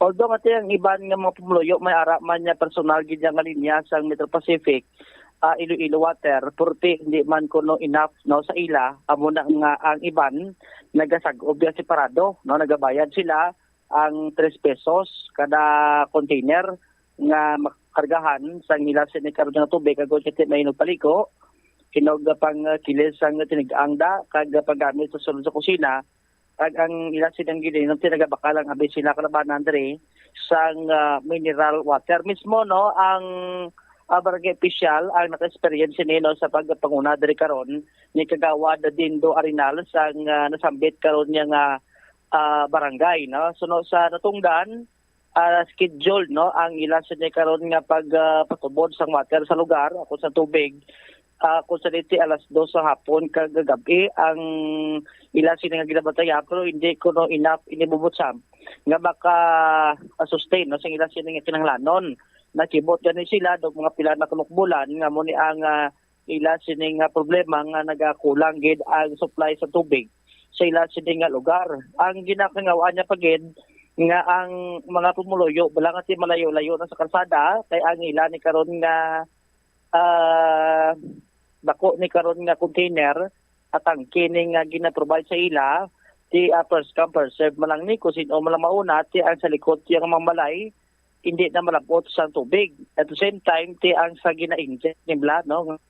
Although mati ang iban nga mga pumuluyo may ara man niya personal gid nga linya sa Metro Pacific Iloilo Water purti hindi man kuno enough no sa ila amo na nga ang iban nagasag-ob ya separado no nagabayad sila ang 3 pesos kada container nga makargahan sa ila sinikar nga tubig kag kiti may paliko kinog pang kilis sang tinigangda kag paggamit sa sulod sa kusina kag ang ila silang gilinong tinagabakalang abi sila kalabanan diri sang mineral water mismo no ang barangay official ang naka-experience nino sa pagpanguna diri karon ni kagawad Dindo Arenal sang nasambit karon niya nga barangay no so no, sa natungdan schedule no ang ila sa karon nga pagpatubod sang water sa lugar ako sa tubig kung sa diti alas 2 sa hapon kag gabi ang ila sila nga ginabataya pero hindi ko no enough inibubutsam nga maka sustain no sa ila sila nga kinahanglanon nakibot gani sila dog mga pila na kanukbulan nga mo ni ang ila sini nga problema nga nagakulang gid ang supply sa tubig sa ila sini nga lugar. Ang ginakangawaan niya pagid nga ang mga pumuluyo bala nga ti malayo-layo na sa kalsada kay ang ila ni karon nga dako ni karon nga container at ang kini nga gina-provide sa ila ti first come first serve malang ni kung sino malang mauna ti ang sa likod ti ang mamalay hindi na malabot sa tubig. At the same time, ti ang sa gina-inject nila, no?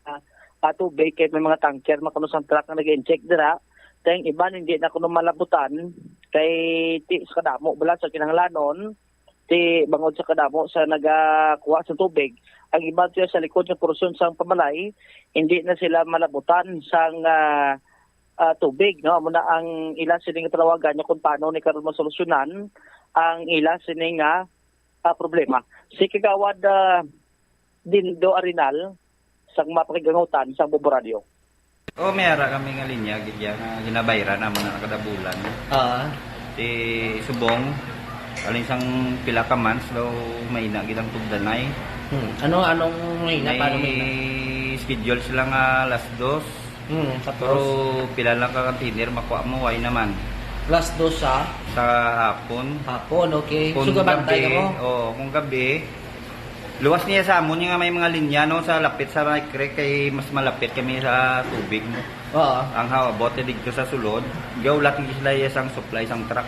Tubig, kaya may mga tanker, makunusang truck na nag-inject dira. Tayong iba, hindi na kuno malabutan. Kay ti sa kadamo, bala sa kinanglanon, ti bangod sa kadamo sa nagakuha sa tubig. Ang iba tiyo sa likod ng porsyon sa pamalay, hindi na sila malabutan sa tubig, no? Muna ang ila sining tawagan niya kung paano ni karon masolusyonan ang ila sining problema. Si Kagawad Dindo Arenal sa mapakigangutan sa Boboradio. O mayara kami nga linya gidya nga ginabayran naman na kada bulan. Ti subong alin sang pila ka months daw may ina gidang tugdanay. Anong mahina? Paano mahina? Schedule sila nga alas 2. Pero pila lang ka container makuha mo way naman. Plus 2 sa hapon. Hapon, okay. Kung So gabantay ka mo? kung gabi luwas niya sa amon yung may mga linya no sa lapit sa creek kay mas malapit kami sa tubig mo. Oo. Ang hawabot dito sa sulod, gawlat ng sila isang supply isang truck.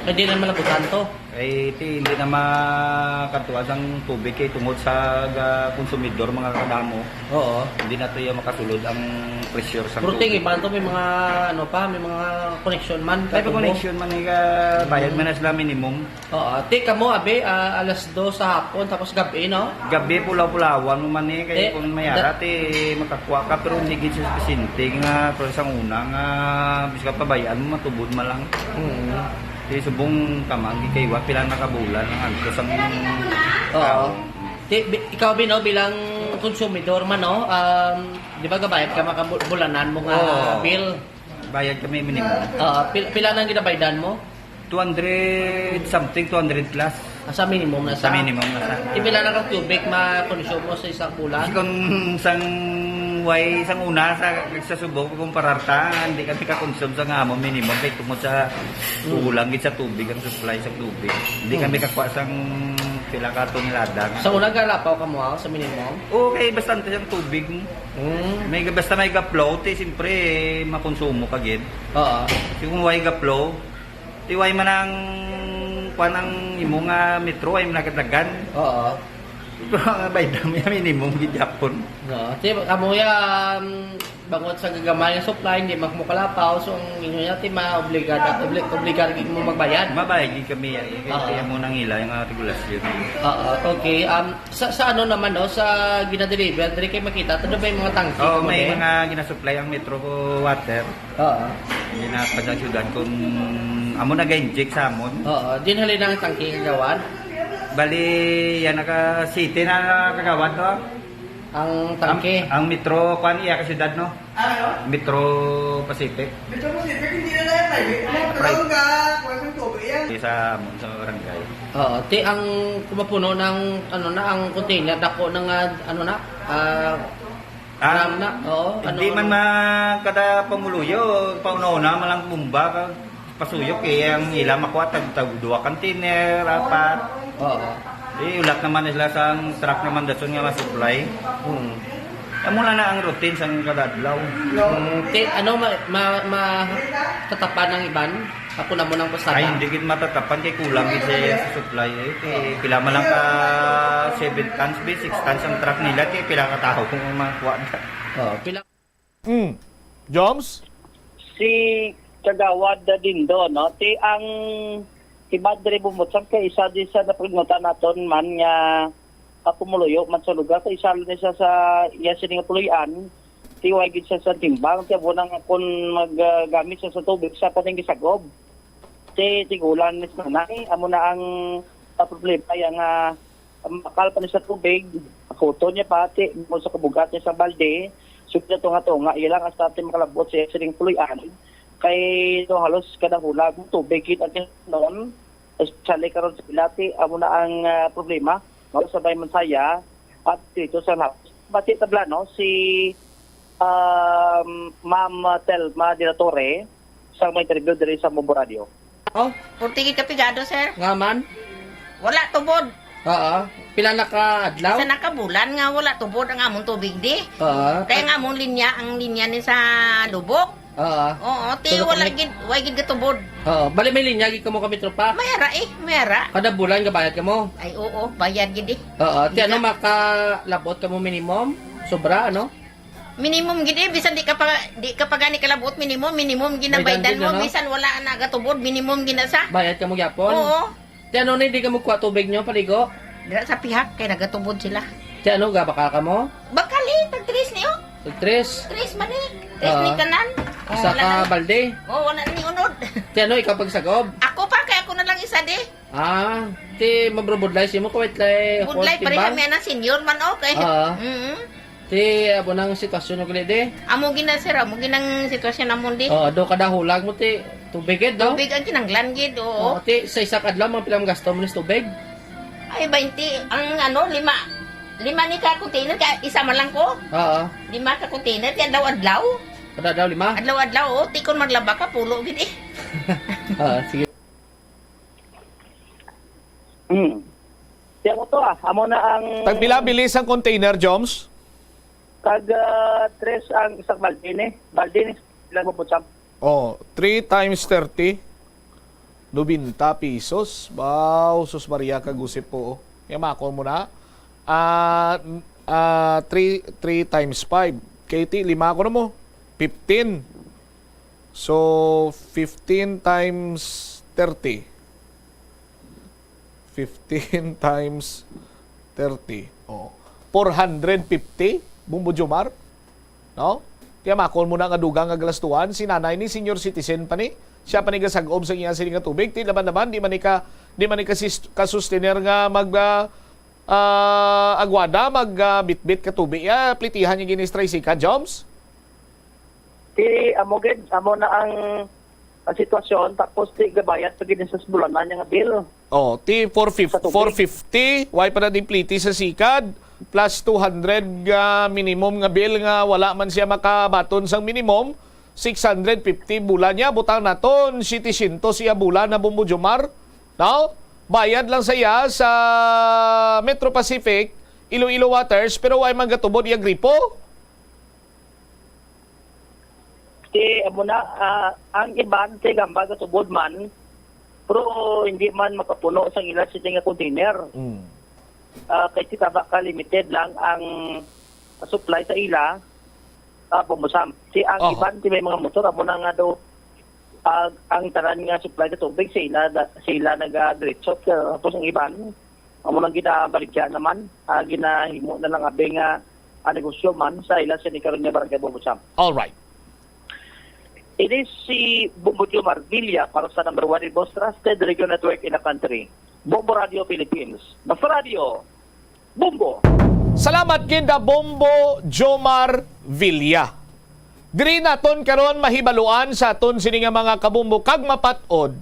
Hindi na malabutan to. Kay hindi na makatuwas ang tubig kay tungod sa konsumidor mga kadamo. Oo. Hindi na tayo makasulod ang pressure sa Pero tubig. tingin man to may mga may mga connection man. May connection man bayad man na sila minimum. Oo. Tika mo abe alas 2 sa hapon tapos gabi no? Gabi pulaw-pulawan mo man kay kung mayara makakuha ka pero hindi gid sa spesinte nga pero sa una nga biska pabayaan mo matubod man lang. Subong kamang kay wa pila na kabulan ang antos ang Oo. Ikaw bilang konsumidor man no, di ba gabayad ka makabulanan mo nga bill? Bayad kami minimum. Pila nang ginabaydan mo? 200 something, 200 plus. Sa minimum na sa? Sa minimum na sa. Pila na kang cubic ma-consume mo sa isang bulan? Kung isang una sa subok kung pararta, hindi kami ka-consume sa nga mo minimum kay tungod sa kulang gid sa tubig ang supply sa tubig. Hindi kami kakuha sang pila ka tonelada. Sa una galapaw ka mo sa minimum? Okay, bastante ang tubig. May basta may ga-flow, siyempre makonsumo ka gid. Oo. Kung way ga-flow, tiway man ang panang imo nga metro ay managdagan. Oo. Ito nga bayad mo minimum gid Japon. No, ti amo ya bangot sa gagamay nga supply hindi makalapaw so ang inyo yati maobligado gid mo magbayad. Mabayad gid kami kaya mo nang ila yung regulasyon. Okay. Sa ano naman no sa ginadeliver diri kay makita tano ba yung mga tangke? May mga ginasupply ang Metro Water. Ginapadang sa syudad kung amo nag-inject sa amon. Dinhali na ang tangke nga gawan. Bali, yan naka-city na kagawad to. Ang tangke? Ang Metro, iya ka siyudad, no? Ano? Metro Pacific. Metro Pacific, hindi na yan private. Pero ka, kuha ng tubig yan. Sa barangay. Ti ang kumapuno ng, ang container, dako ng, Hindi man kada pamuluyo, pauna-una, malang bumba, pasuyok ang ilang makuha, tag-2 container, 4. Ulat naman sila sa truck naman dason nga ma-supply. Mula na ang routine sa kada adlaw. Matatapan ng iban? Ako na mo ng pasada? Ay, hindi gid matatapan kay kulang gid sa supply. Pila man lang ka 7 tons, 6 tons ang truck nila, pila ka tao kung makuha. Pila. Joms? Si Kagawad din do no ti ang ibadre bumutsang kay isa di sa napagnutan naton man nga pumuluyo man sa lugar kay isa ni siya sa iya sining puluyan ti way gid siya sa timbang ti bunang kun maggamit siya sa tubig sa pating gisagob ti tigulan ni nanay amo na ang problema yang makal pa ni sa tubig photo niya pati mo sa kabugat niya sa balde sugda tunga ilang hasta ti makalabot sa sining puluyan kay to halos kada hulag tubig kita noon especially karon sa Pilati amo na ang problema mao sabay man saya at dito sa Bati Tablano si Ma'am Telma Dilatore sa may interview diri sa Mobo Radio. Purtigi ka pigado sir. Nga man? Wala tubod. Pila na ka adlaw? Sa nakabulan nga wala tubod ang among tubig di. Kaya nga among ang linya ni sa lubok. Ti wala gid katubod. Bali may linya gid kamo kami tropa. Mayara. Kada bulan ka bayad kamo? Ay oo, bayad gid. Ti ano makalabot kamo minimum? Sobra ano? Minimum gid bisan di ka pa gani kalabot minimum ginabaydan mo bisan wala na katubod minimum ginasa. Bayad kamo gyapon? Oo. Ti ano ni di kamo kuha tubig nyo paligo? Dira sa pihak kay nagatubod sila. Ti ano ga baka kamo? Bakali tag-3 niyo. Tres man eh. Tres ni kanan. Isa ka balde? Wala na ni unod. Ti ano, ikaw pagsagob? Ako pa, kaya ako na lang isa di. Ti mabrobudlay siya mo, kawit lay. Budlay, pareha may na senior man, okay. Ti Ti abo nang sitwasyon ko de. Amo gina sir, amo ginang sitwasyon amon di. Oh, do kada hulag mo ti tubig do. Tubig ang kinanglan gid, Oh, oo. ti sa isa kadlaw man pilang gasto mo ni tubig. Ay 20 ang lima ni ka container ka isa man lang ko. Oo. 5 ka container kaya adlaw. Kada daw 5. Adlaw, oh, tikon maglaba ka pulo gid eh. Sige. Tiyan mo to amo na ang Tagpila bilis ang container, Joms? kag tres ang isang balde ni. Ilan mo po champ? Oh, 3 times 30. 90 pesos. Wow, sus Maria kagusip po. Yamakon mo na. 3 times 5. KT, 5 ko na mo. 15. So, 15 times 30. 15 times 30. Oh. 450, Bumbo Jomar. No? Kaya makon mo na nga dugang nga galastuan. Si nanay ni senior citizen pa ni. Siya pa ni gasag-ob sa iya sining nga tubig. Ti laban-laban, di man ni ka-sustainer nga agwada, bitbit ka tubig. Plitihan yung ginistray si ka, Joms? Amo na ang sitwasyon tapos ti gabayat pag sa bulanan nga bill. Oh, ti 450, why pa na din pliti sa sikad plus 200 minimum nga bill nga wala man siya makabaton sang minimum 650 bulan niya butang naton 700 siya bulan na Bumbo Jomar. No? Bayad lang saya sa Metro Pacific, Iloilo Waters pero why man gatubod iya gripo? Amo na ang iban ti gamba gatubod man pero hindi man makapuno sa ilang siting nga container. Kay si ka limited lang ang supply sa ila pumusam. Si ang iban ti may mga motor amo na nga daw ang tanan nga supply sa tubig sila nag-diretso tapos ang iban amo nang ginabaligyan naman ginahimo na lang abe nga negosyo man sa ila sinikaron nga barangay pumusam. All right. It is si Bumbo Jomar Villa para sa number 1 most trusted radio network in the country. Bombo Radio Philippines. Basta Radio, Bombo. Salamat kinda Bombo Jomar Villa. Diri naton karon mahibaluan sa aton sini nga mga kabumbo kag mapatod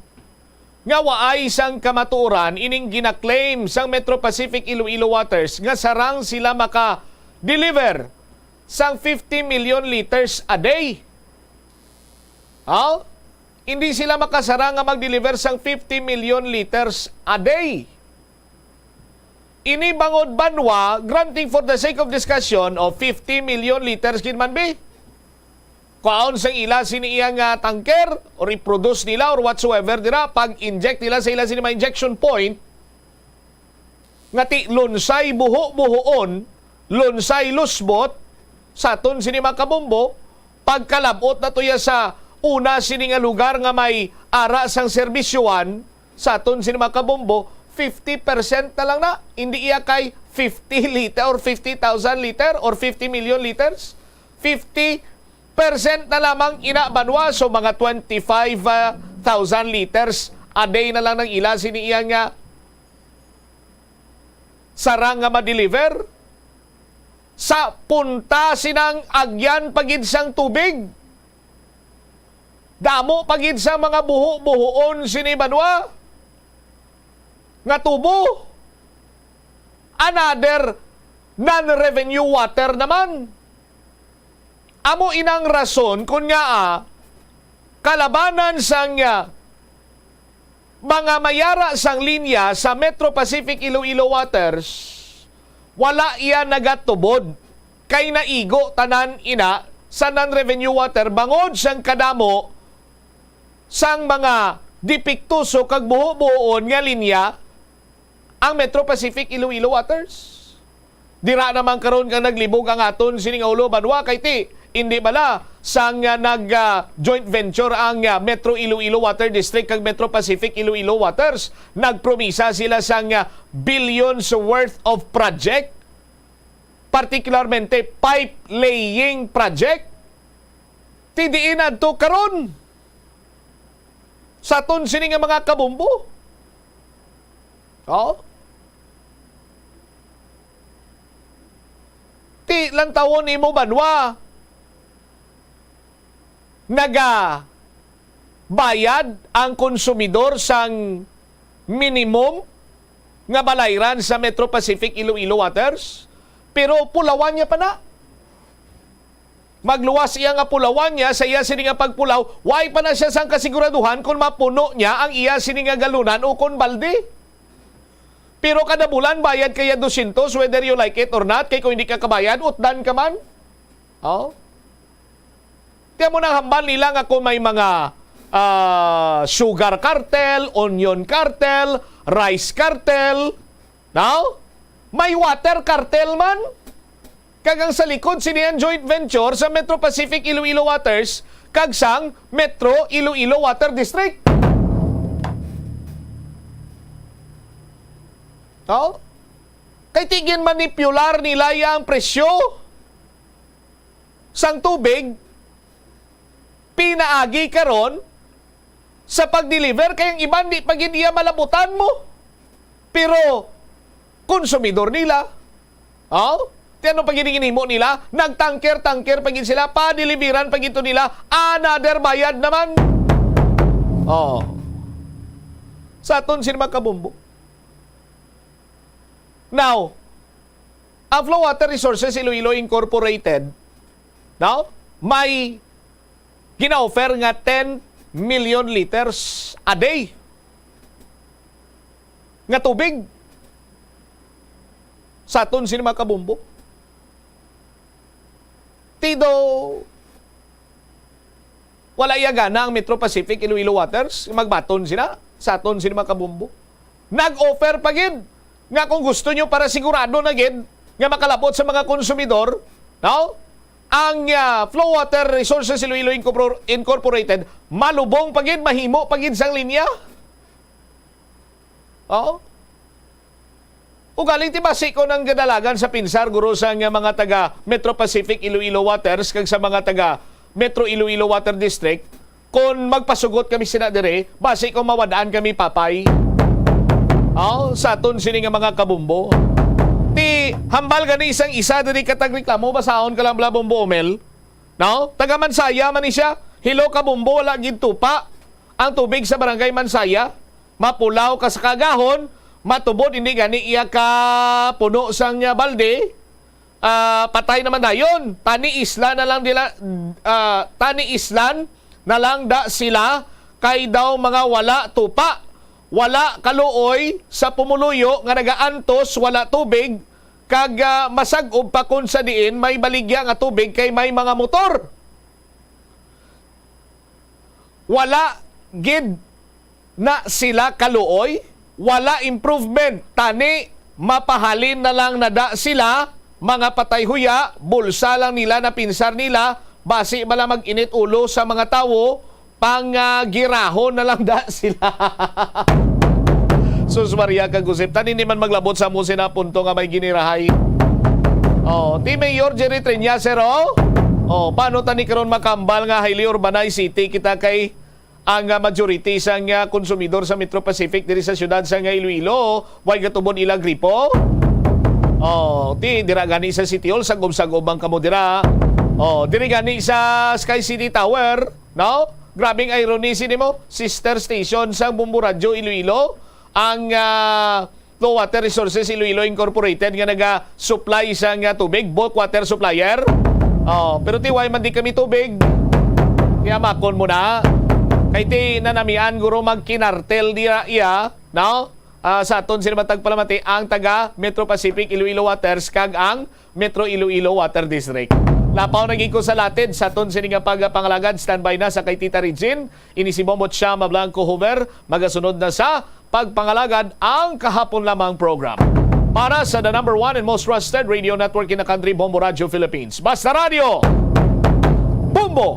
nga waay sang kamatuoran ining gina-claim sang Metro Pacific Iloilo Waters nga sarang sila maka-deliver sang 50 million liters a day. Hindi sila makasara nga mag-deliver sang 50 million liters a day. Ini bangod banwa, granting for the sake of discussion of 50 million liters kinman be. Kaon sang ila sini iyang tanker or i-produce nila or whatsoever dira pag-inject nila sa ila sini injection point nga ti lunsay buho-buhoon, lunsay lusbot sa aton sini mga kabumbo pagkalabot na tuya sa una sini nga lugar nga may ara sang serbisyoan sa aton sini mga kabumbo 50% na lang na. Hindi iya kay 50 liter or 50,000 liter or 50 million liters. 50% na lamang inabanwa. So mga 25,000 liters a day na lang ng ila sini iya nga sarang nga ma-deliver. Sa punta sinang agyan pagid sang tubig. Damo pagid sa mga buho-buhoon sini banwa nga tubo. Another non-revenue water naman. Amo inang rason kung nga kalabanan sang mga mayara sang linya sa Metro Pacific Iloilo Waters wala iya nagatubod kay naigo tanan ina sa non-revenue water bangod sang kadamo sang mga dipiktuso kag buho-buhoon nga linya ang Metro Pacific Iloilo Waters. Dira naman karon nga naglibog ang aton sining ulo banwa kay ti hindi bala sang nag-joint venture ang Metro Iloilo Water District kag Metro Pacific Iloilo Waters. Nagpromisa sila sang billions worth of project, particularmente pipe laying project. Tidiin adto karon sa aton sining mga kabumbo. Ti lang tawon imo banwa. Bayad ang konsumidor sang minimum nga balayran sa Metro Pacific Iloilo Waters, pero pulawan niya pa na. Magluwas iya nga pulawan niya sa iya sini nga pagpulaw, why pa na siya sang kasiguraduhan kung mapuno niya ang iya sini nga galunan o kung balde. Pero kada bulan bayad kaya 200 whether you like it or not, kay kung hindi ka kabayad, utdan ka man. Oh. Kaya mo nang hambal nila nga kung may mga sugar cartel, onion cartel, rice cartel, no? May water cartel man. Kagang sa likod siniyan joint venture sa Metro Pacific Iloilo Waters kag sang Metro Iloilo Water District. No? Kay tigin manipular nila ang presyo sang tubig pinaagi karon sa pag-deliver kayang iban di pagin iya malabutan mo. Pero konsumidor nila. Oh? Tiano pagininimo nila? Nagtangker-tangker pagin sila, pa-deliveran pagito nila, another bayad naman. Oh. Sa aton sila makabumbo. Now, ang Flow Water Resources Iloilo Incorporated, now, may gina-offer nga 10 million liters a day nga tubig sa aton sila makabumbo. Tido wala iyagana ang Metro Pacific Iloilo Waters, magbaton sila sa aton sila makabumbo. Nag-offer pa gid nga kung gusto nyo para sigurado na gid nga makalapot sa mga konsumidor, no? Ang Flow Water Resources Iloilo Incorporated malubong pagid, mahimo pagid sang linya. Oh. Ugaling ti basiko ng gadalagan sa pinsar guro sa mga taga Metro Pacific Iloilo Waters kag sa mga taga Metro Iloilo Water District, kung magpasugot kami sina dire, base kung mawadaan kami papay. Oh, sa aton sini nga mga kabumbo. Ti hambal gani isang isa diri katag reklamo basahon ka lang bla Bombo Omel. No? Taga Mansaya man ni siya. Hilo ka Bombo, wala gid tupa. Ang tubig sa barangay Mansaya, mapulaw ka sa kagahon, matubod hindi gani iya ka puno sang balde. Patay naman dayon. Tani islan na lang da sila kay daw mga wala tupa. Wala kaluoy sa pumuluyo nga nagaantos, wala tubig, kag masag-ob pa kun sa diin may baligya nga tubig kay may mga motor. Wala gid na sila kaluoy, wala improvement. Tani mapahalin na lang nada sila, mga patay huya, bulsa lang nila na pinsar nila, basi bala mag-init ulo sa mga tawo, girahon na lang da sila. Sus Maria kagusip, tanin ni man maglabot sa musin na punto nga may ginirahay. Oh, ti Mayor Jerry Treñasero. Oh, paano tani karon makambal nga highly urbanized city kita kay ang majority sang konsumidor sa Metro Pacific diri sa syudad sa Iloilo, way gatubon ila gripo. Oh, ti dira gani sa City Hall sagom-sagom ang kamo dira. Oh, diri gani sa Sky City Tower, no? Grabing irony sinimo, sister station sa Bombo Radio Iloilo, ang Flow Water Resources Iloilo Incorporated nga naga-supply sa tubig, bulk water supplier. Oh, pero tiway man di kami tubig. Kaya makon mo na. Kay ti nanamian guro magkinartel dira iya, no? Sa aton sila matagpalamati ang taga Metro Pacific Iloilo Waters kag ang Metro Iloilo Water District. Lapaw naging ko sa latid sa aton sininga pagpangalagad, standby na sa kay Tita Regine. Inisibomot siya Mablanco Homer, magasunod na sa pagpangalagad ang kahapon lamang program. Para sa the number 1 and most trusted radio network in the country, Bombo Radio Philippines. Basta Radio! Bombo!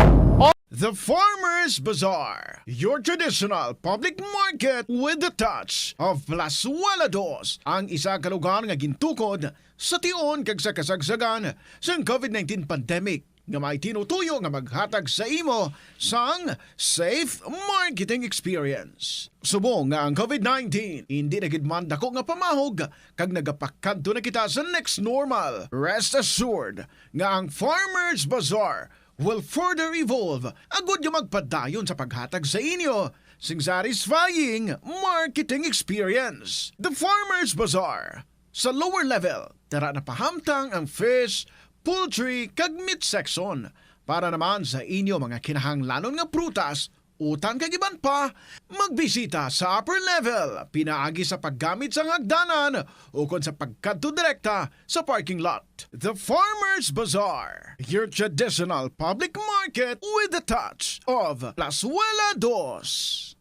The Farmer's Bazaar, your traditional public market with the touch of Plasuelados, ang isa ka lugar nga gintukod sa tion kag sa kasagsagan sa COVID-19 pandemic. nga may tinutuyo nga maghatag sa imo sang safe marketing experience. Subong nga ang COVID-19 hindi na gid man dako nga pamahog kag nagapakadto na kita sa next normal. Rest assured nga ang Farmers Bazaar will further evolve agud nga magpadayon sa paghatag sa inyo sing satisfying marketing experience. The Farmers Bazaar. Sa lower level, tara na pahamtang ang fish, poultry, kag meat section. Para naman sa inyo mga kinahanglanon nga prutas, utang kag iban pa, magbisita sa upper level, pinaagi sa paggamit sa hagdanan o kon sa pagkadto direkta sa parking lot. The Farmers Bazaar, your traditional public market with a touch of Plazuela Dos.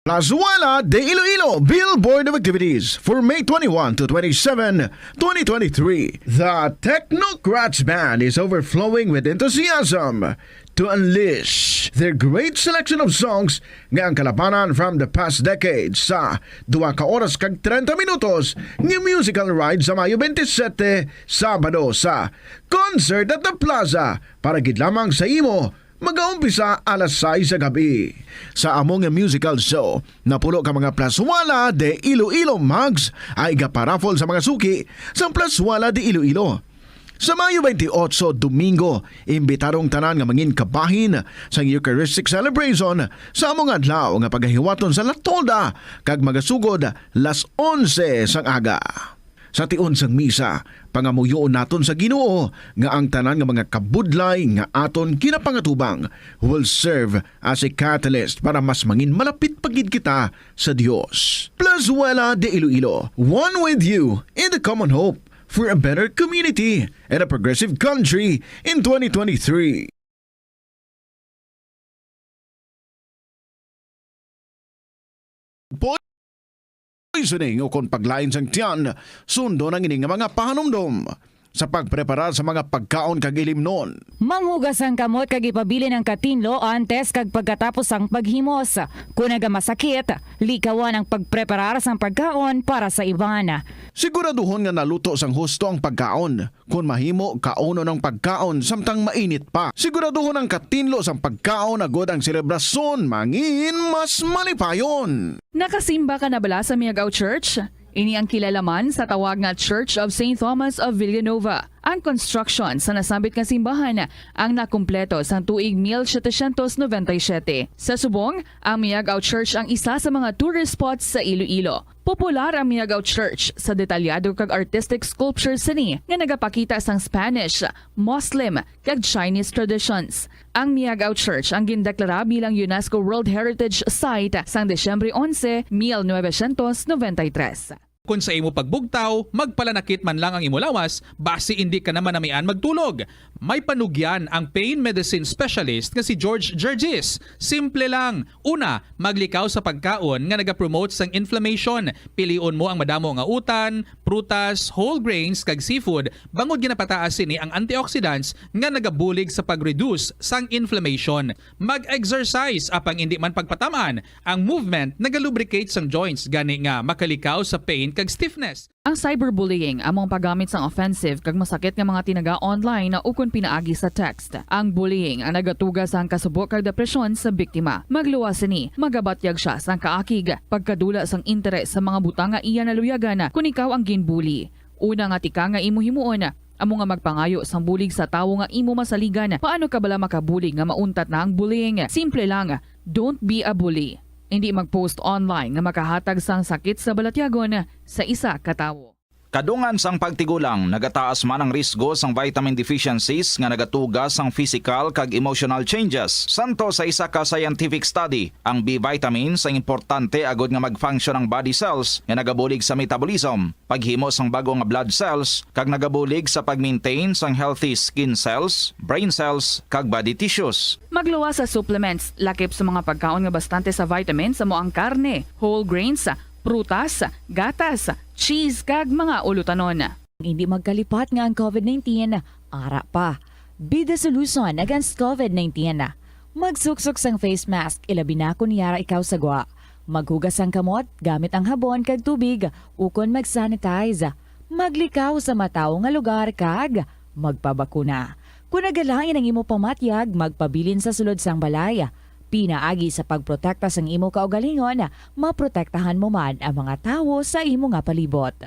Plazuela de Iloilo Billboard of Activities for May 21 to 27, 2023. The Technocrats Band is overflowing with enthusiasm to unleash their great selection of songs nga ang kalabanan from the past decades sa 2 ka oras kag 30 minutos ng musical ride sa Mayo 27, Sabado sa Concert at the Plaza para gid lamang sa imo mag-aumpisa alas 6 sa gabi. Sa among musical show, napulo ka mga Plazuela de Iloilo mugs ay gaparafol sa mga suki sa Plazuela de Iloilo. Sa Mayo 28, Domingo, imbitarong tanan nga mangin kabahin sa Eucharistic celebration sa among adlaw nga paghiwaton sa Latolda kag magasugod las 11 sang aga. Sa tion sang misa, pangamuyoon naton sa Ginoo nga ang tanan nga mga kabudlay nga aton kinapangatubang will serve as a catalyst para mas mangin malapit pagid kita sa Dios. Plazuela de Iloilo, one with you in the common hope for a better community and a progressive country in 2023. Poisoning o kung paglain sang tiyan, sundo ng ining mga pahanumdom sa pagpreparar sa mga pagkaon kag ilimnon. Manghugas ang kamot kag ipabili ng katinlo antes kag pagkatapos ang paghimos. Kung nagamasakit, likawan ang pagpreparar sang pagkaon para sa iban. Siguraduhon nga naluto sang husto ang pagkaon. Kung mahimo, kauno ng pagkaon samtang mainit pa. Siguraduhon ang katinlo sang pagkaon agod ang selebrasyon mangin mas malipayon. Nakasimba ka na bala sa Miagao Church? Ini ang kilalaman sa tawag nga Church of St. Thomas of Villanova. Ang construction sa nasambit nga simbahan ang nakumpleto sa tuig 1797. Sa subong, ang Miagao Church ang isa sa mga tourist spots sa Iloilo. Popular ang Miagao Church sa detalyado kag artistic sculptures sini nga nagapakita sang Spanish, Muslim kag Chinese traditions. Ang Miagao Church ang gindeklara bilang UNESCO World Heritage Site sang Desyembre 11, 1993. Kung sa imo pagbugtaw, magpalanakit man lang ang imo lawas, base hindi ka naman namian magtulog. May panugyan ang pain medicine specialist nga si George Gergis. Simple lang. Una, maglikaw sa pagkaon nga nagapromote sang inflammation. Pilion mo ang madamo nga utan, prutas, whole grains kag seafood. Bangod ginapataas sini ang antioxidants nga nagabulig sa pag-reduce sang inflammation. Mag-exercise apang hindi man pagpatamaan. Ang movement nagalubricate sang joints gani nga makalikaw sa pain kag stiffness. Ang cyberbullying among paggamit sang offensive kag masakit nga mga tinaga online na ukon pinaagi sa text. Ang bullying ang nagatuga sang kasubok kag depresyon sa biktima. Magluwas ni, magabatyag siya sang kaakig, pagkadula sang interes sa mga butang nga iya naluyagan kung ikaw ang ginbully. Una nga tika nga imo himuon, amo nga magpangayo sang bulig sa tawo nga imo masaligan. Paano ka bala makabuli nga mauntat na ang bullying? Simple lang, don't be a bully. Hindi mag-post online nga makahatag sang sakit sa balatyagon sa isa ka tawo. Kadungan sang pagtigulang, nagataas man ang risgo sang vitamin deficiencies nga nagatuga sang physical kag emotional changes. Santo sa isa ka scientific study, ang B vitamins ang importante agod nga mag-function ang body cells nga nagabulig sa metabolism, paghimo sang bago nga blood cells kag nagabulig sa pag-maintain sang healthy skin cells, brain cells kag body tissues. Magluwas sa supplements, lakip sa mga pagkaon nga bastante sa vitamins sa moang karne, whole grains, prutas, gatas, cheese kag mga ulutanon. Hindi magkalipat nga ang COVID-19, ara pa. Be the solution against COVID-19. Magsuksok sang face mask, ilabi na kung yara ikaw sagwa. Maghugas ang kamot, gamit ang habon kag tubig, ukon mag-sanitize. Maglikaw sa mataw nga lugar kag magpabakuna. Kung nagalain ang imo pamatyag, magpabilin sa sulod sang balay. Pinaagi sa pagprotekta sang imo kaugalingon, maprotektahan mo man ang mga tawo sa imo nga palibot.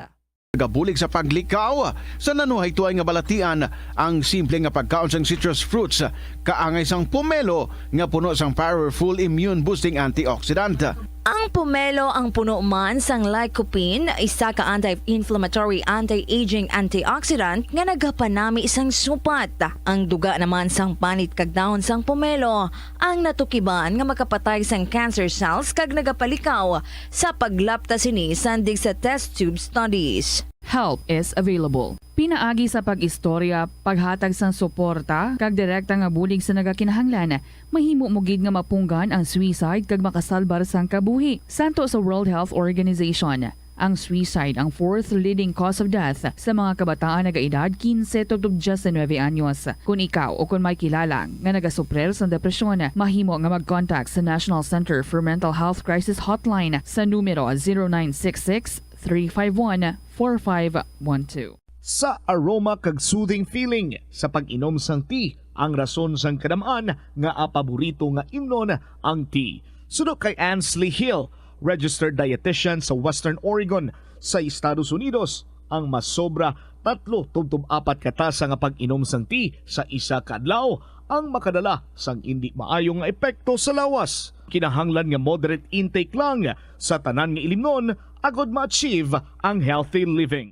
Gabulig sa paglikaw sa nanuhay tuay nga balatian ang simple nga pagkaon sang citrus fruits kaangay sang pomelo nga puno sang powerful immune boosting antioxidant. Ang pomelo ang puno man sang lycopene, isa ka anti-inflammatory, anti-aging antioxidant nga nagapanami isang supat. Ang duga naman sang panit kag dahon sang pomelo ang natukiban nga makapatay sang cancer cells kag nagapalikaw sa paglapta sini sandig sa test tube studies. Help is available. Pinaagi sa pag-istorya, paghatag sang suporta, kag direkta nga bulig sa nagakinahanglan, mahimo mo gid nga mapunggan ang suicide kag makasalbar sang kabuhi. Santo sa World Health Organization, ang suicide ang fourth leading cause of death sa mga kabataan nagaedad 15 to 19 anyos. Kung ikaw o kung may kilala nga nagasuprer sa depresyon, mahimo nga mag-contact sa National Center for Mental Health Crisis Hotline sa numero 0966-351-4512. Sa aroma kag soothing feeling sa pag-inom sang tea, ang rason sang kadamaan nga paborito nga imnon ang tea. Suno kay Ansley Hill, registered dietitian sa Western Oregon sa Estados Unidos, ang mas sobra 3-4 katasa nga pag-inom sang tea sa isa ka adlaw ang makadala sang hindi maayong nga epekto sa lawas. Kinahanglan nga moderate intake lang sa tanan nga ilimnon agod ma-achieve ang healthy living.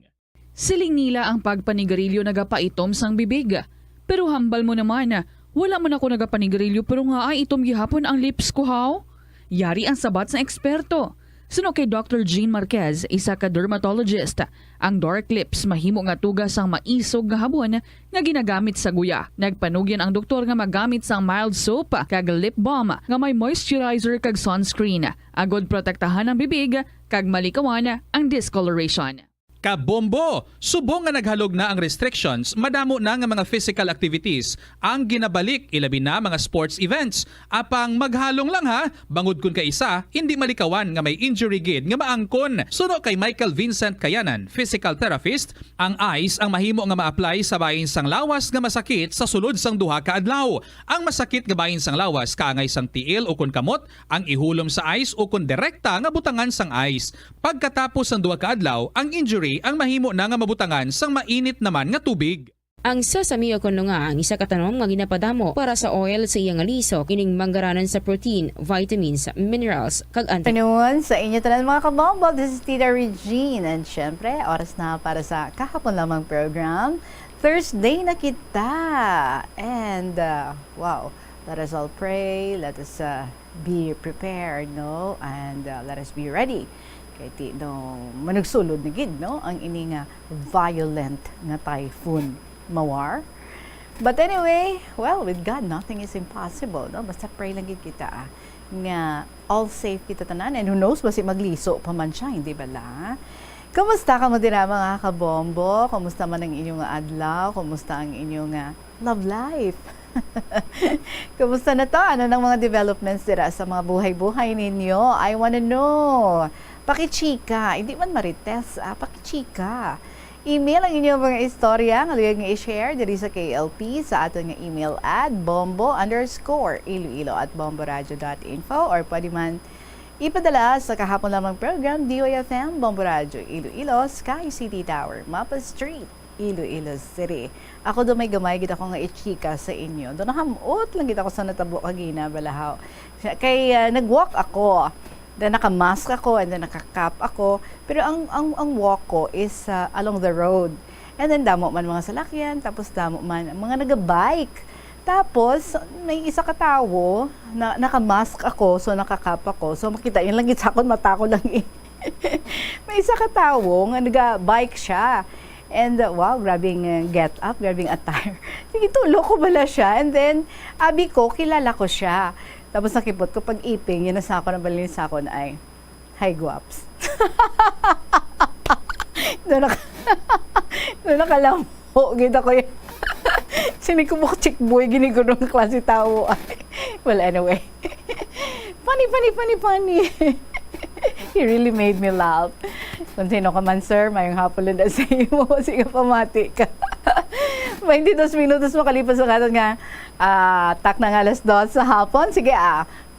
Siling nila ang pagpanigarilyo nagapaitom sang bibig. Pero hambal mo naman, wala man ako nagapanigarilyo pero nga ay itom gihapon ang lips ko haw. Yari ang sabat sa eksperto. Suno kay Dr. Jean Marquez, isa ka dermatologist, ang dark lips mahimo nga tugas sang maisog nga habon nga ginagamit sa guya. Nagpanugyan ang doktor nga magamit sang mild soap kag lip balm nga may moisturizer kag sunscreen. Agod protektahan ang bibig kag malikawan ang discoloration. Kabombo! Subong nga naghalog na ang restrictions, madamo na nga mga physical activities ang ginabalik, ilabi na mga sports events. Apang maghalong lang ha, bangod kun ka isa, hindi malikawan nga may injury gid nga maangkon. Suno kay Michael Vincent Kayanan, physical therapist, ang ice ang mahimo nga ma-apply sa bahin sang lawas nga masakit sa sulod sang duha ka adlaw. Ang masakit nga bahin sang lawas kaangay sang tiil o kun kamot, ang ihulom sa ice o kun direkta nga butangan sang ice. Pagkatapos sang duha ka adlaw, ang injury ang mahimo na nga mabutangan sang mainit naman nga tubig. Ang sasamiyo kuno nga ang isa ka tanom nga ginapadamo para sa oil sa iyang aliso kining manggaranan sa protein, vitamins, minerals kag Afternoon sa inyo tanan mga kabombo. This is Tita Regine and syempre oras na para sa kahapon lamang program. Thursday na kita and wow, let us all pray, let us be prepared, no, and let us be ready. Kay ti no manugsulod ni gid no ang ini nga violent nga typhoon mawar. But anyway, well, with God nothing is impossible, no? Basta pray lang gid kita nga all safe kita tanan, and who knows basi magliso pa man siya, hindi bala? Kumusta ka mo dira mga kabombo? Kumusta man ang inyong adlaw? Kumusta ang inyong love life? Kumusta na to? Ano nang mga developments dira sa mga buhay-buhay ninyo? I wanna know. Pakichika, hindi man marites, pakichika. Email ang inyong mga istorya, ngayon nga i-share diri sa KLP sa ato nga email at bombo_iloilo@bomboradio.info or pwede man ipadala sa kahapon lamang program DOFM Bombo Radio Iloilo, Sky City Tower, Mapa Street, Iloilo City. Ako do may gamay gid ako nga ichika sa inyo. Do nahamot lang gid ako sa natabo kagina balahaw. Kay nag-walk ako. Then naka-mask ako and then naka-cap ako. Pero ang walk ko is along the road. And then damo man mga salakyan, tapos damo man mga naga-bike. Tapos may isa ka tawo na naka-mask ako, so naka-cap ako. So makita yun lang gitsakon mata ko lang eh. May isa ka tawo nga naga-bike siya. And wow, grabbing get up, grabbing attire. Sige, tulo ko bala siya. And then abi ko, kilala ko siya. Tapos nakipot ko pag iping, yun na sa ako na balin sa ako na ay, hi guaps. Doon nakalampo, gita ko yun. Sinikubok chick boy, giniguro ng klase tao. Well, anyway. Funny. He really made me laugh. Kung sino ka man, sir, mayong hapon na sa iyo. Sige, pamati ka. 22 minutos makalipas ang aton nga tak na nga alas 2 sa hapon. Sige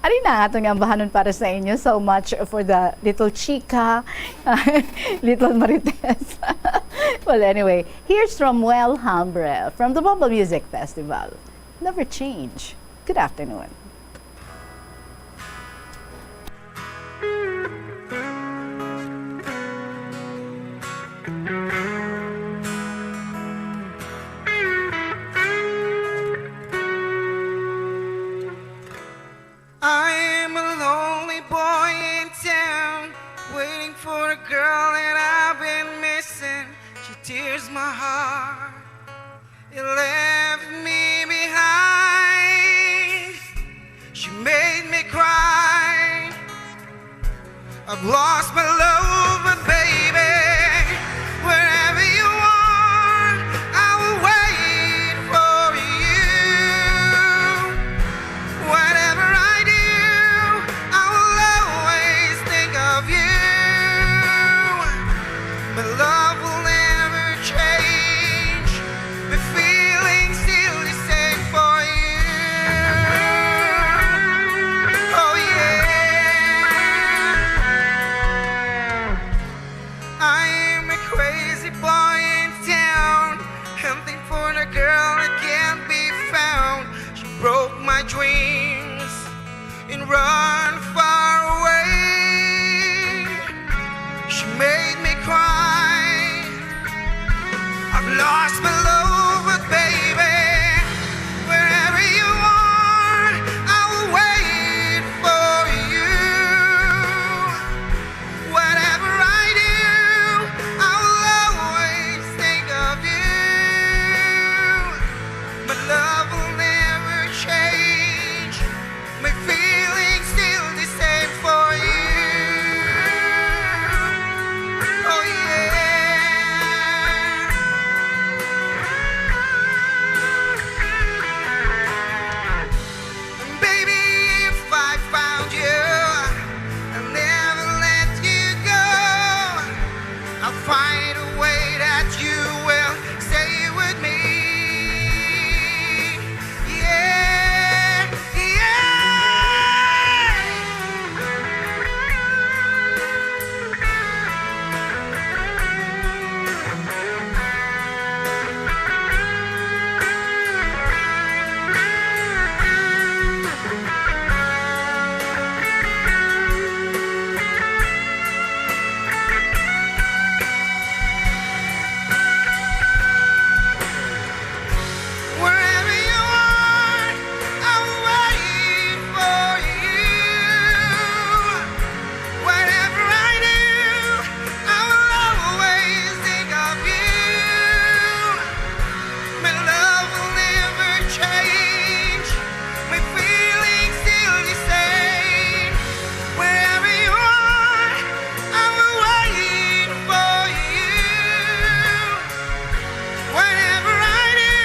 ari na ang atong ambahanon para sa inyo. So much for the little chika, little Marites. Well, anyway, here's from Well Hambre from the Bumble Music Festival. Never change. Good afternoon. I'm a lonely boy in town, waiting for a girl that I've been missing. She tears my heart, it left me behind. She made me cry. I've lost my love, but baby, wherever you are, I will wait for you. Whatever I do, I will always think of you. My love will never change. My feelings still the same for you. Oh yeah. I am a crazy boy in town, hunting for the girl that can't be found. She broke my dreams and run far away. She made me cry. I've lost my love, but baby, wherever you are, I will wait for you. Whatever I do, I will always think of you. My love will never change. My feelings still the same for you. Oh yeah. And baby, if I found you, I'll never let you go. I'll find a way that you will stay with me. Yeah, wherever you are, I'll wait for you. Whatever I do, I will always think of you. My love will never change. My feelings still the same. Wherever you are, I will wait for you. Whatever I do,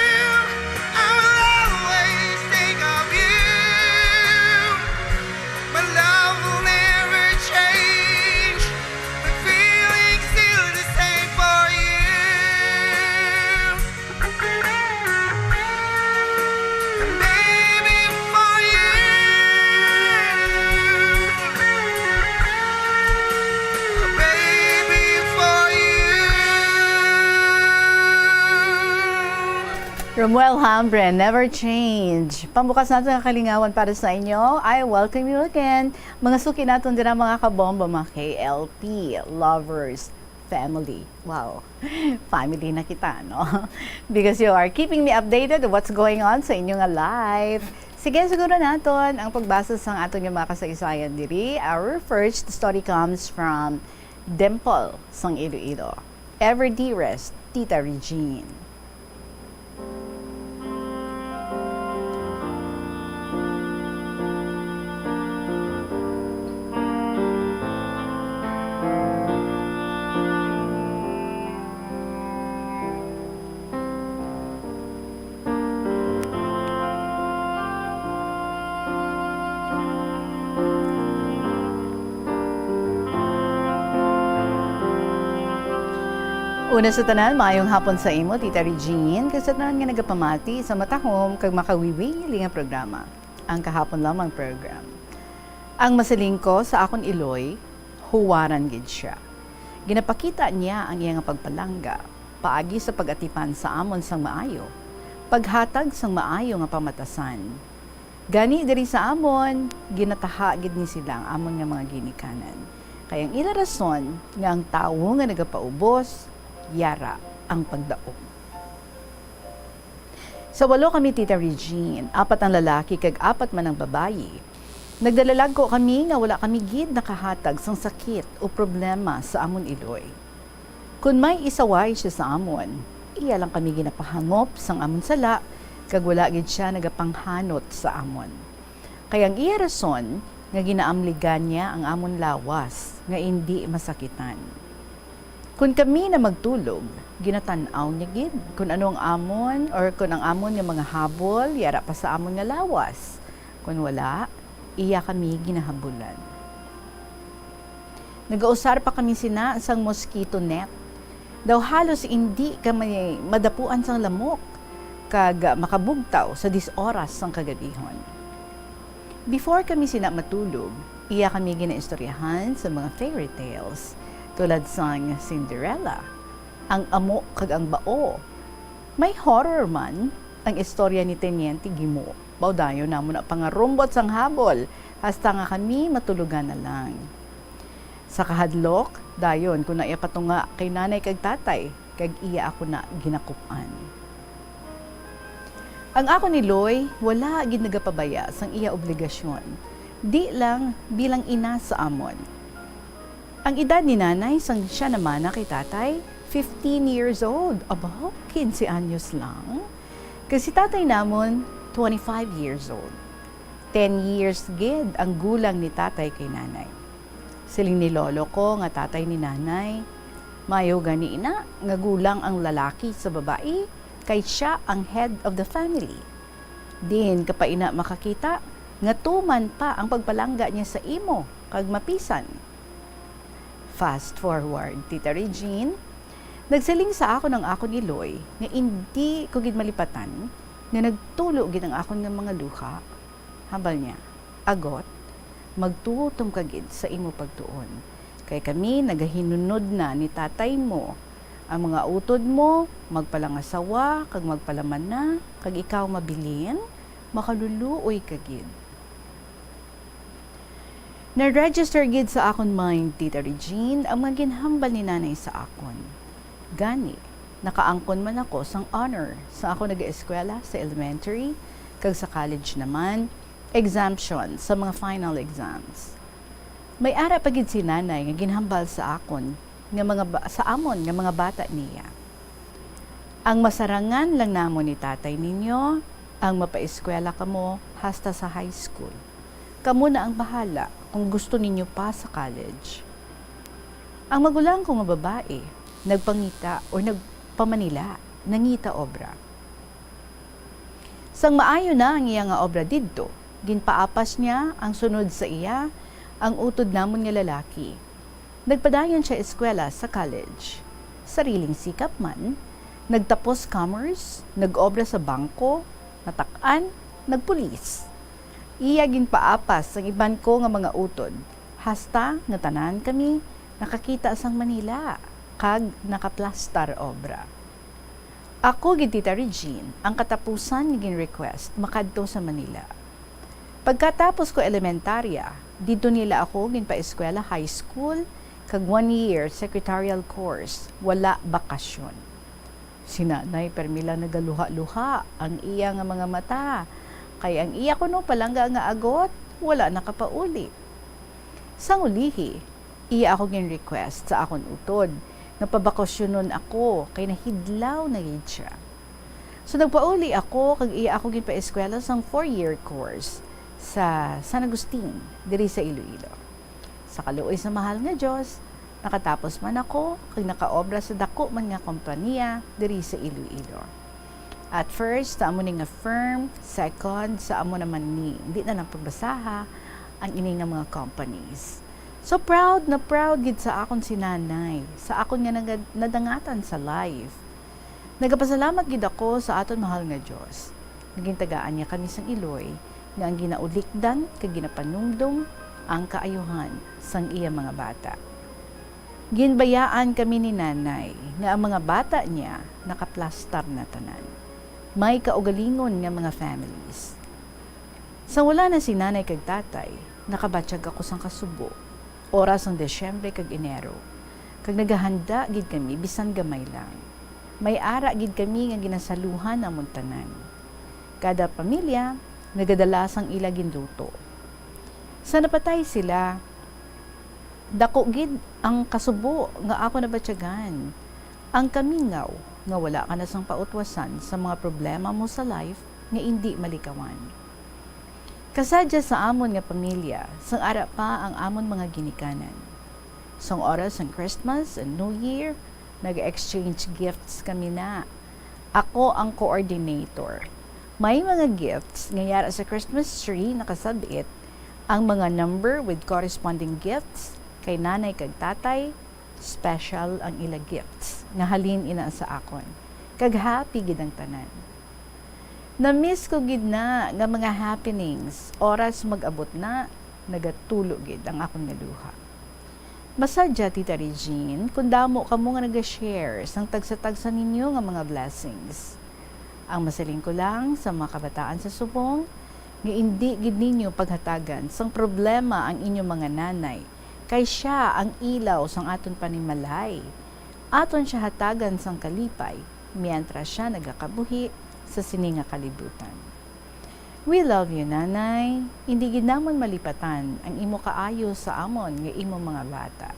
I will always think of you. My love will never change. My feelings still the same for you. And baby, for you. Baby, for you. Romuel Hambre, Never Change. Pambukas natin ang kalingawan para sa inyo. I welcome you again. Mga suki natin din mga kabomba, mga KLP, lovers, family. Wow. Family na kita, no? Because you are keeping me updated on what's going on sa inyong life. Sige, siguro natin ang pagbasa sa atong mga kasaysayan diri. Our first story comes from Dimple sang Iloilo. Ever dearest, Tita Regine. Una sa tanan, maayong hapon sa imo, Tita Regine, kag sa tanan nga nagapamati sa matahom kag makawiwili nga programa. Ang kahapon lamang program. Ang masaling ko sa akon iloy, huwaran gid siya. Ginapakita niya ang iyang pagpalangga, paagi sa pag-atipan sa amon sang maayo, paghatag sang maayo nga pamatasan. Gani diri sa amon, ginataha gid ni sila ang amon nga mga ginikanan. Kayang ila rason nga ang tawo nga nagapaubos, yara ang pagdaog. Sa 8 kami, Tita Regine, 4 ang lalaki kag 4 man ang babayi. Nagdalalag ko kami nga wala kami gid nakahatag sang sakit o problema sa amon iloy. Kung may isaway siya sa amon, iya lang kami ginapahangop sang amon sala kag wala gid siya nagapanghanot sa amon. Kayang iya rason nga ginaamligan niya ang amon lawas nga hindi masakitan. Kung kami na magtulog, ginatanaw niya gid kung ano ang amon or kung ang amon nga mga habol, yara pa sa amon nga lawas. Kung wala, iya kami ginahabulan. Nagausar pa kami sina sang mosquito net. Daw halos hindi kami madapuan sang lamok kag makabugtaw sa 10 oras sang kagabihon. Before kami sina matulog, iya kami ginaistoryahan sa mga fairy tales tulad sang Cinderella, ang amo kag ang bao. May horror man ang istorya ni Teniente Gimo. Bawdayo namo na pangarumbot sang habol hasta nga kami matulugan na lang. Sa kahadlok, dayon kun naiya patunga kay nanay kag tatay, kag iya ako na ginakupan. Ang ako ni Loy, wala gid nagapabaya sang iya obligasyon. Di lang bilang ina sa amon. Ang edad ni nanay sang siya naman na kay tatay, 15 years old. Aba, 15 anyos lang. Kasi tatay namon, 25 years old. 10 years gid ang gulang ni tatay kay nanay. Siling ni lolo ko nga tatay ni nanay, mayo gani ina nga gulang ang lalaki sa babae, kay siya ang head of the family. Din kapaina makakita, nga tuman pa ang pagpalangga niya sa imo, kag mapisan. Fast forward, Tita Regine, nagsiling sa ako ng ako ni Loy nga hindi ko gid malipatan nga nagtulo gid ang akon nga mga luha. Hambal niya, agot, magtutom ka gid sa imo pagtuon. Kay kami nagahinunod na ni tatay mo. Ang mga utod mo, magpalangasawa, kag magpalaman na, kag ikaw mabilin, makaluluoy ka gid. Na-register gid sa akon mind, Tita Regine, ang mga ginhambal ni nanay sa akon. Gani, nakaangkon man ako sang honor sa ako nag-eskwela sa elementary, kag sa college naman, exemption sa mga final exams. May ara pa gid si nanay nga ginhambal sa akon nga sa amon nga mga bata niya. Ang masarangan lang namon ni tatay ninyo, ang mapaeskwela kamo hasta sa high school. Kamo na ang bahala kung gusto ninyo pa sa college. Ang magulang ko nga babae, nagpangita o nagpamanila, nangita obra. Sang maayo na ang iya nga obra didto, ginpaapas niya ang sunod sa iya, ang utod namon nga lalaki. Nagpadayon siya eskwela sa college. Sariling sikap man, nagtapos commerce, nag-obra sa bangko, natak-an, nagpulis. Iya ginpaapas ang iban ko nga mga utod. Hasta nga tanan kami nakakita sang Manila, kag nakaplastar obra. Ako gid Tita Regine, ang katapusan gin request makadto sa Manila. Pagkatapos ko elementarya, dito nila ako ginpaeskwela high school, kag 1 year secretarial course, wala bakasyon. Si nanay permila nagaluha-luha ang iya nga mga mata, kay ang iya ko no palangga nga agot, wala nakapauli. Sang ulihi, iya ako gin request sa akon utod, nga pabakasyonon ako, kay nahidlaw na gid siya. So nagpauli ako, kag iya ako gin paeskwela sang 4-year course sa San Agustin, diri sa Iloilo. Sa kaluoy sa mahal nga Diyos, nakatapos man ako, kag nakaobra sa dako man nga kompanya, diri sa Iloilo. At first, sa amo ni nga firm. Second, sa amo naman ni, hindi na lang pagbasaha, ang ini nga mga companies. So proud na proud gid sa akon si nanay, sa akon nga nadangatan sa life. Nagapasalamat gid ako sa aton mahal nga Dios. Naging tagaan niya kami sang Iloy nga ang ginaulikdan kag ginapanungdong ang kaayuhan sang iya mga bata. Ginbayaan kami ni nanay nga ang mga bata niya nakaplastar na tanan. May kaugalingon nga mga families. Sa wala na si nanay kag tatay, nakabatsyag ako sang kasubo. Oras ng Desyembre kag Enero. Kag naghahanda gid kami bisan gamay lang. May ara gid kami nga ginasaluhan amon tanan. Kada pamilya nagadala sang ila ginluto. Sa napatay sila, dako gid ang kasubo nga ako nabatyagan. Ang kamingaw nga wala ka na sang pautwasan sa mga problema mo sa life nga hindi malikawan. Kasadya sa amon nga pamilya, sang ara pa ang amon mga ginikanan. Sang oras ng Christmas and New Year, nag-exchange gifts kami na. Ako ang coordinator. May mga gifts nga yara sa Christmas tree nakasabit ang mga number with corresponding gifts kay nanay kag tatay. Special ang ila gifts nga halin ina sa akon. Kag happy gid ang tanan. Na-miss ko gid na nga mga happenings, oras mag-abot na, nagatulog gid ang akong nga duha. Masadya, Tita Regine, kung damo ka mo nga nag-share sang tagsa-tagsa ninyo nga mga blessings. Ang masaling ko lang sa mga kabataan sa subong, nga hindi gid ninyo paghatagan sang problema ang inyong mga nanay, kay siya ang ilaw sang aton panimalay. Aton siya hatagan sang kalipay, mientras siya nagakabuhi sa sininga kalibutan. We love you, nanay. Hindi gid namon malipatan ang imo kaayo sa amon nga imo mga bata.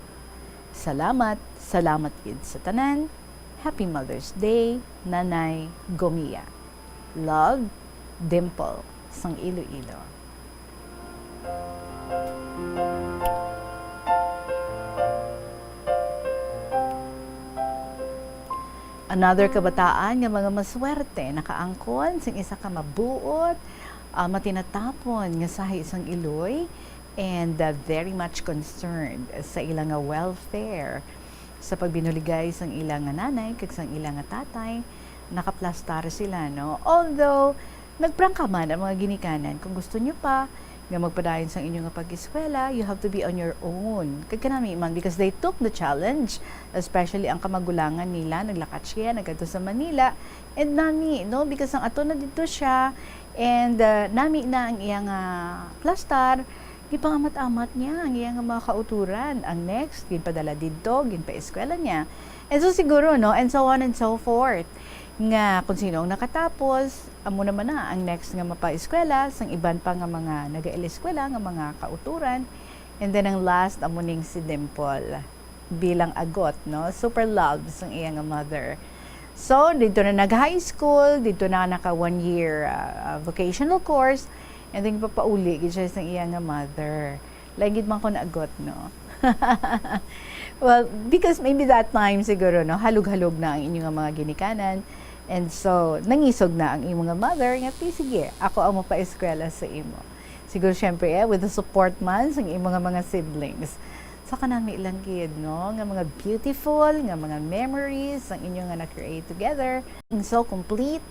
Salamat, salamat gid sa tanan. Happy Mother's Day, Nanay Gomia. Love, Dimple, sang Iloilo. Another kabataan nga mga maswerte nakaangkon sing isa ka mabuot, matinatapon nga sahi isang Iloy and very much concerned sa ilang nga welfare sa pagbinuligay sang ilang nga nanay kag sang ilang nga tatay. Nakaplastar sila, no? Although nagprangka man ang mga ginikanan, kung gusto nyo pa nga magpadayon sa inyong pag-eskwela, you have to be on your own. Kag kanami man, because they took the challenge, especially ang kamagulangan nila, naglakat siya, nagkadto sa Manila, and nami, no? Because ang ato na dito siya, and nami na ang iyang plastar, gipangamat-amat niya ang iyang mga kauturan. Ang next, ginpadala dito, ginpa-eskwela niya. And so siguro, no? And so on and so forth. Nga kung sino ang nakatapos, amo naman na ang next nga mapa-eskwela, sang iban pa nga mga naga-eskwela nga mga kauturan. And then ang last, amo ning si Dimple bilang agot, no? Super love sang iyang mother. So, dito na nag-high school, dito na naka 1 year vocational course, and then papauli gid siya sang iyang mother. Lagid man ko na agot, no? Well, because maybe that time siguro, no, halug-halug na ang inyong mga ginikanan. And so, nangisog na ang imong mother nga, sige, ako ang mapa-eskwela sa imo. Siguro, syempre, with the support man sa imong mga siblings. So, kanami lang gid, no? Nga mga beautiful, nga mga memories ang inyong nga na-create together. And so complete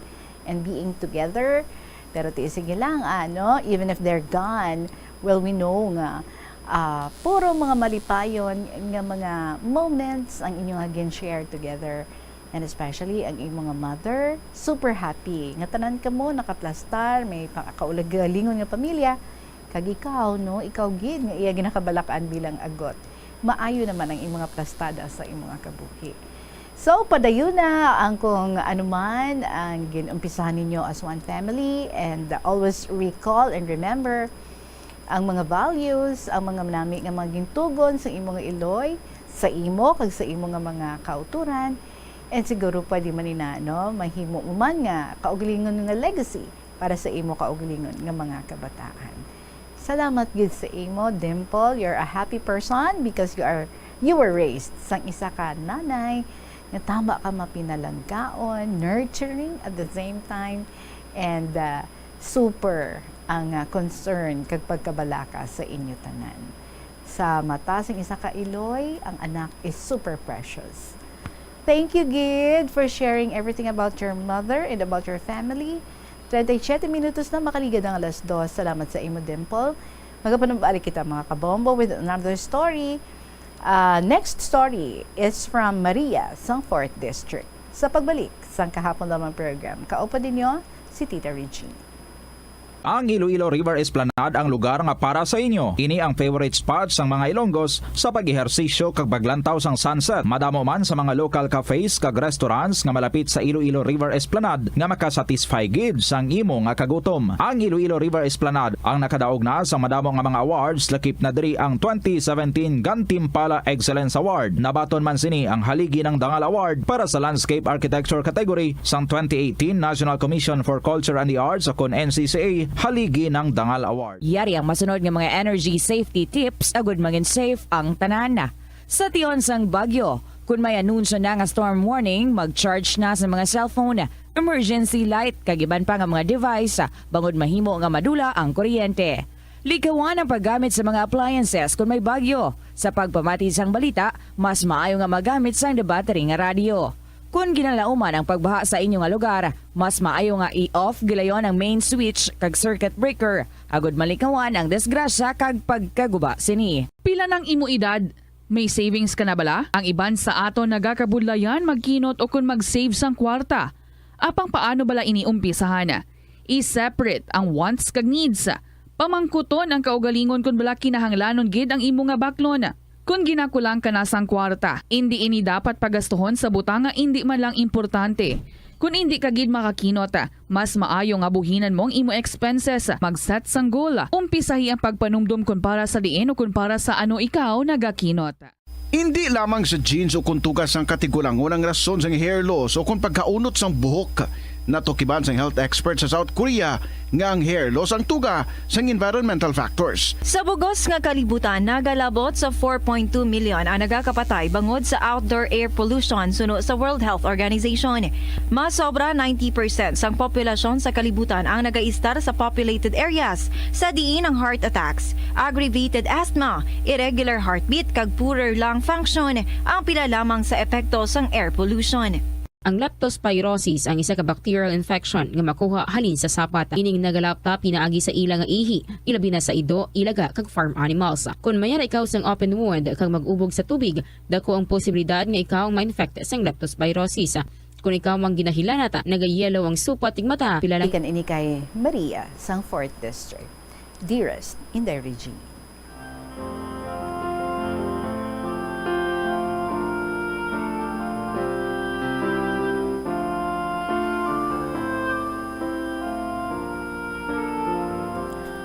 and being together. Pero sige lang, no? Even if they're gone, well, we know nga, puro mga malipayon nga mga moments ang inyong gin-share together. And especially ang imong mother, super happy. Nga tanan ka mo, nakaplastar, may kaulagalingon nga pamilya. Kag ikaw, no? Ikaw gid nga iya ginakabalakaan bilang agot. Maayo naman ang imong plastada sa imong kabuhi. So, padayon na ang kung anuman ang ginumpisahan ninyo as one family, and always recall and remember ang mga values, ang mga nami nga magintugon sa imong Iloy, sa imo kag sa imo nga mga kauturan. And siguro pwede man ina, no, mahimo mo man nga kaugalingon nga legacy para sa imo kaugalingon nga mga kabataan. Salamat gid sa imo, Dimple. You're a happy person because you were raised sang isa ka nanay nga tama ka mapinalangkaon, nurturing at the same time, and super ang concern kag pagkabalaka sa inyo tanan. Sa mata sing isa ka iloy, ang anak is super precious. Thank you, Gid, for sharing everything about your mother and about your family. 37 minutos na makaligad ang 2:00. Salamat sa imo, Dimple. Magapanabali kita mga kabombo with another story. Next story is from Maria, sa 4th District. Sa pagbalik sa kahapon lamang program, kaupa din nyo si Tita Regine. Ang Iloilo River Esplanade ang lugar nga para sa inyo. Ini ang favorite spot sang mga Ilonggos sa pag-ehersisyo kag paglantaw sang sunset. Madamo man sa mga local cafes kag restaurants nga malapit sa Iloilo River Esplanade nga makasatisfy gid sang imo nga kagutom. Ang Iloilo River Esplanade ang nakadaog na sa madamo nga mga awards, lakip na diri ang 2017 Gantimpala Excellence Award. Nabaton man sini ang haligi ng Dangal Award para sa Landscape Architecture category sang 2018 National Commission for Culture and the Arts o kun NCCA haligi ng Dangal Award. Yari ang masunod nga mga energy safety tips agud maging safe ang tanan. Sa tion sang bagyo, kung may anunsyo na nga storm warning, mag-charge na sa mga cellphone, emergency light, kagiban pa nga mga device, bangod mahimo nga madula ang kuryente. Likawan ang paggamit sa mga appliances kung may bagyo. Sa pagpamati sang balita, mas maayo nga magamit sang battery nga radio. Kung ginalauman ang pagbaha sa inyong lugar, mas maayo nga i-off gilayon ang main switch kag circuit breaker. Agud malikawan ang disgrasya kag pagkaguba sini. Pila ng imo edad? May savings ka na bala? Ang iban sa ato nagakabudlayan magkinot o kung mag-save sang kwarta. Apang paano bala iniumpisahan? I-separate ang wants kag needs. Pamangkuton ang kaugalingon kung bala kinahanglanon gid ang imo nga baklon. Kung ginakulang ka na sang kwarta, hindi ini dapat pagastuhon sa butang nga hindi man lang importante. Kung hindi ka gid makakinot, mas maayo nga buhinan mo ang imo expenses. Mag-set sang goal. Umpisahi ang pagpanumdum kung para sa diin o kung para sa ano ikaw nagakinot. Hindi lamang sa jeans o kung tugas ang katigulangon ang rason sang hair loss o kung pagkaunot sang buhok. Natukiban sang health expert sa South Korea nga ang hair loss ang tuga sang environmental factors. Sa bugos nga kalibutan, nagalabot sa 4.2 million ang nagakapatay bangod sa outdoor air pollution suno sa World Health Organization. Mas sobra 90% sang populasyon sa kalibutan ang nagaistar sa populated areas, sa diin ang heart attacks, aggravated asthma, irregular heartbeat kag poorer lung function ang pila lamang sa epekto sang air pollution. Ang leptospirosis ang isa ka bacterial infection nga makuha halin sa sapat. Ining nagalapta pinaagi sa ila nga ihi, ilabi na sa ido, ilaga kag farm animals. Kung mayara ikaw sang open wound kag mag-ubog sa tubig, dako ang posibilidad nga ikaw ma-infect sang leptospirosis. Kung ikaw mang ginahilanata, nagayelo ang supat ing mata, pila lang Ikan ini kay Maria, sang 4th District. Dearest, Inday Regine.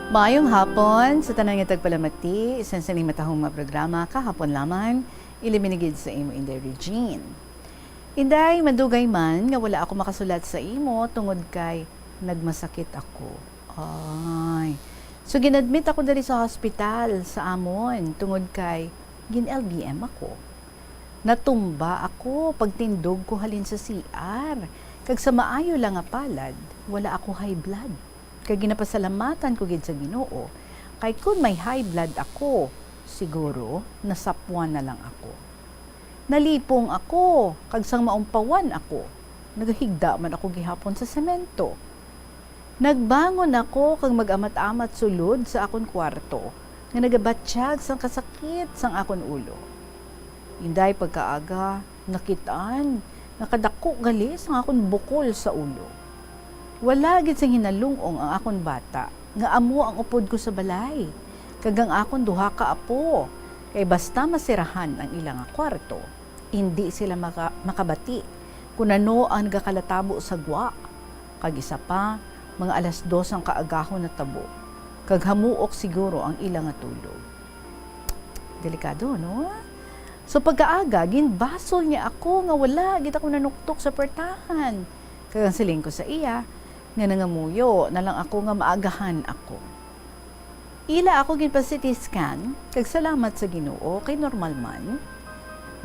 Maayong hapon sa tanang nga tagpalamati, isang saning matahong mga programa kahapon lamang, iliminigid sa imo Inday Regine. Inday, madugay man nga wala ako makasulat sa imo tungod kay nagmasakit ako. Ay. So ginadmit ako dali sa hospital sa amon tungod kay gin-LBM ako. Natumba ako pagtindog ko halin sa CR. Kag sa maayo lang nga palad, wala ako high blood. Kag ginapasalamatan ko gid sa Ginoo. Kay kun may high blood ako, siguro nasapwan na lang ako. Nalipong ako, kag sang maumpawan ako. Nagahigda man ako gihapon sa semento. Nagbangon ako kag mag-amat-amat sulod sa akon kwarto, nga nagabatsyag sang kasakit sang akon ulo. Inday pagkaaga, nakitaan, nakadako gali sang akon bukol sa ulo. Wala gid sang hinalungong ang akon bata, nga amo ang upod ko sa balay. Kagang akon duha ka apo, kay basta masirahan ang ilang kwarto, hindi sila makabati kung ano ang nagakalatabo sa gwa. Kag isa pa, mga 2:00 ang kaagahon na tabo. Kag hamuok siguro ang ilang tulog. Delikado, no? So pagkaaga, ginbasol niya ako nga wala gid ako nanuktok sa pertahan. Kagang siling ko sa iya, nga nangamuyo na lang ako nga maagahan ako. Ila ako ginpa-CT scan, kag salamat sa Ginoo kay normal man.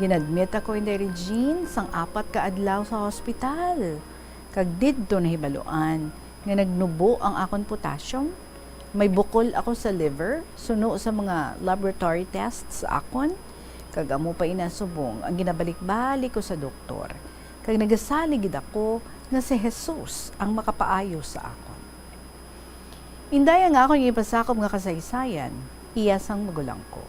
Ginadmit ako Inday Regine sang 4 ka adlaw sa hospital. Kag didto nahibaluan nga nagnubo ang akon potassium, May bukol ako sa liver, suno sa mga laboratory tests sa akon, kag amo pa inasubong ang ginabalik-balik ko sa doktor. Kag nagasaligid ako nga si Jesus ang makapaayo sa akon. Inday nga ako yung ipasakop nga kasaysayan, iya sang magulang ko.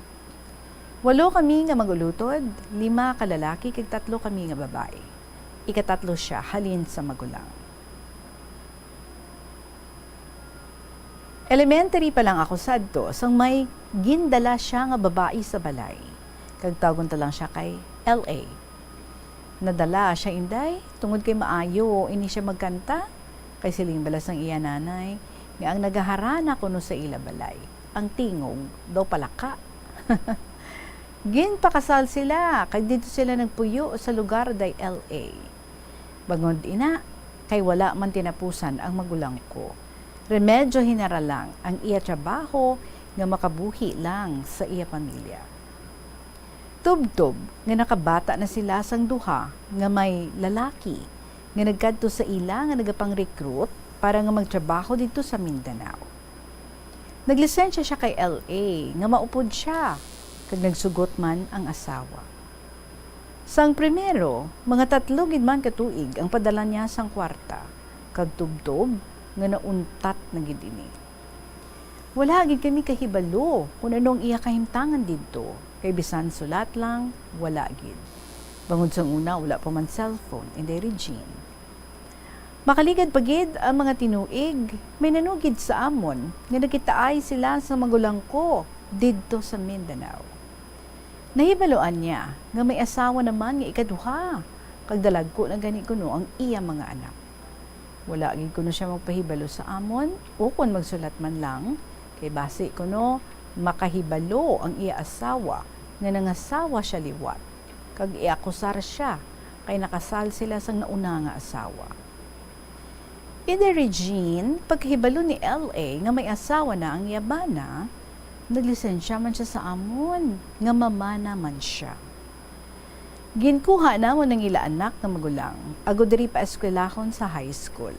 8 kami nga magulutod, 5 kalalaki kag 3 kami nga babae. Ika-3 siya halin sa magulang. Elementary pa lang ako sadto, sang may gindala siya nga babae sa balay. Kag tawgon ta lang siya kay LA. Nadala siya inday, tungod kay maayo, ini siya magkanta, kay siling balas ang iya nanay, nga ang nagaharana kuno sa ila balay. Ang tingog, daw palaka. Ginpakasal sila, kag dito sila nagpuyo sa lugar day LA. Bangod ina, kay wala man tinapusan ang magulang ko. Remedyo hinara lang ang iya trabaho nga makabuhi lang sa iya pamilya. Tub-tub nga nakabata na sila sang duha nga may lalaki nga nagkadto sa ila nga nagapang-recruit para nga magtrabaho dito sa Mindanao. Naglisensya siya kay LA nga maupod siya kag nagsugot man ang asawa. Sang primero, mga 3 gid man katuig ang padala niya sang kwarta kag tub-tub nga nauntat na gid ini. Wala gid kami kahibalo kung anong iya kahimtangan didto, kay bisan sulat lang, wala gid. Bangod sang una, wala pa man cellphone, inday Regine. Makaligad pagid ang mga tinuig, may nanugid sa amon nga nakitaay sila sa magulang ko didto sa Mindanao. Nahibaloan niya nga may asawa naman nga ikaduha, kag dalagko na gani kuno ang iya mga anak. Wala gid kuno siya magpahibalo sa amon o kung magsulat man lang, kay base kuno makahibalo ang iya asawa nga nangasawa siya liwat, kag iakusar siya kay nakasal sila sang nauna nga asawa. Ida Regine, pagkahibalo ni LA nga may asawa na ang yabana, naglisensya man siya sa amon, nga mamana man siya. Ginkuha namon ng ila anak na magulang, ago diri pa eskwelahon sa high school.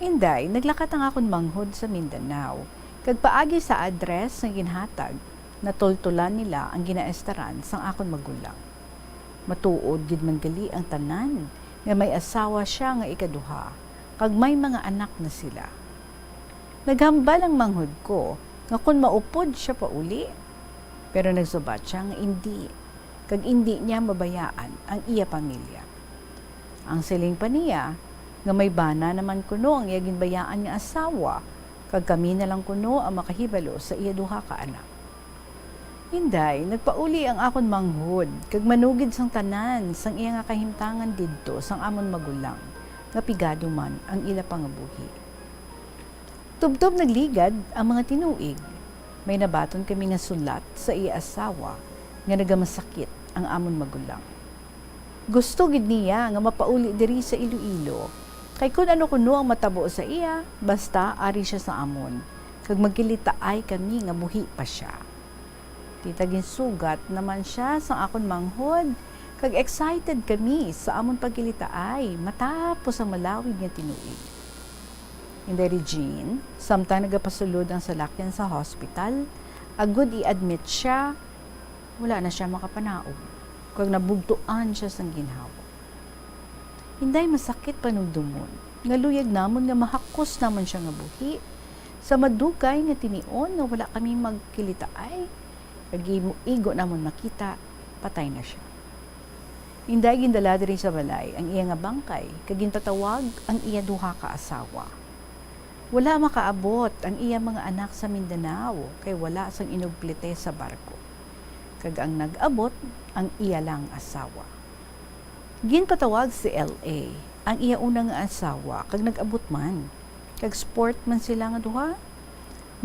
Inday, naglakat ang akon manghod sa Mindanao, kag paagi sa address nga ginhatag, natultulan nila ang ginaestaran sang akon magulang. Matuod gid man gali ang tanan, nga may asawa siya nga ikaduha, kag may mga anak na sila. Naghambal ang manghod ko, nga kung maupod siya pa uli, pero nagsubat siya nga hindi, kag hindi niya mabayaan ang iya pamilya. Ang siling pa niya, nga may bana naman kuno ang iya ginbayaan nga asawa, kag kami na lang kuno ang makahibalo sa iya duha ka anak. Inday, nagpauli ang akon manghod, kag manugid sang tanan, sang iya nga kahimtangan didto, sang amon magulang, nga pigado man ang ila pangabuhi. Tubtob nagligad ang mga tinuig, may nabaton kami nga sulat sa iya asawa, nga nagamasakit ang amon magulang. Gusto gid niya nga mapauli diri sa Iloilo, kay kun ano kuno ang matabo sa iya, basta ari siya sa amon, kag magkilitaay kami nga buhi pa siya. Titagin sugat naman siya sa akon manghod, kag excited kami sa amon pagkilitaay matapos ang malawig nga tinuig. Inday Regine, samtang nagapasulod ang salakyan sa hospital, agud i-admit siya, wala na siya makapanaog, kag nabugtuan siya sang ginhawa. Inday masakit panugdumon, nga luyag namon nga mahakos naman siya nga buhi, sa madugay nga tinion nga wala kami magkilitaay, kag igo namon makita, patay na siya. Inday gindala diri sa balay ang iya nga bangkay, kag gintatawag ang iya duha ka asawa. Wala makaabot ang iya mga anak sa Mindanao, kay wala sang inugplite sa barko. Kag ang nag-abot, ang iya lang asawa. Ginpatawag si LA, ang iya unang asawa, kag nag-abot man. Kag sport man sila nga duha.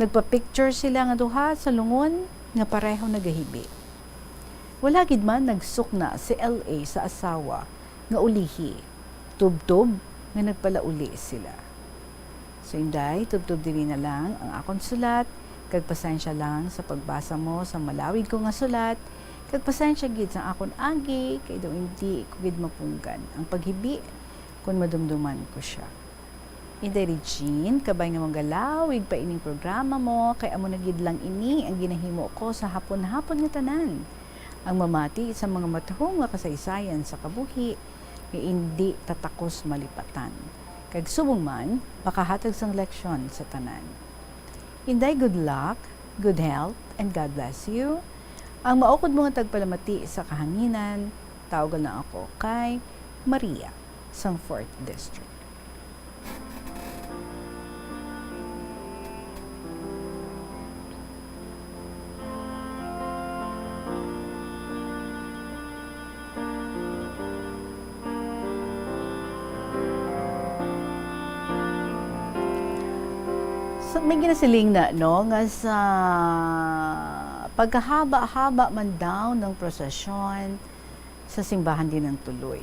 Nagpa-picture sila nga duha sa lungon, nga pareho nagahibi. Wala gid man nagsukna si LA sa asawa, nga ulihi. Tub-tub, nga nagpalauli sila. So inday, tub-tub diri na lang ang akong sulat, kag pasensya lang sa pagbasa mo sa malawig ko nga sulat, kag pasensya gid sa akon agi, kay daw hindi ko gid mapunggan ang paghibi kung madumduman ko siya. Inday Regine, kabay nga mong galawig pa ining programa mo, kay amo nagid lang ini ang ginahimo ko sa hapon-hapon nga tanan. Ang mamati sa mga matahong nga kasaysayan sa kabuhi, nga hindi tatakos malipatan. Kag subong man, makahatag sang leksyon sa tanan. Inday, good luck, good health, and God bless you. Ang maukod mo nga tagpalamati sa kahanginan, tawagan na ako kay Maria, sang 4th District. So, may ginasiling na, no, nga sa pagkahaba-haba man daw ng prosesyon sa simbahan din ng tuloy.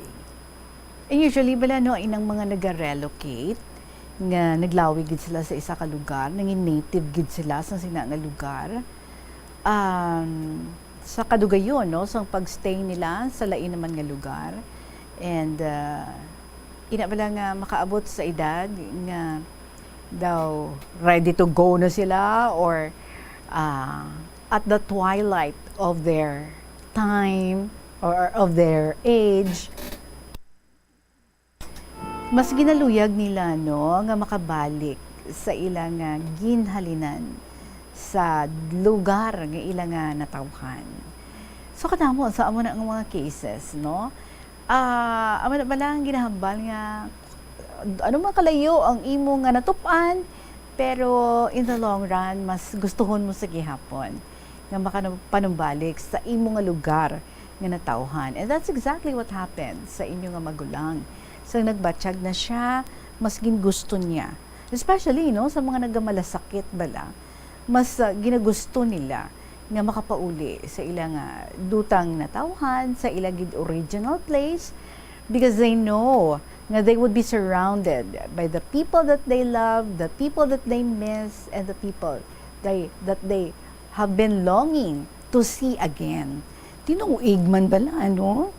And usually, bala, no, inang mga nag-relocate, nga naglawig gid sila sa isa ka lugar, nangin native gid sila sa sina nga lugar. Sa kadugayon, no, sa pagstay nila sa lain naman nga lugar. And ina bala nga makaabot sa edad nga daw ready to go na sila or at the twilight of their time or of their age, mas ginaluyag nila, no, nga makabalik sa ilang ginhalinan sa lugar nga ilang natawhan. So kadamo sa amo na ang mga cases, no, amo na bala ang ginahambal nga ano man kalayo ang imo nga natupan, pero in the long run mas gustuhon mo sa gihapon nga makapanumbalik sa imo nga lugar nga natawhan. And that's exactly what happened sa inyo nga magulang. So nagbatsyag na siya, mas gingusto niya, especially, no, sa mga nagamalasakit bala, mas ginagusto nila nga makapauli sa ilang dutang natawhan, sa ilang original place, because they know nga they would be surrounded by the people that they love, the people that they miss, and the people that they have been longing to see again. Tinuig man bala, no?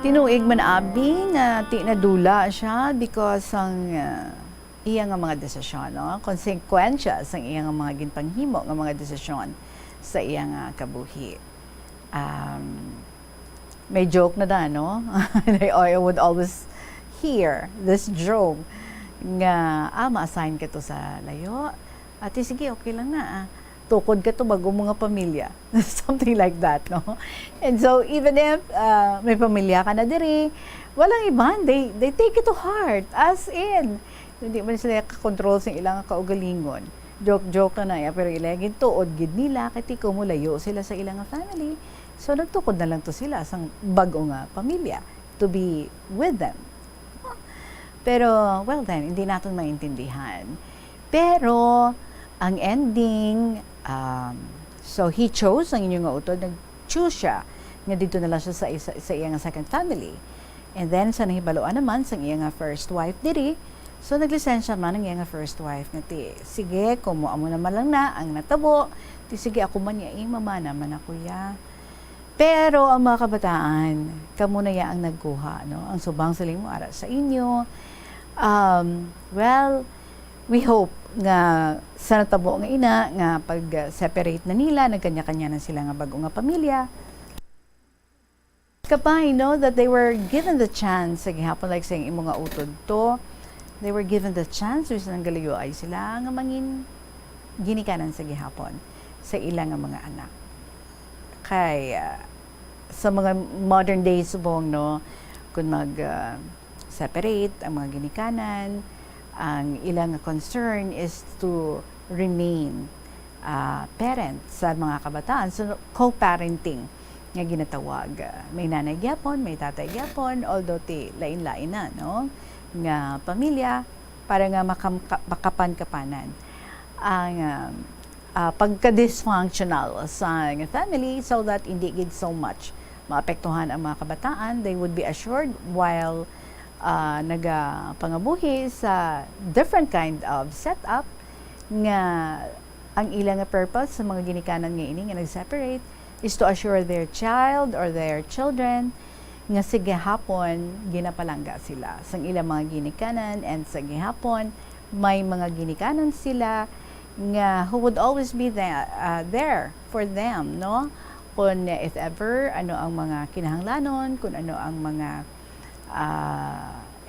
Tinuig man abi nga tinadula siya because ang iya nga mga desisyon, no? Konsekwensya sa iya nga mga ginpanghimo nga mga desisyon sa iya nga kabuhi. May joke na da, no? I would always hear this joke nga, ma-assign ka to sa layo. Ate, sige, okay lang na. Tukod ka to bago mga pamilya. Something like that, no? And so, even if may pamilya ka na diri, walang iban, they take it to heart. As in, hindi man sila kakontrol sa ilang kaugalingon. Joke na ya, pero ilagin tuod gid nila, kati ko mulayo sila sa ilang family. So, nagtukod na lang to sila sa bago nga pamilya to be with them. Pero, well then, hindi natin maintindihan. Pero, ang ending, so he chose, ang inyong nga utod, nag-choose siya, nga dito na lang siya sa iyang second family. And then, sa nahibaluan naman, sa iyang first wife diri, so naglisensya man ang iyang first wife nga ti, sige, kumuha mo naman lang na, ang natabo, ti sige, ako man ya, mama naman ako ya. Pero ang mga kabataan, kamo na ya ang nagkuha, no? Ang subang saling mo ara sa inyo. Well, we hope nga sa natabo nga ina nga pag-separate na nila, nagkanya-kanya na sila nga bago nga pamilya. Kapay, no, that they were given the chance, sa gihapon like saying imo nga utod to, they were given the chance, sa nang galayo ay sila nga mangin ginikanan sa gihapon sa ilang nga mga anak. Kay sa mga modern days subong, no, kung mag-separate ang mga ginikanan, ang ilang concern is to remain parents sa mga kabataan. So, co-parenting nga ginatawag. May nanay gyapon, may tatay gyapon, although lain-lain na, no, nga pamilya para nga makapan-kapanan ang pagka-dysfunctional sa family so that hindi gid so much maapektuhan ang mga kabataan. They would be assured while nagapangabuhi sa different kind of setup nga ang ilang purpose sa mga ginikanan nga ini nga nag-separate is to assure their child or their children nga sa gihapon ginapalangga sila sang ilang mga ginikanan, and sa gihapon may mga ginikanan sila nga who would always be there for them, no? Kung if ever ano ang mga kinahanglanon, kung ano ang mga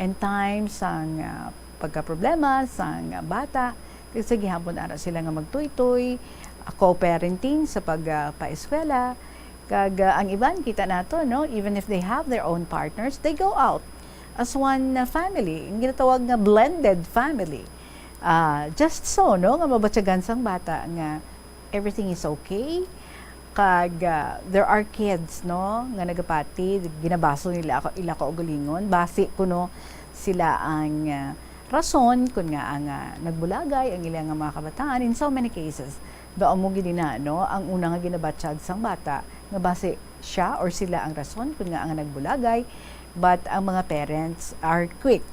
end times sang pagka-problema sang bata, kasi gihapon ara sila nga magtuytoy, co-parenting sa pagpa-eskwela. Kag ang iban kita nato, no, even if they have their own partners, they go out as one family, ang ginatawag nga blended family. Just so, no, nga mabatyagan sang bata nga everything is okay. Kag there are kids, no, nga nagapati, ginabaso nila ila ka ugalingon, basi kuno sila ang rason kun nga ang nagbulagay ang ilang mga kabataan in so many cases. Doon mo ginina, no, ang una nga ginabatsyag sang bata nga base siya or sila ang rason kung nga ang nagbulagay, but ang mga parents are quick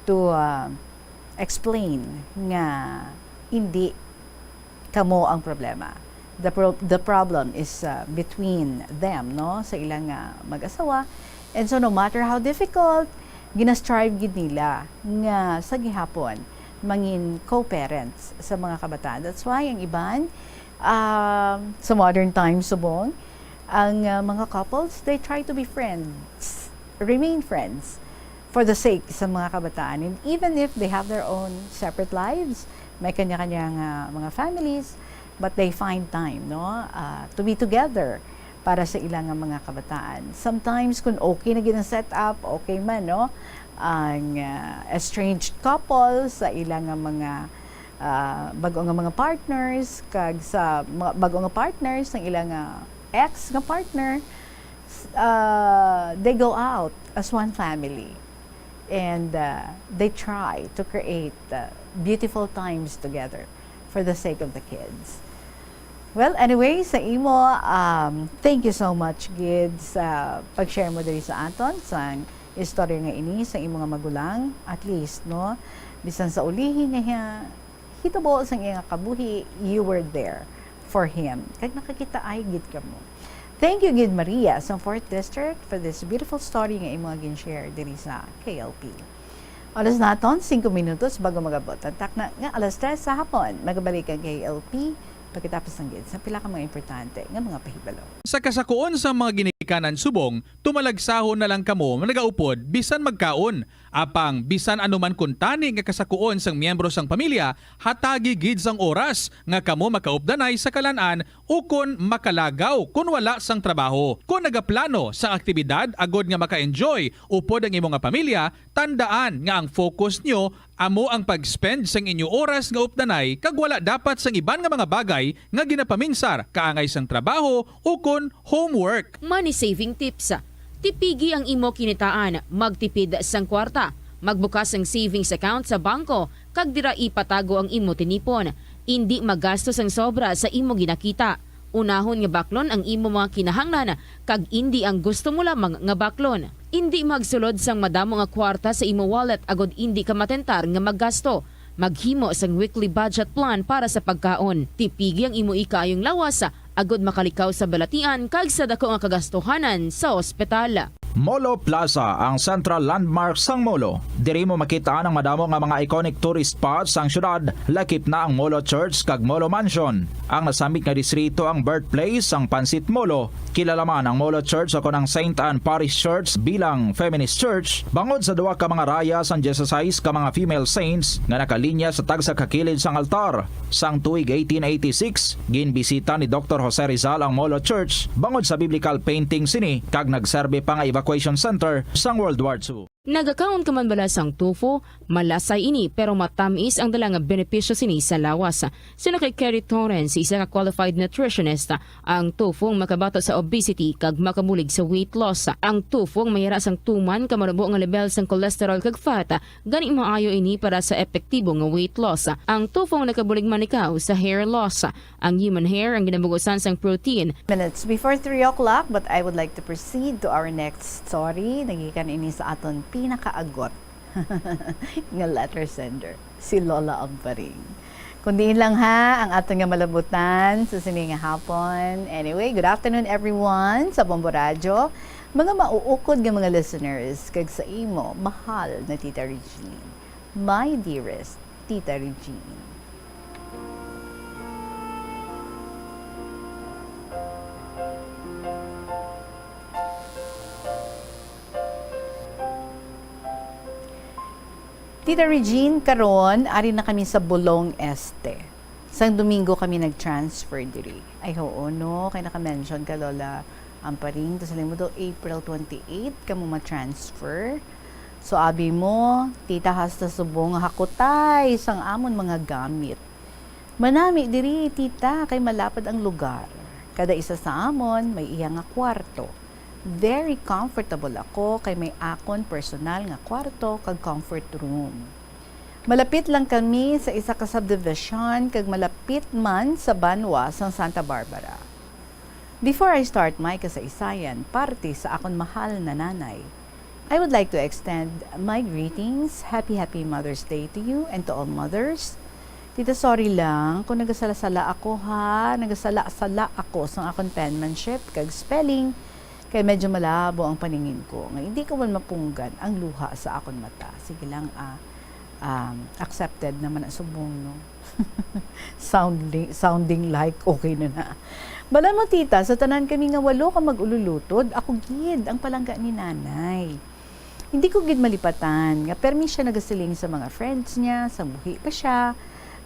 to explain nga hindi kamo ang problema. The problem is between them, no, sa ilang mag-asawa, and so no matter how difficult, gina-strive gid nila nga sa gihapon mangin co-parents sa mga kabataan. That's why ang iban sa modern times subong, ang mga couples, they try to be friends, remain friends for the sake sa mga kabataan. And even if they have their own separate lives, may kanya-kanyang mga families, but they find time, no, to be together para sa ilang mga kabataan. Sometimes kung okay na gina set up, okay man, no, ang estranged couples sa ilang mga bago nga mga partners, kag sa bago nga partners ng ilang ex nga partner, they go out as one family, and they try to create beautiful times together for the sake of the kids. Well, anyway, sa imo, thank you so much, Gid, sa pag-share mo diri sa aton sa istorya nga ini sa imo nga magulang. At least, no, bisan sa ulihi nga hitabo sa iyang kabuhi, you were there for him. Kag nakakita ay gid ka mo. Thank you, Gid Maria, sa 4th District, for this beautiful story nga imo gin-share diri sa KLP. Oras naton 5 minutos bago magabot. Tatak na nga alas 3 sa hapon, magabalik ang KLP pagkatapos ng Gid sa pila ka mga importante nga mga pahibalo. Sa kasakuon sa mga ginikanan subong, tumalagsahon na lang kamo nagaupod bisan magkaon. Apang bisan anuman kuntani nga kasakuon sang miyembro sang pamilya, hatagi gid sang oras nga kamo makaupdanay sa kalan-an o kon makalagaw kun wala sang trabaho. Kung nagaplano sa aktibidad agod nga maka-enjoy upod ang imong nga pamilya, tandaan nga ang focus nyo amo ang pag-spend sang inyo oras nga updanay kag wala dapat sang iban nga mga bagay nga ginapaminsar kaangay sang trabaho o kon homework. Money saving tips. Tipigi ang imo kinitaan, magtipid sang kwarta, magbukas ang savings account sa bangko, kag dira ipatago ang imo tinipon. Indi magastos ang sobra sa imo ginakita. Unahon nga baklon ang imo mga kinahanglan, kag indi ang gusto mo lamang nga baklon. Indi magsulod sang madamo nga kwarta sa imo wallet agod indi ka matentar nga maggasto. Maghimo sang weekly budget plan para sa pagkaon. Tipigi ang imo ikayong lawas agod makalikaw sa balatian kag sa dako nga kagastuhanan sa ospital. Molo Plaza ang central landmark sang Molo. Diri mo makita ang madamo nga mga iconic tourist spots sang syudad, lakip na ang Molo Church kag Molo Mansion. Ang nasamit nga distrito ang birthplace sang Pansit Molo. Kilala man ang Molo Church o ang St. Anne Parish Church bilang feminist church, bangod sa duwa ka mga raya sang Jesus ka mga female saints nga nakalinya sa tagsa kakilid sang altar. Sang tuig 1886, ginbisita ni Dr. Jose Rizal ang Molo Church bangod sa biblical painting sini kag nagserbe pa nga evacuation center sang World War II. Nagakaon ka man bala sang tofu, malasay ini pero matamis ang dala nga benepisyo sini sa lawas. Sino kay Kerry Torrens, isa ka qualified nutritionist, ang tofu makabato sa obesity kag makabulig sa weight loss. Ang tofu mayara sang tuman ka marubo nga level sang cholesterol kag fat, gani maayo ini para sa epektibo nga weight loss. Ang tofu nakabulig man ikaw sa hair loss. Ang human hair ang ginabugusan sang protein. Minutes before 3 o'clock, but I would like to proceed to our next story. Nagikan ini sa aton pinakaagot nga letter sender, si Lola Amparing. Kundiin lang ha ang aton nga malabutan sa sining hapon. Anyway, good afternoon everyone sa Bombo Radio. Mga mauukod nga mga listeners, kag sa imo, mahal na Tita Regine. My dearest Tita Regine. Tita Regine, karon ari na kami sa Bulong Este. Sang Domingo kami nag-transfer diri. Ay oo no, kay naka-mention ka Lola Amparing, to sa mo do April 28 kamo ma-transfer. So abi mo, tita hasta subong hakutay sang amon mga gamit. Manami diri tita kay malapad ang lugar. Kada isa sa amon may iya nga kwarto. Very comfortable ako kay may akon personal nga kwarto kag comfort room. Malapit lang kami sa isa ka subdivision kag malapit man sa Banwa sang Santa Barbara. Before I start my kasaysayan, parte sa akon mahal na nanay, I would like to extend my greetings. Happy Mother's Day to you and to all mothers. Tita, sorry lang kung nagasala-sala ako ha. Nagasala-sala ako sa akong penmanship kag spelling. Kaya medyo malabo ang paningin ko. Nga hindi ko man mapunggan ang luha sa akong mata. Sige lang, accepted naman ang subong, no? sounding like okay na. Bala mo, tita, sa tanan kami nga 8 ka mag-ululutod, ako gid ang palangga ni nanay. Hindi ko gid malipatan, nga permi siya nagasiling sa mga friends niya, sa buhi pa siya,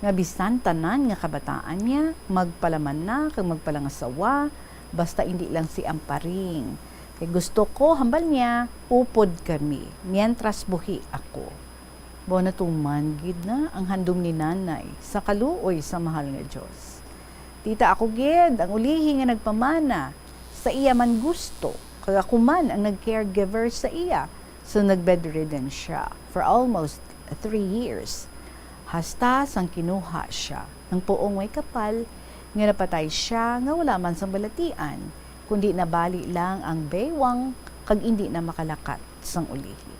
nga bisan tanan nga kabataan niya, magpalaman na, kag magpalangasawa, basta hindi lang si Amparing. Kaya gusto ko, hambal niya, upod kami, mientras buhi ako. Bona tuman, gid na ang handom ni nanay, sa kaluoy sa mahal nga Diyos. Tita, ako gid, ang ulihi nga nagpamana, sa iya man gusto, kag ako man ang nag-caregiver sa iya, so nag-bedridden siya for almost 3 years. Hasta sang kinuha siya, ng puong may kapal, nga napatay siya nga wala man sa balatian, kundi nabali lang ang baywang kag hindi na makalakat sang ulihi.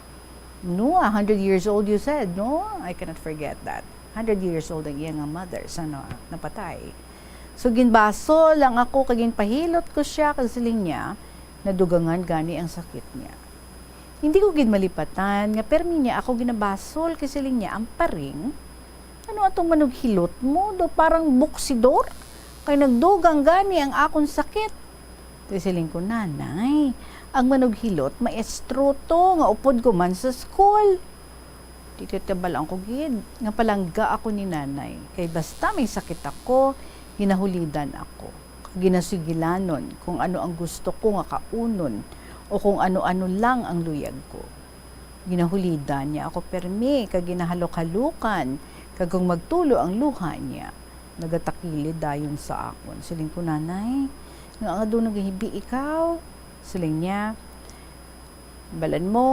No, 100 years old you said, no? I cannot forget that. 100 years old ang iyang mother sa napatay. So ginbaso lang ako kag ginpahilot ko siya kag siling niya nadugangan gani ang sakit niya. Hindi ko gid malipatan nga permi niya ako ginabasol kay siling niya Amparing. Ano atong manughilot mo do parang buksidor? Kay nagdugang gani ang akong sakit. Tisiling ko, nanay, ang manughilot, maestro to, nga upod ko man sa school. Tititabal ang kugid, nga palangga ako ni nanay. Kay basta may sakit ako, ginahulidan ako. Ginasigilanon kung ano ang gusto ko nga kaunon, o kung ano-ano lang ang luyag ko. Ginahulidan niya ako permi, kag ginahalok-halukan, kag kung magtulo ang luha niya. Nagatakili dayon sa akon. Siling ko, nanay, nga doon naghihibi ikaw. Siling niya, balan mo,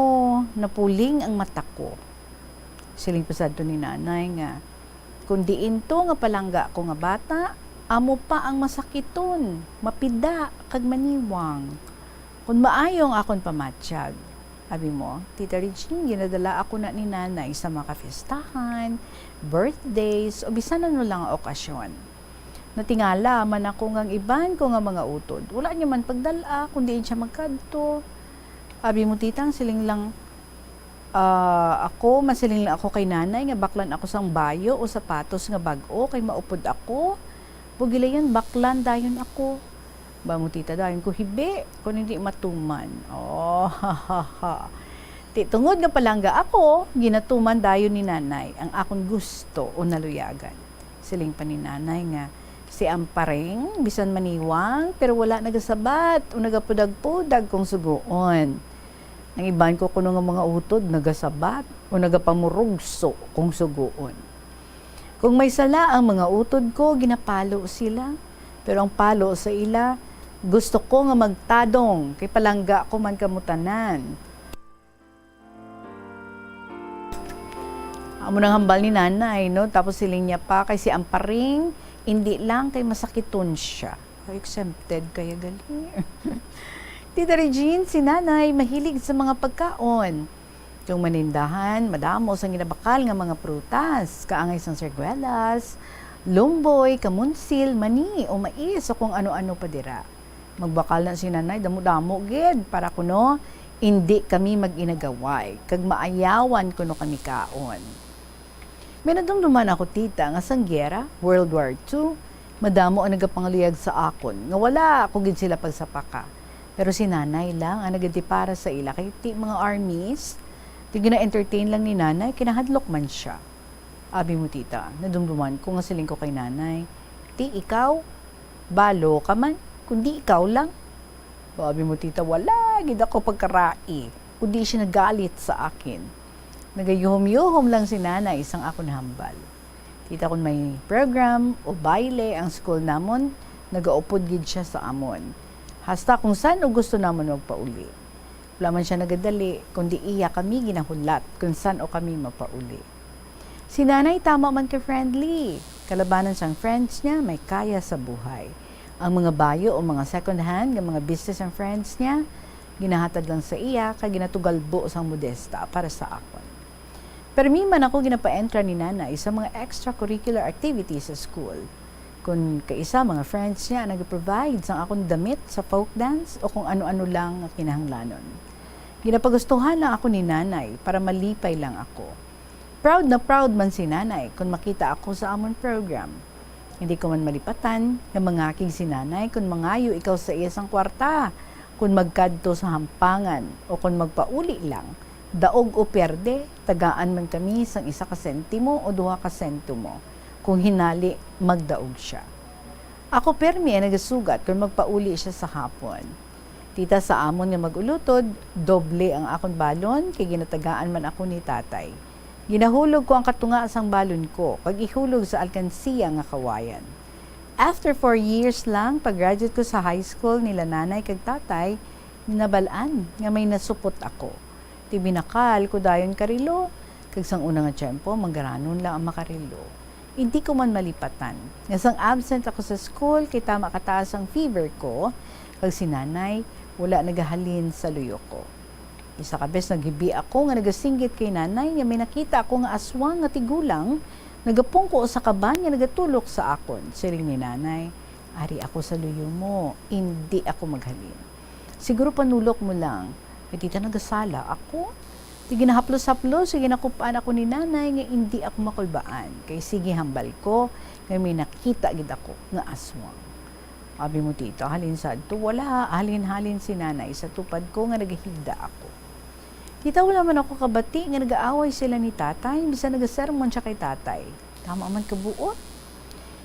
napuling ang mata ko. Siling pasad to ni nanay nga, kung diin to nga palangga ko nga bata, amo pa ang masakiton, mapida, kag maniwang. Kung maayong akon pamatsyag, abi mo, Tita Regine, ginadala ako na ni nanay sa mga kafistahan, birthdays, o bisan ano lang ang okasyon. Natingala man ako ngang iban ko nga mga utod. Wala niya man pagdala, kundi siya magkadto. Abi mo, titang, siling lang ako, masiling lang ako kay nanay, nga baklan ako sang bayo o sapatos nga bag-o, kay maupod ako. Bugila yan, baklan dayon ako. Ba mo, tita, dayon ko hibi, kung hindi matuman. Oh, ha, ha, ha. Tungod nga palangga ako, ginatuman dayon ni nanay ang akong gusto o naluyagan. Siling pa ni nanay nga, si Amparing, bisan maniwang, pero wala nagasabat o nagapudag-pudag kung suguon. Ang iban ko kuno nga mga utod, nagasabat o nagapamurugso kung suguon. Kung may sala ang mga utod ko, ginapalo sila. Pero ang palo sa ila, gusto ko nga magtadong, kay palangga ko man kamutanan. Amo nang hambal ni nanay, no? Tapos siling niya pa, kay si Amparing, hindi lang kay masakiton siya. Exempted kaya gali. Tita Regine, si nanay, mahilig sa mga pagkaon. Yung manindahan, madamo sa ginabakal nga mga prutas, kaangay sang serguelas, lumboy, kamunsil, mani, o mais, o kung ano-ano pa dira. Magbakal na si nanay, damo-damo gid para kuno hindi kami mag-inagaway. Kag maayawan kuno kami kaon. May nadumduman ako tita nga sang giyera, World War II, madamo ang nagapangaliyag sa akon. Nga wala ako gid sila pagsapaka. Pero si nanay lang ang nagadi para sa ila kay ti mga armies. Di gina-entertain lang ni nanay, kinahadlok man siya. Abi mo tita, nadumduman ko nga siling ko kay nanay. Ti ikaw, balo ka man, kundi ikaw lang. Abi mo tita, wala gid ako pagkarai. Kundi siya nagalit sa akin. Nagayuhom-yuhom lang si nanay isang ako hambal. Tita kung may program o baile ang school namon, nagaupod gid siya sa amon. Hasta kung saan o gusto namon magpauli. Wala man siya nagadali, kundi iya kami ginahulat kung saan o kami mapauli. Si nanay tama man ka-friendly. Kalabanan siyang friends niya, may kaya sa buhay. Ang mga bayo o mga second hand, ng mga business and friends niya, ginahatag lang sa iya, kaya ginatugalbo sang modesta para sa akon. Pero man ako ginapa-entra ni nanay sa mga extracurricular activities sa school. Kung kaisa mga friends niya nag-provide sang akong damit sa folk dance o kung ano-ano lang ang kinahanglanon. Ginapagustuhan lang ako ni nanay para malipay lang ako. Proud na proud man si nanay kung makita ako sa amon program. Hindi ko man malipatan ng mga aking si nanay kung mangayo ikaw sa iyang kwarta, kung magkadto sa hampangan o kung magpauli lang. Daog o perde, tagaan man kami sang 1 sentimo o 2 sentimo. Kung hinali, magdaog siya. Ako permi ay nagasugat kung magpauli siya sa hapon. Tita sa amon nga magulutod, doble ang akong balon, kay ginatagaan man ako ni tatay. Ginahulog ko ang katunga sang balon ko, pag ihulog sa alkansiya nga kawayan. After 4 years lang, pag-graduate ko sa high school nila nanay kag tatay, nabalaan nga may nasupot ako. Tibinakal ko dayon karilo, kag sang unang tiyempo, manggaranon lang ang makarilo. Hindi ko man malipatan. Nga sang absent ako sa school, kay tama kataas ang fever ko, kag si nanay, wala nagahalin sa luyo ko. Isa kabes naghibi ako nga nagasinggit kay nanay nga may nakita ako nga aswang nga tigulang nagapungko sa kaban nga nagatulok sa akon. Siring ni nanay, ari ako sa luyo mo, hindi ako maghalin. Siguro panulok mo lang, kay tita nagasala ako. Di ginahaplos-haplos, sige nakupaan ako ni nanay nga hindi ako makulbaan. Kay sige hambal ko, nga may nakita gid ako nga aswang. Abi mo tito, halin sa to, wala, halin-halin si nanay sa tupad ko nga nagahigda ako. Tita, wala man ako kabati nga nag-aaway sila ni tatay, bisa nag-sermon siya kay tatay. Tama man kabuot.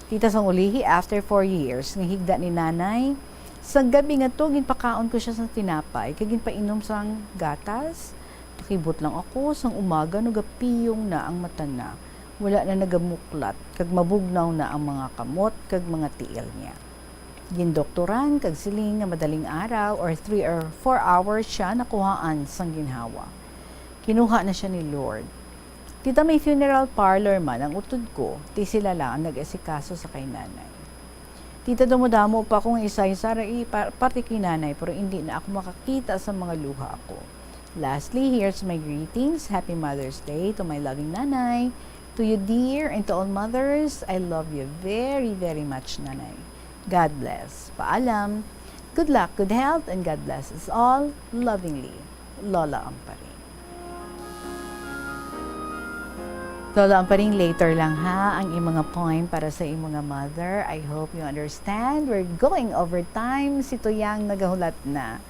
Tita, sang ulihi, after 4 years, nga higda ni nanay, sa gabi nga to, ginpakaon ko siya sa tinapay, kaya ginpainom sang gatas. Pakibot lang ako, sang umaga, nagapiyong na ang mata na. Wala na nagamuklat, kag mabugnaw na ang mga kamot, kag mga tiil niya. Gindoktoran kag siling nga madaling araw or 3 or 4 hours siya nakuhaan sang ginhawa. Kinuha na siya ni Lord. Tita, may funeral parlor man ang utod ko, ti sila lang ang nag-asikaso sa kay nanay. Tita, dumudamo pa akong isa-isa pati kay nanay pero hindi na ako makakita sa mga luha ko. Lastly, here's my greetings. Happy Mother's Day to my loving nanay. To you dear and to all mothers, I love you very, very much, nanay. God bless. Paalam. Good luck, good health, and God bless us all. Lovingly, Lola Amparing. Lola Amparing, later lang ha ang imong point para sa imong mother. I hope you understand. We're going over time. Si Tuyang nagahulat na.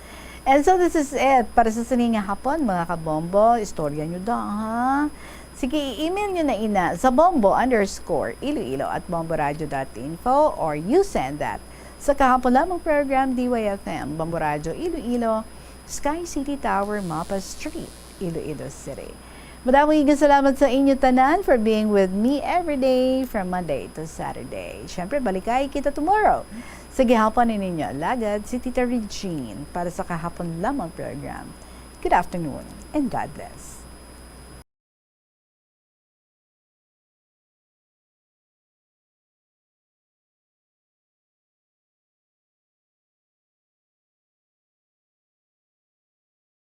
And so this is it. Para sa sining hapon, mga kabombo, istorya nyo da ha. Sige, i-email nyo na ina sa bombo_iloilo@bomboradio.info or you send that sa kahapon lamang program DYFM, Bombo Radio Iloilo, Sky City Tower, Mapa Street, Iloilo City. Madaming salamat sa inyo tanan for being with me every day from Monday to Saturday. Siyempre, balikay kita tomorrow. Sige, hapon ninyo. Lagad si Tita Regine para sa kahapon lamang program. Good afternoon and God bless.